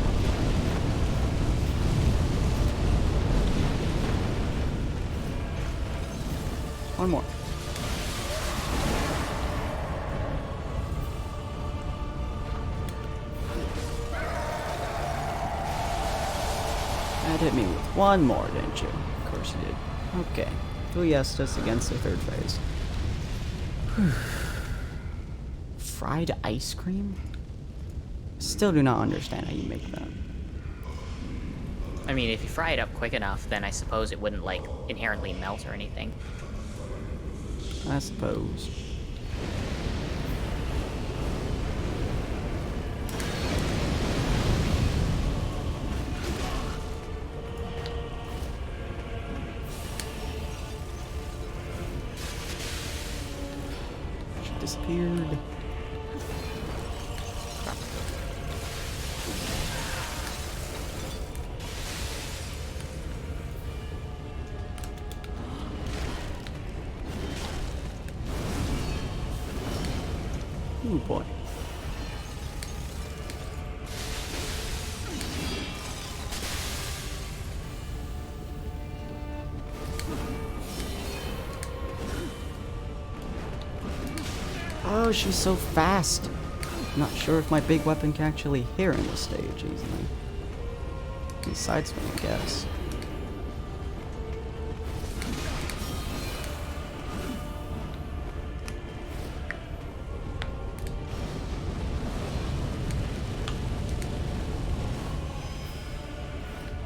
One more. That hit me with one more, didn't you? Of course you did. Okay. Fiestas against the third phase. Fried ice cream? Still do not understand how you make that. I mean, if you fry it up quick enough, then I suppose it wouldn't, like, inherently melt or anything. I suppose. She disappeared. Oh boy. Oh, she's so fast. Not sure if my big weapon can actually hit her in this stage easily. Besides me, I guess.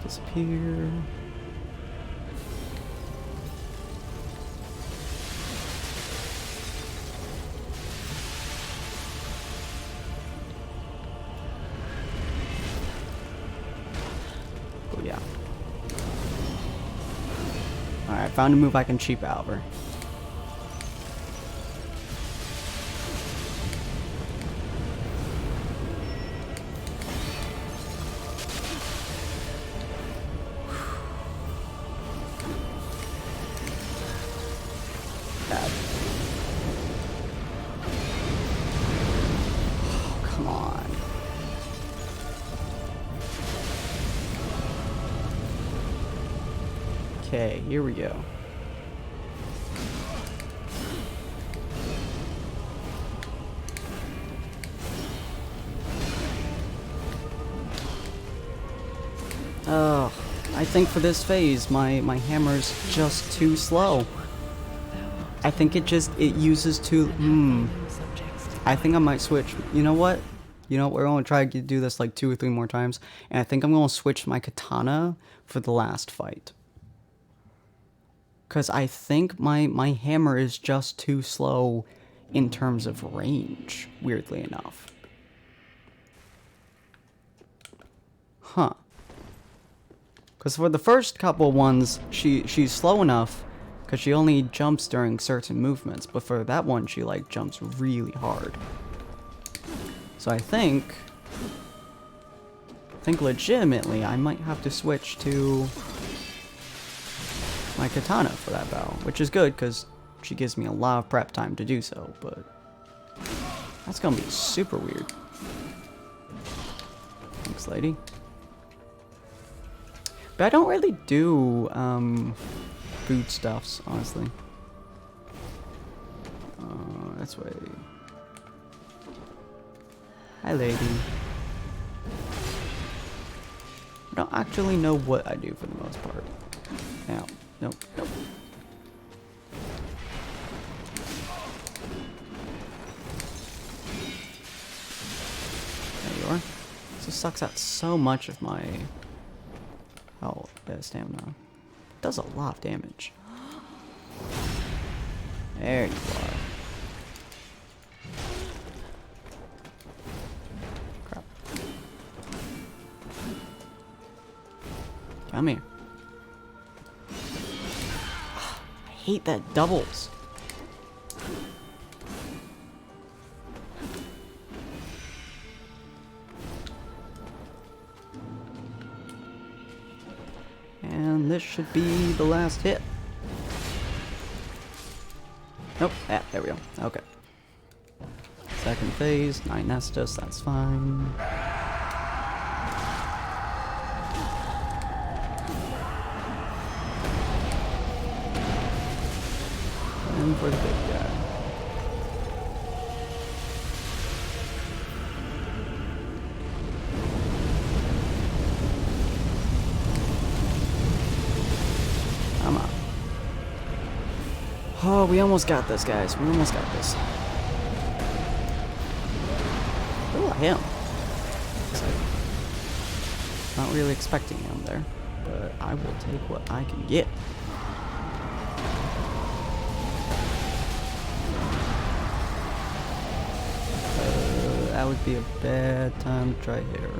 Disappear. Oh yeah. Alright, found a move I can cheap out of her. Bad. Oh, come on. Okay, here we go. Oh, I think for this phase, my hammer's just too slow. I think it uses too, I think I might switch. You know what? We're going to try to do this like 2 or 3 more times. And I think I'm going to switch my katana for the last fight. Because I think my hammer is just too slow in terms of range, weirdly enough. Huh. Because for the first couple ones, she's slow enough because she only jumps during certain movements, but for that one, she like jumps really hard. So I think legitimately I might have to switch to my katana for that battle, which is good because she gives me a lot of prep time to do so, but That's gonna be super weird. Thanks, lady. But I don't really do food stuffs, honestly. This way. Hi, lady. I don't actually know what I do for the most part. Now, nope, nope. There you are. This just sucks out so much of my health, stamina. It does a lot of damage. There you are. Crap. Come here. I hate that doubles. And this should be the last hit. Nope, there we go. Okay. Second phase, 9 Estus, that's fine. And for the big guy. Come on. Oh, we almost got this, guys. We almost got this. Oh, him. Not really expecting him there, but I will take what I can get. That would be a bad time to try here.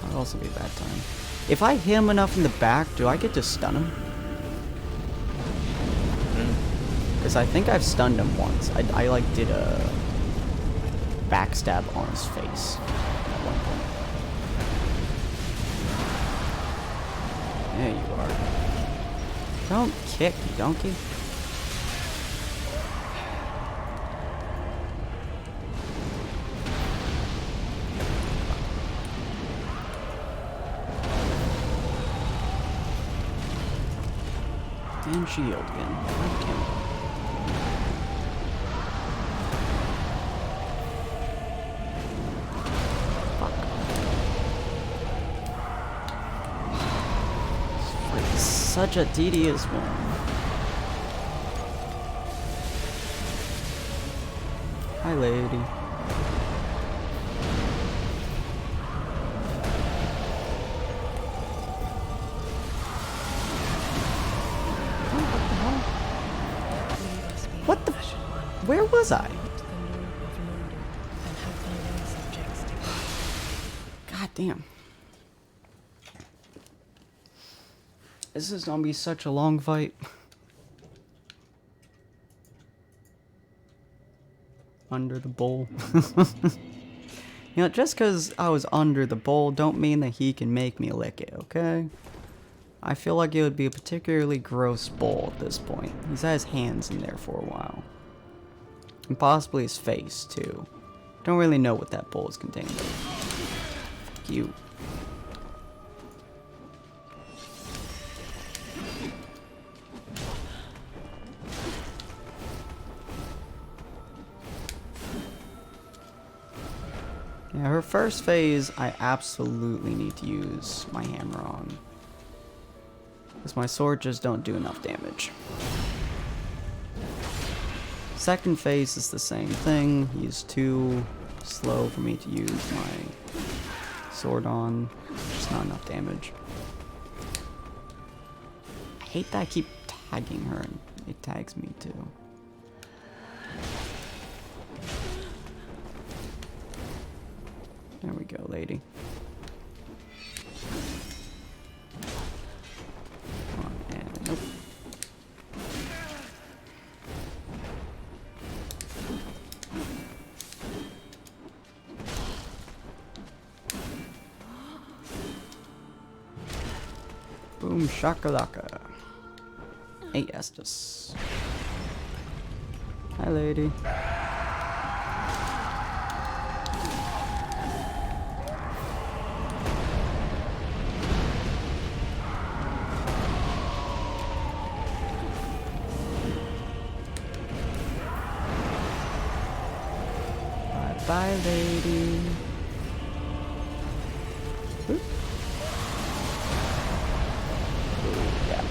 That would also be a bad time. If I hit him enough in the back, do I get to stun him? Because I think I've stunned him once. I like did a backstab on his face at one point. There you are. Don't kick, you donkey. And shield again. Okay. Such a tedious one. Hi, lady. What the? Where was I? God damn. This is gonna be such a long fight. Under the bowl. You know, just because I was under the bowl don't mean that he can make me lick it, okay? I feel like it would be a particularly gross bowl at this point. He's had his hands in there for a while. And possibly his face, too. Don't really know what that bowl is contained of. Fuck you. Yeah, her first phase, I absolutely need to use my hammer on. Because my sword just don't do enough damage. Second phase is the same thing. He's too slow for me to use my sword on. Just not enough damage. I hate that I keep tagging her and it tags me too. There we go, lady. Come on, and nope. Boom shakalaka. 8 Estus. Hi, lady. Bye, lady. Oop. Ooh, yeah.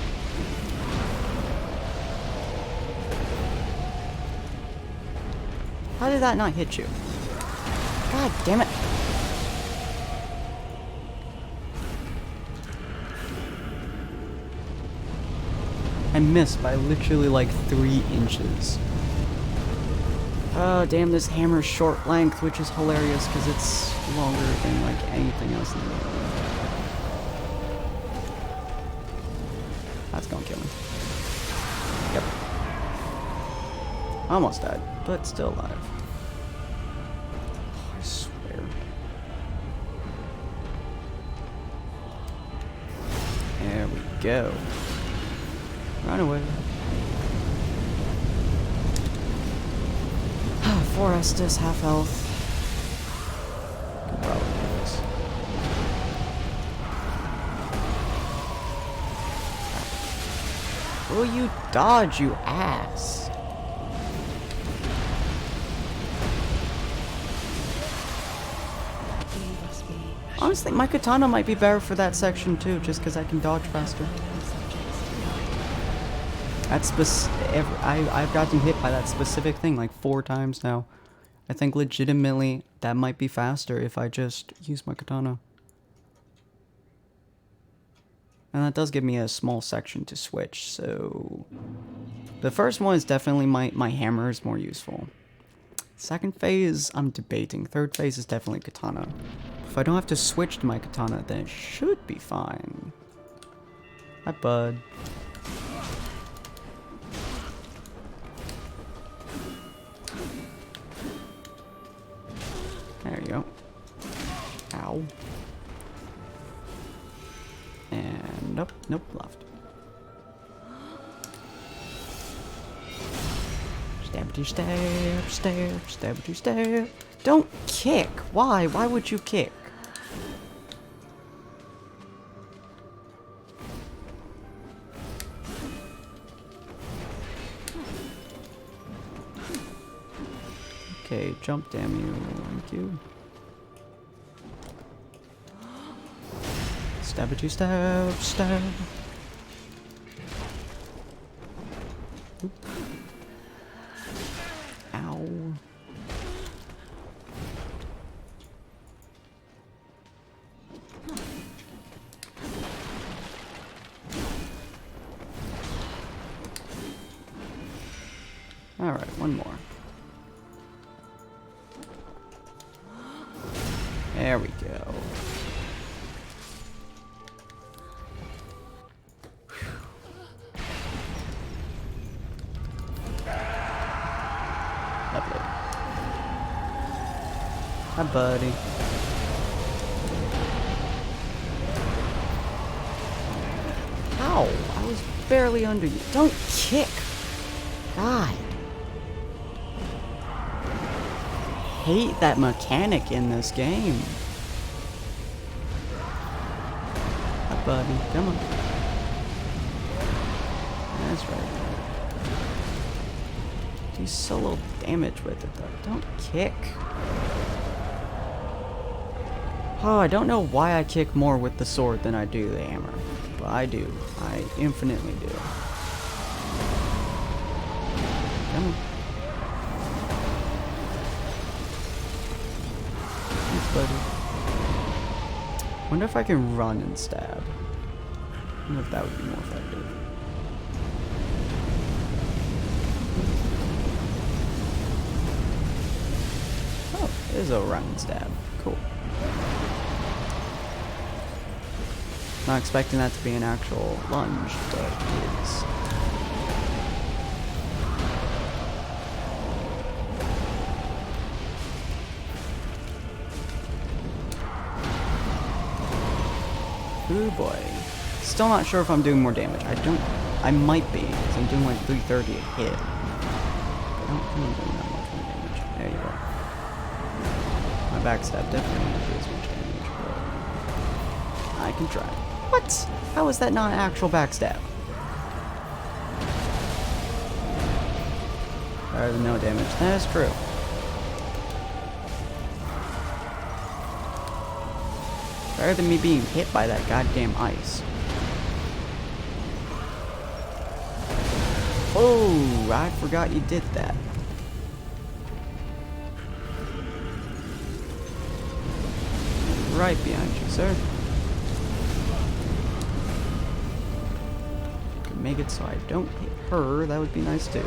How did that not hit you? God damn it. I missed by literally like 3 inches. Oh, damn, this hammer's short length, which is hilarious because it's longer than like anything else in the world. That's gonna kill me. Yep. Almost died, but still alive. Oh, I swear. There we go. Run away. 4 Estus, half health. Could probably do this. Will you dodge, you ass? Honestly, my katana might be better for that section too, just because I can dodge faster. That's I've gotten hit by that specific thing like 4 times now. I think legitimately that might be faster if I just use my katana. And that does give me a small section to switch, so... The first one is definitely my hammer is more useful. Second phase, I'm debating. Third phase is definitely katana. If I don't have to switch to my katana, then it should be fine. Hi, bud. There you go. Ow. And nope, left. Stabby stab, stab, stabby stab. Don't kick! Why? Why would you kick? Okay, jump, damn you. Thank you. Stabby stab, stab. Oop. Ow. Alright, one more. There we go. Lovely. Hi, buddy. Ow! I was barely under you. Don't kick! God. I hate that mechanic in this game. Hi, buddy. Come on. That's right. Do so little damage with it, though. Don't kick. Oh, I don't know why I kick more with the sword than I do the hammer. But I do. I infinitely do. Come on. Buddy. Wonder if I can run and stab. I wonder if that would be more effective. Oh, there's a run and stab. Cool. Not expecting that to be an actual lunge, but it is. Ooh boy. Still not sure if I'm doing more damage. I might be, because I'm doing like 330 a hit. I don't think I'm doing that much more damage. There you go. My backstab definitely won't do as much damage, but I can try. What? How is that not an actual backstab? Better than no damage. That is true. Better than me being hit by that goddamn ice. Oh, I forgot you did that. Right behind you, sir. Could make it so I don't hit her. That would be nice too.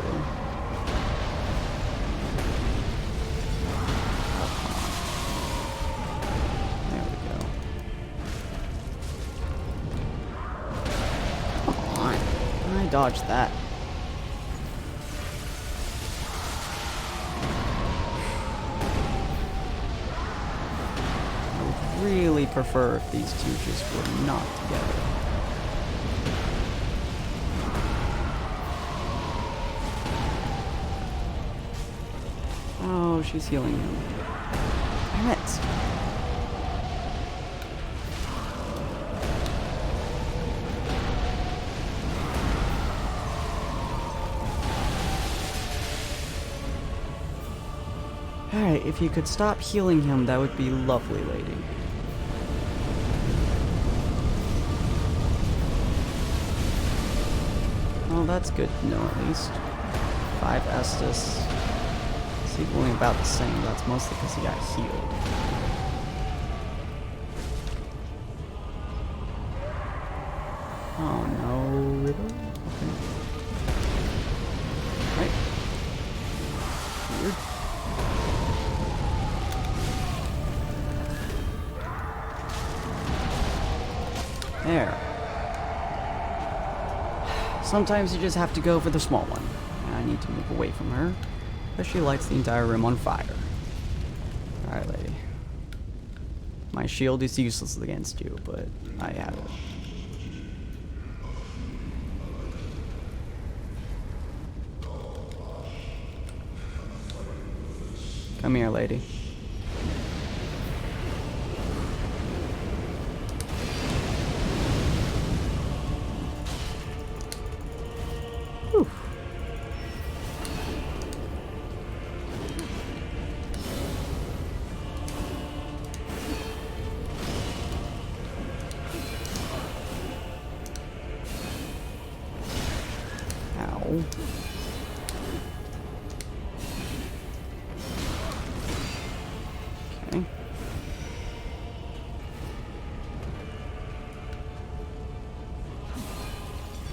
There we go. Come on. I dodged that. Really prefer if these two just were not together. Oh, she's healing him. Damn it! Alright, if you could stop healing him, that would be lovely, lady. Well, that's good to know at least. 5 Estus. It's equaling about the same. That's mostly because he got healed. Oh no, really? Okay. Right. Weird. There. Sometimes you just have to go for the small one. And I need to move away from her, but she lights the entire room on fire. Alright, lady. My shield is useless against you, but I have it. Come here, lady. Whew. Ow. Okay.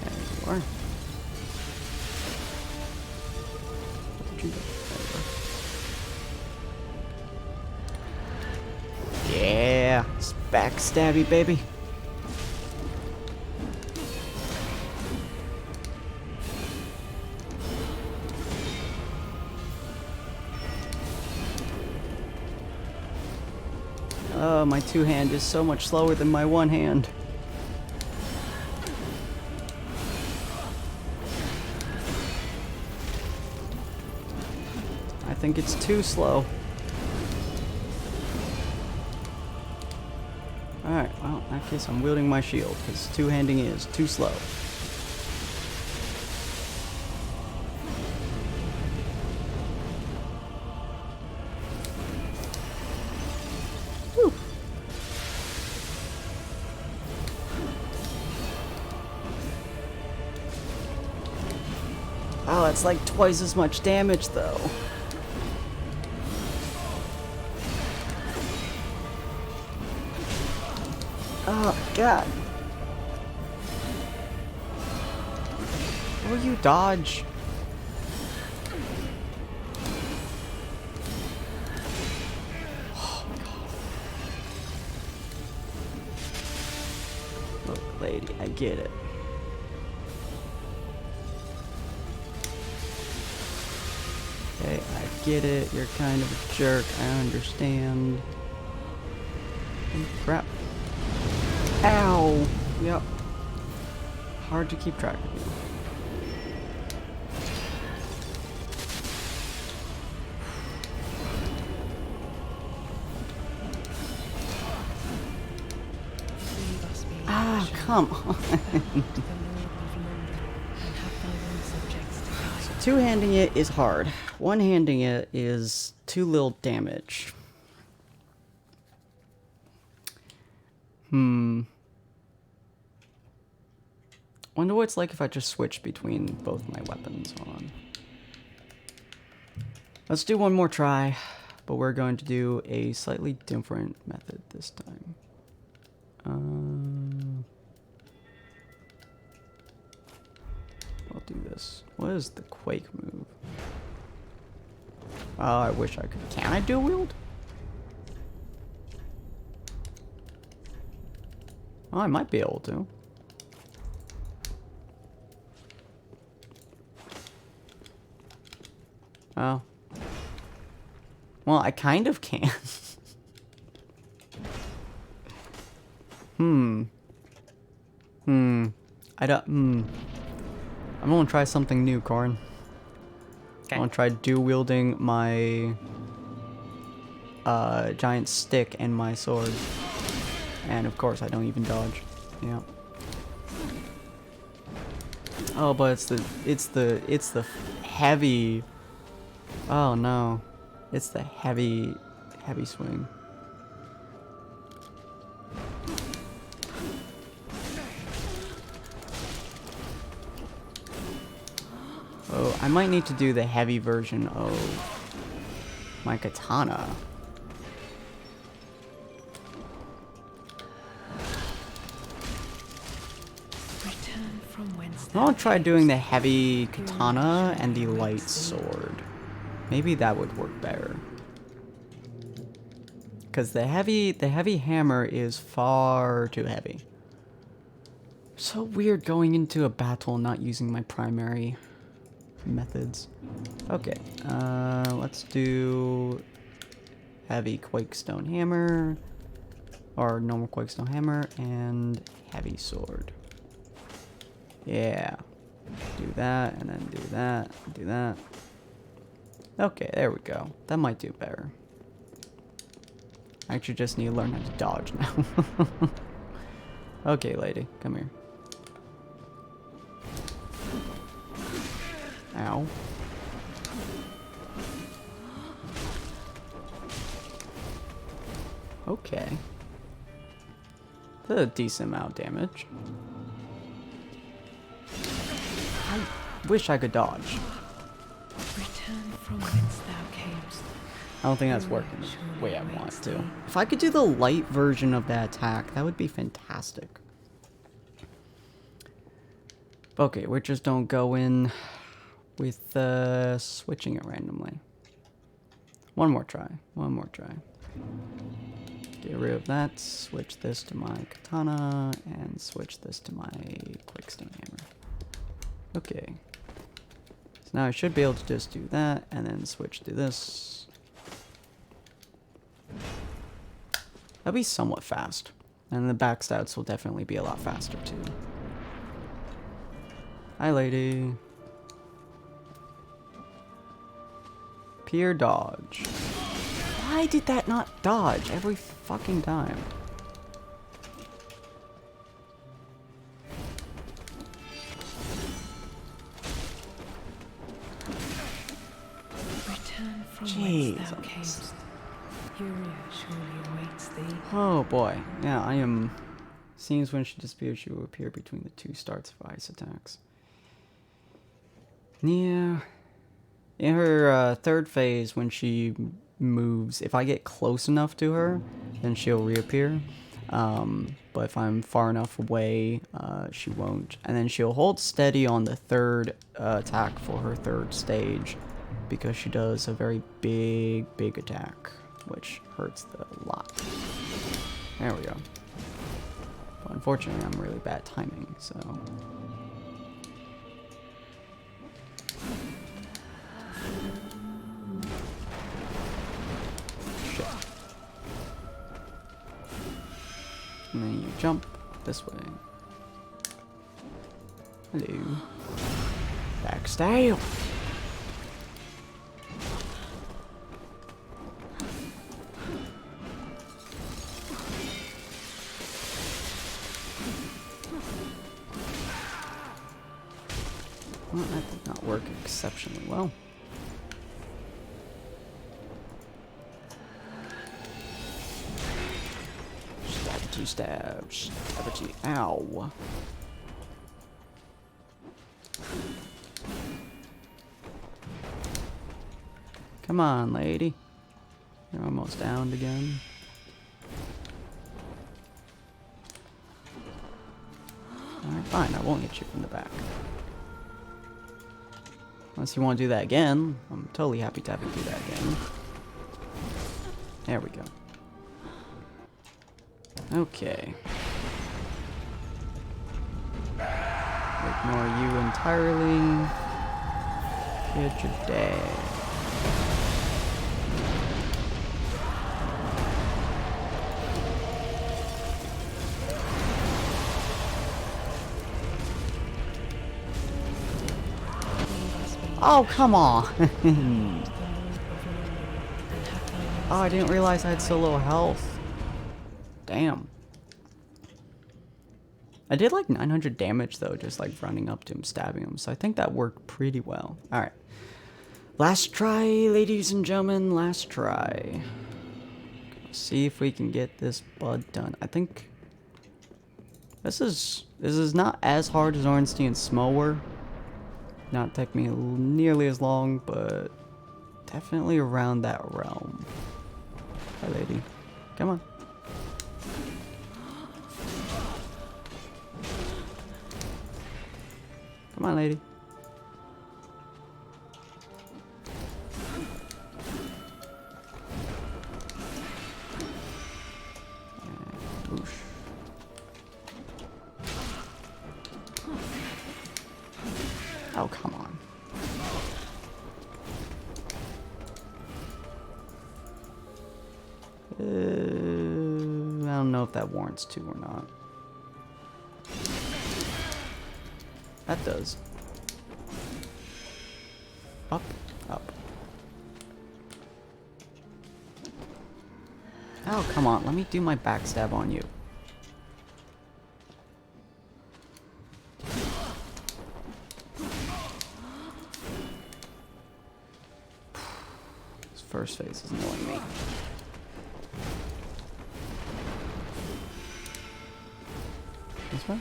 There you are. What did you do? There you go. Yeah, it's backstabby, baby. Oh, my two hand is so much slower than my one hand. I think it's too slow. Alright, well, in that case I'm wielding my shield, because two-handing is too slow. Whew. Oh, it's like twice as much damage, though. Oh, God. Will you dodge? Oh, God. Look, lady, I get it. Okay, I get it. You're kind of a jerk. I understand. Oh, crap. Ow! Yep. Hard to keep track of you. Ah, come on. So two-handing it is hard. One-handing it is too little damage. Wonder what it's like if I just switch between both my weapons. Hold on. Let's do one more try, but we're going to do a slightly different method this time. I'll do this. What is the Quake move? Oh, I wish I could. Can I dual wield? Oh, I might be able to. Oh. Well, I kind of can. I don't. I'm gonna try something new, Corn. Okay. I'm gonna try dual wielding my giant stick and my sword. And of course, I don't even dodge. Yeah. Oh, but it's the heavy. Oh no, it's the heavy swing. Oh, I might need to do the heavy version of my katana. Return from whence I'll thou try doing the camest. heavy katana and the light sword. Maybe that would work better. Because the heavy hammer is far too heavy. So weird going into a battle and not using my primary methods. Okay, let's do heavy Quakestone hammer, or normal Quakestone hammer, and heavy sword. Yeah, do that, and then do that, do that. Okay, there we go. That might do better. I actually just need to learn how to dodge now. Okay, lady, come here. Ow. Okay. That's a decent amount of damage. I wish I could dodge. Return from whence thou camest. I don't think that's working the way I want it to. If I could do the light version of that attack, that would be fantastic. Okay, we just don't go in with switching it randomly. One more try. One more try. Get rid of that. Switch this to my katana and switch this to my Quakestone hammer. Okay. So now I should be able to just do that and then switch to this. That'll be somewhat fast. And the backstabs will definitely be a lot faster too. Hi, lady. Pure dodge. Why did that not dodge every fucking time? Return from Jeez, whence thou camest. Furia surely awaits thee. Oh boy. Yeah, I am. Seems when she disappears, she will appear between the two starts of ice attacks. Yeah. In her third phase, when she moves, if I get close enough to her, then she'll reappear. But if I'm far enough away, she won't. And then she'll hold steady on the third attack for her third stage, because she does a very big attack, which hurts a lot. There we go. But unfortunately, I'm really bad timing, so... Shit. And then you jump this way. Hello. Backstab! Well, that did not work exceptionally well. Just gotta Stabberty stab. Stabberty. Ow. Come on, lady. You're almost downed again. Alright, fine. I won't hit you from the back. Unless you want to do that again. I'm totally happy to have you do that again. There we go. Okay. Ignore you entirely. Get your day. Oh, come on! Oh, I didn't realize I had so low health. Damn. I did like 900 damage though, just like running up to him, stabbing him. So I think that worked pretty well. Alright. Last try, ladies and gentlemen. Last try. Let's see if we can get this bud done. I think this is not as hard as Ornstein's Small were. Not take me nearly as long, but definitely around that realm. Hi, lady. Come on. Come on, lady. And whoosh. Oh, come on. I don't know if that warrants 2 or not. That does. Up, up. Oh, come on. Let me do my backstab on you. This first phase is annoying me. This way?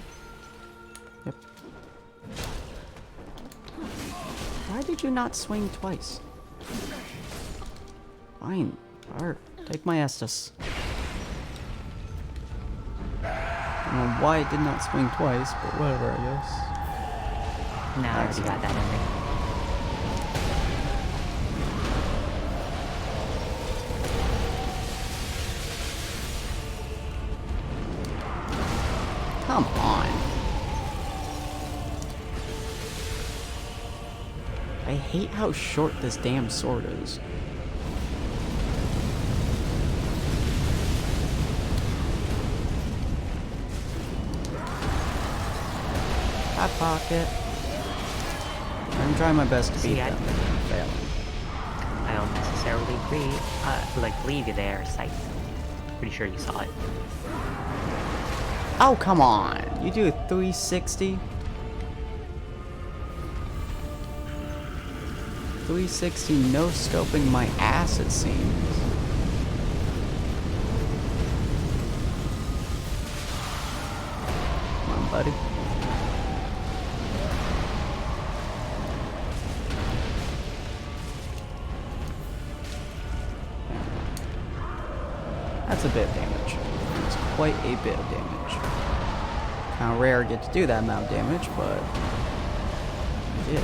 Yep. Why did you not swing twice? Fine. Alright. Take my Estus. I don't know why it did not swing twice, but whatever, I guess. No, I already got that ending. Come on. I hate how short this damn sword is. Hot pocket. I'm trying my best to beat them. I'm failing. I don't necessarily believe you there, Sight. Pretty sure you saw it. Oh, come on. You do a 360? 360 no scoping my ass, it seems. Come on, buddy. That's a bit of damage. It's quite a bit of damage. Kind of rare to get to do that amount of damage, but I did.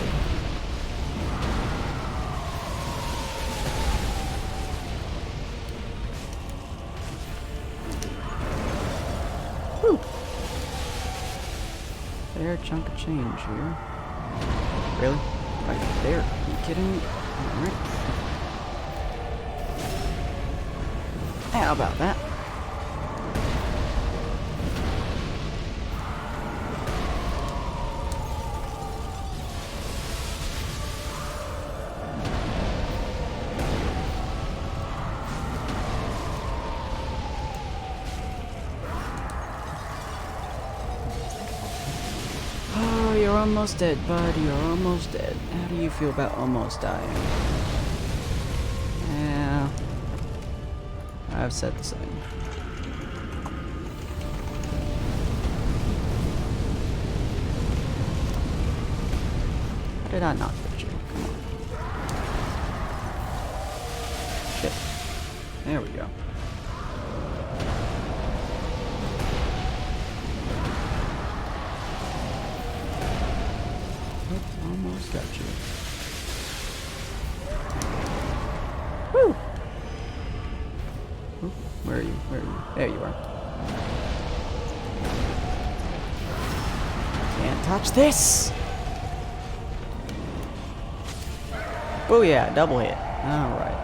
Whew. Fair chunk of change here. Really? Right there? Are you kidding me? Alright. How about that? Oh, you're almost dead, bud. You're almost dead. How do you feel about almost dying? Yeah. I've said the same. How did I not hit you? Come on. Shit. There we go. Almost got you. Woo! Ooh, where are you? Where are you? There you are. Can't touch this! Oh yeah, double hit. Alright.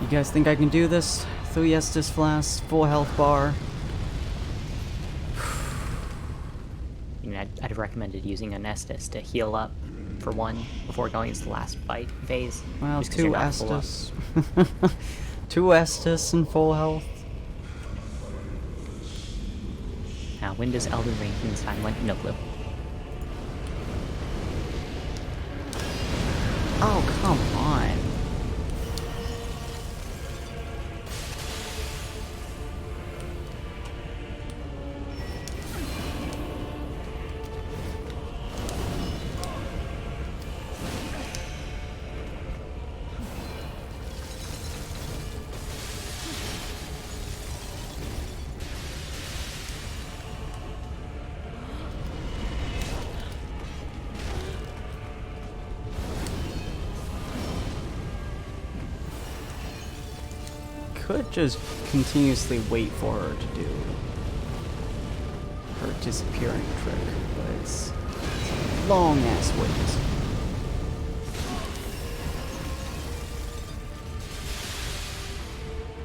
You guys think I can do this? 3 Estus Flasks, full health bar. I mean, I'd recommended using an Estus to heal up for one before going into the last fight phase. Well, just 'cause you're 2 not full up. Estus. 2 Estus and full health. Now, when does Elden Ring this time? When? No clue. Oh, come on. Could just continuously wait for her to do her disappearing trick, but it's a long ass wait.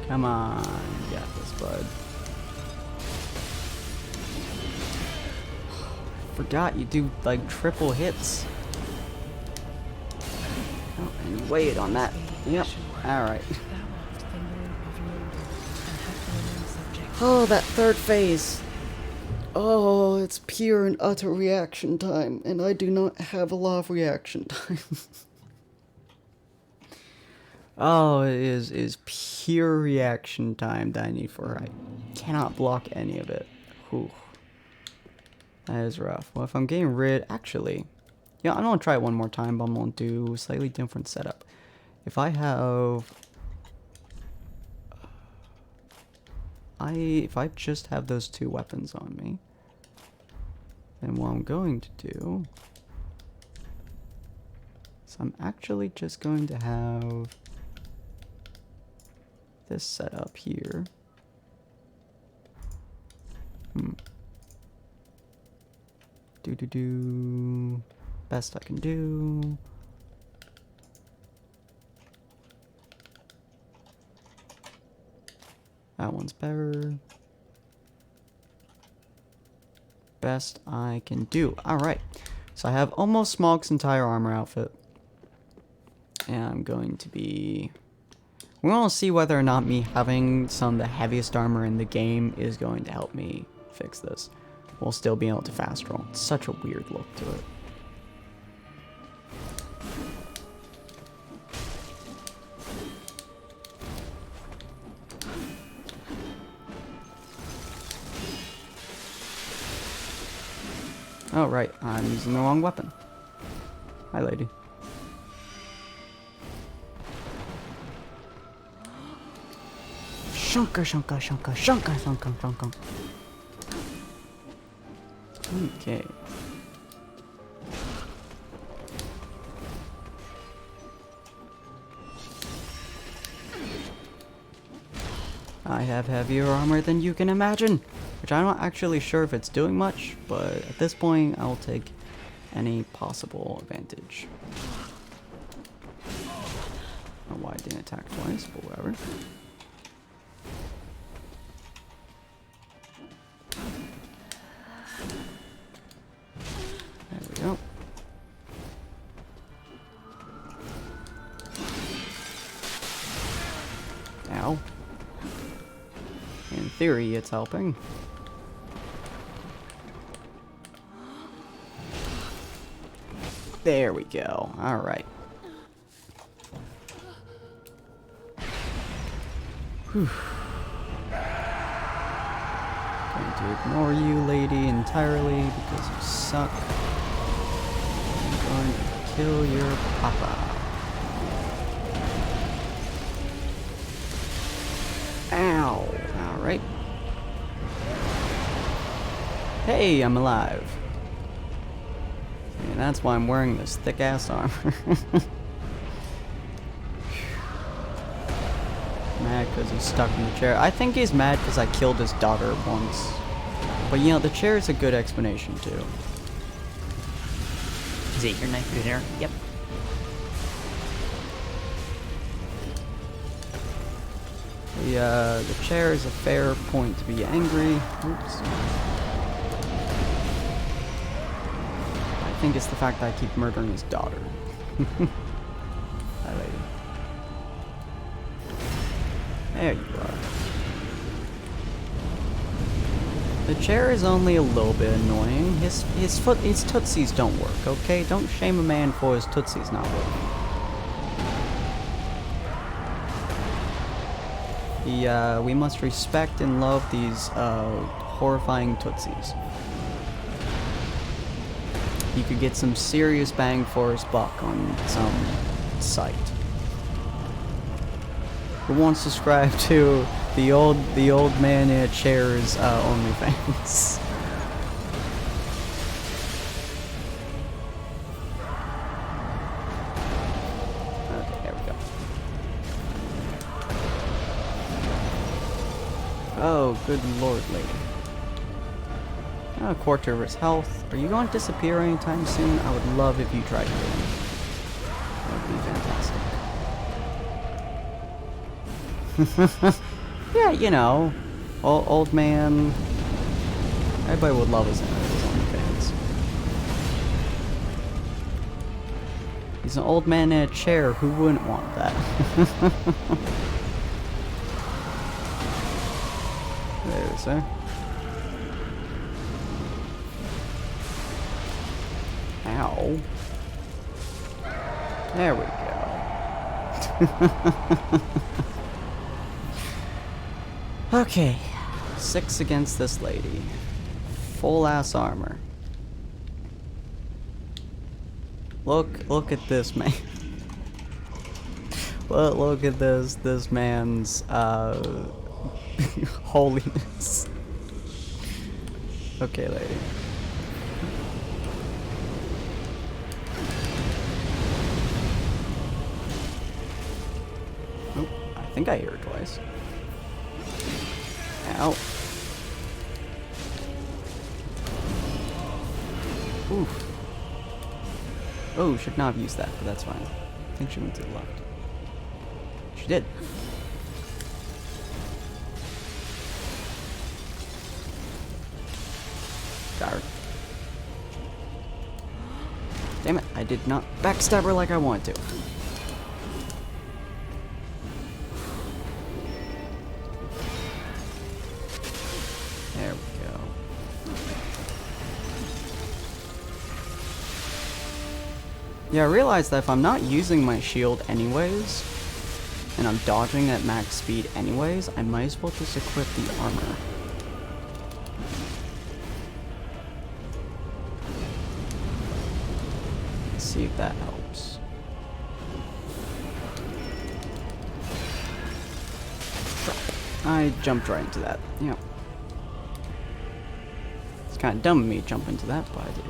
Come on, you got this, bud. Forgot you do like triple hits. Oh, and you waited on that. Yep. Alright. Oh, that third phase. Oh, it's pure and utter reaction time, and I do not have a lot of reaction time. Oh, it is pure reaction time that I need for her. I cannot block any of it. Whew. That is rough. Well, if I'm getting rid... Actually, yeah, I'm going to try it one more time, but I'm going to do a slightly different setup. If I have... If I just have those 2 weapons on me, then what I'm going to do is I'm actually just going to have this set up here. Best I can do. That one's better. Best I can do. Alright. So I have almost Smog's entire armor outfit. And I'm going to be... We're going to see whether or not me having some of the heaviest armor in the game is going to help me fix this. We'll still be able to fast roll. It's such a weird look to it. Oh, right. I'm using the wrong weapon. Hi, lady. Shunka, shunka, shunka, shunka, shunka, shunka. Okay. I have heavier armor than you can imagine. Which I'm not actually sure if it's doing much, but at this point, I'll take any possible advantage. I don't know why I didn't attack twice, but whatever. There we go. Ow. In theory, it's helping. There we go. Alright. Whew. Going to ignore you, lady, entirely because you suck. going to kill your papa. Ow. Alright. Hey, I'm alive. And that's why I'm wearing this thick-ass armor. Mad because he's stuck in the chair. I think he's mad because I killed his daughter once. But you know, the chair is a good explanation too. Is it your knife for dinner? Yep. The chair is a fair point to be angry. Oops. I think it's the fact that I keep murdering his daughter. Hi, lady. There you are. The chair is only a little bit annoying. His tootsies don't work, okay? Don't shame a man for his tootsies not working. We must respect and love these horrifying tootsies. You could get some serious bang for his buck on some site. Who wants to subscribe to the old man in a chair's OnlyFans? Okay, there we go. Oh, good lord, lady. Quarter of his health. Are you going to disappear anytime soon? I would love if you tried to get him. That would be fantastic. Yeah, you know, old man. Everybody would love his OnlyFans. He's an old man in a chair. Who wouldn't want that? There, sir. Ow. There we go. Okay. 6 against this lady. Full ass armor. Look at this man. Look at this man's holiness. Okay, lady. Oh, I think I hear her twice. Ow. Oof. Oh, should not have used that, but that's fine. I think she went to the left. She did. Got her. Damn it, I did not backstab her like I wanted to. There we go. Yeah, I realized that if I'm not using my shield anyways, and I'm dodging at max speed anyways, I might as well just equip the armor. Let's see if that helps. I jumped right into that. Yeah. It's kind of dumb of me to jump into that, but I did.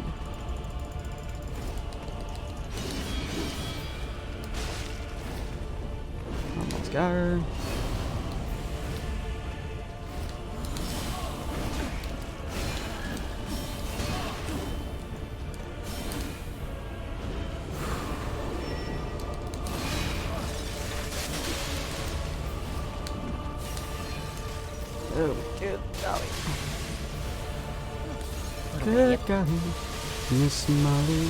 Almost got her. Oh, good golly. Good golly, Miss Molly.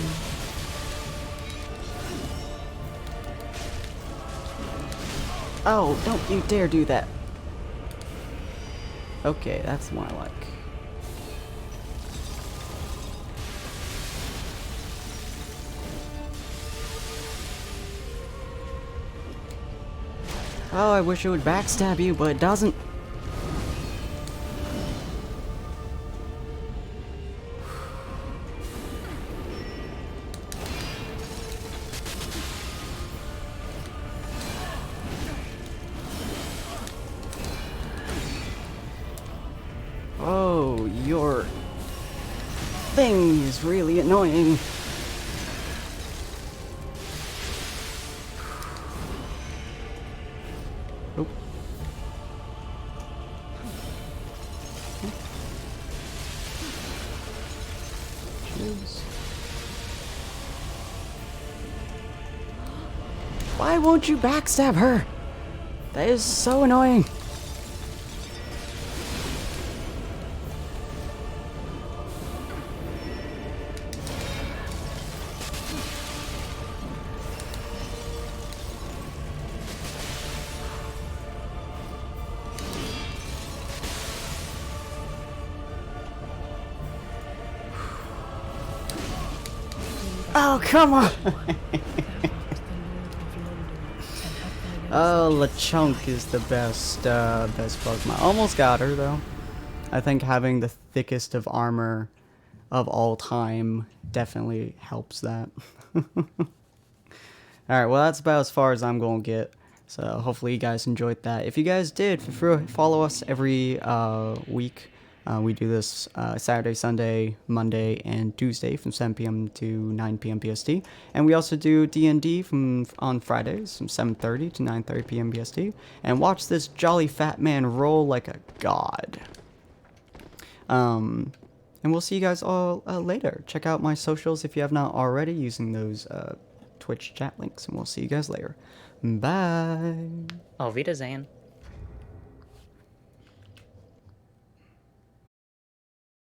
Oh, don't you dare do that. Okay, that's the one I like. Oh, I wish it would backstab you, but it doesn't. Whoa, your thing is really annoying. Oh. Jeez. Why won't you backstab her? That is so annoying. Oh, come on! Oh, LeChunk is the best Pokemon. Almost got her, though. I think having the thickest of armor of all time definitely helps that. Alright, well, that's about as far as I'm going to get. So, hopefully you guys enjoyed that. If you guys did, feel free to follow us every week. We do this Saturday, Sunday, Monday, and Tuesday from 7 p.m. to 9 p.m. PST. And we also do D&D on Fridays from 7:30 to 9:30 p.m. PST. And watch this jolly fat man roll like a god. And we'll see you guys all later. Check out my socials if you have not already using those Twitch chat links. And we'll see you guys later. Bye. Auf Wiedersehen.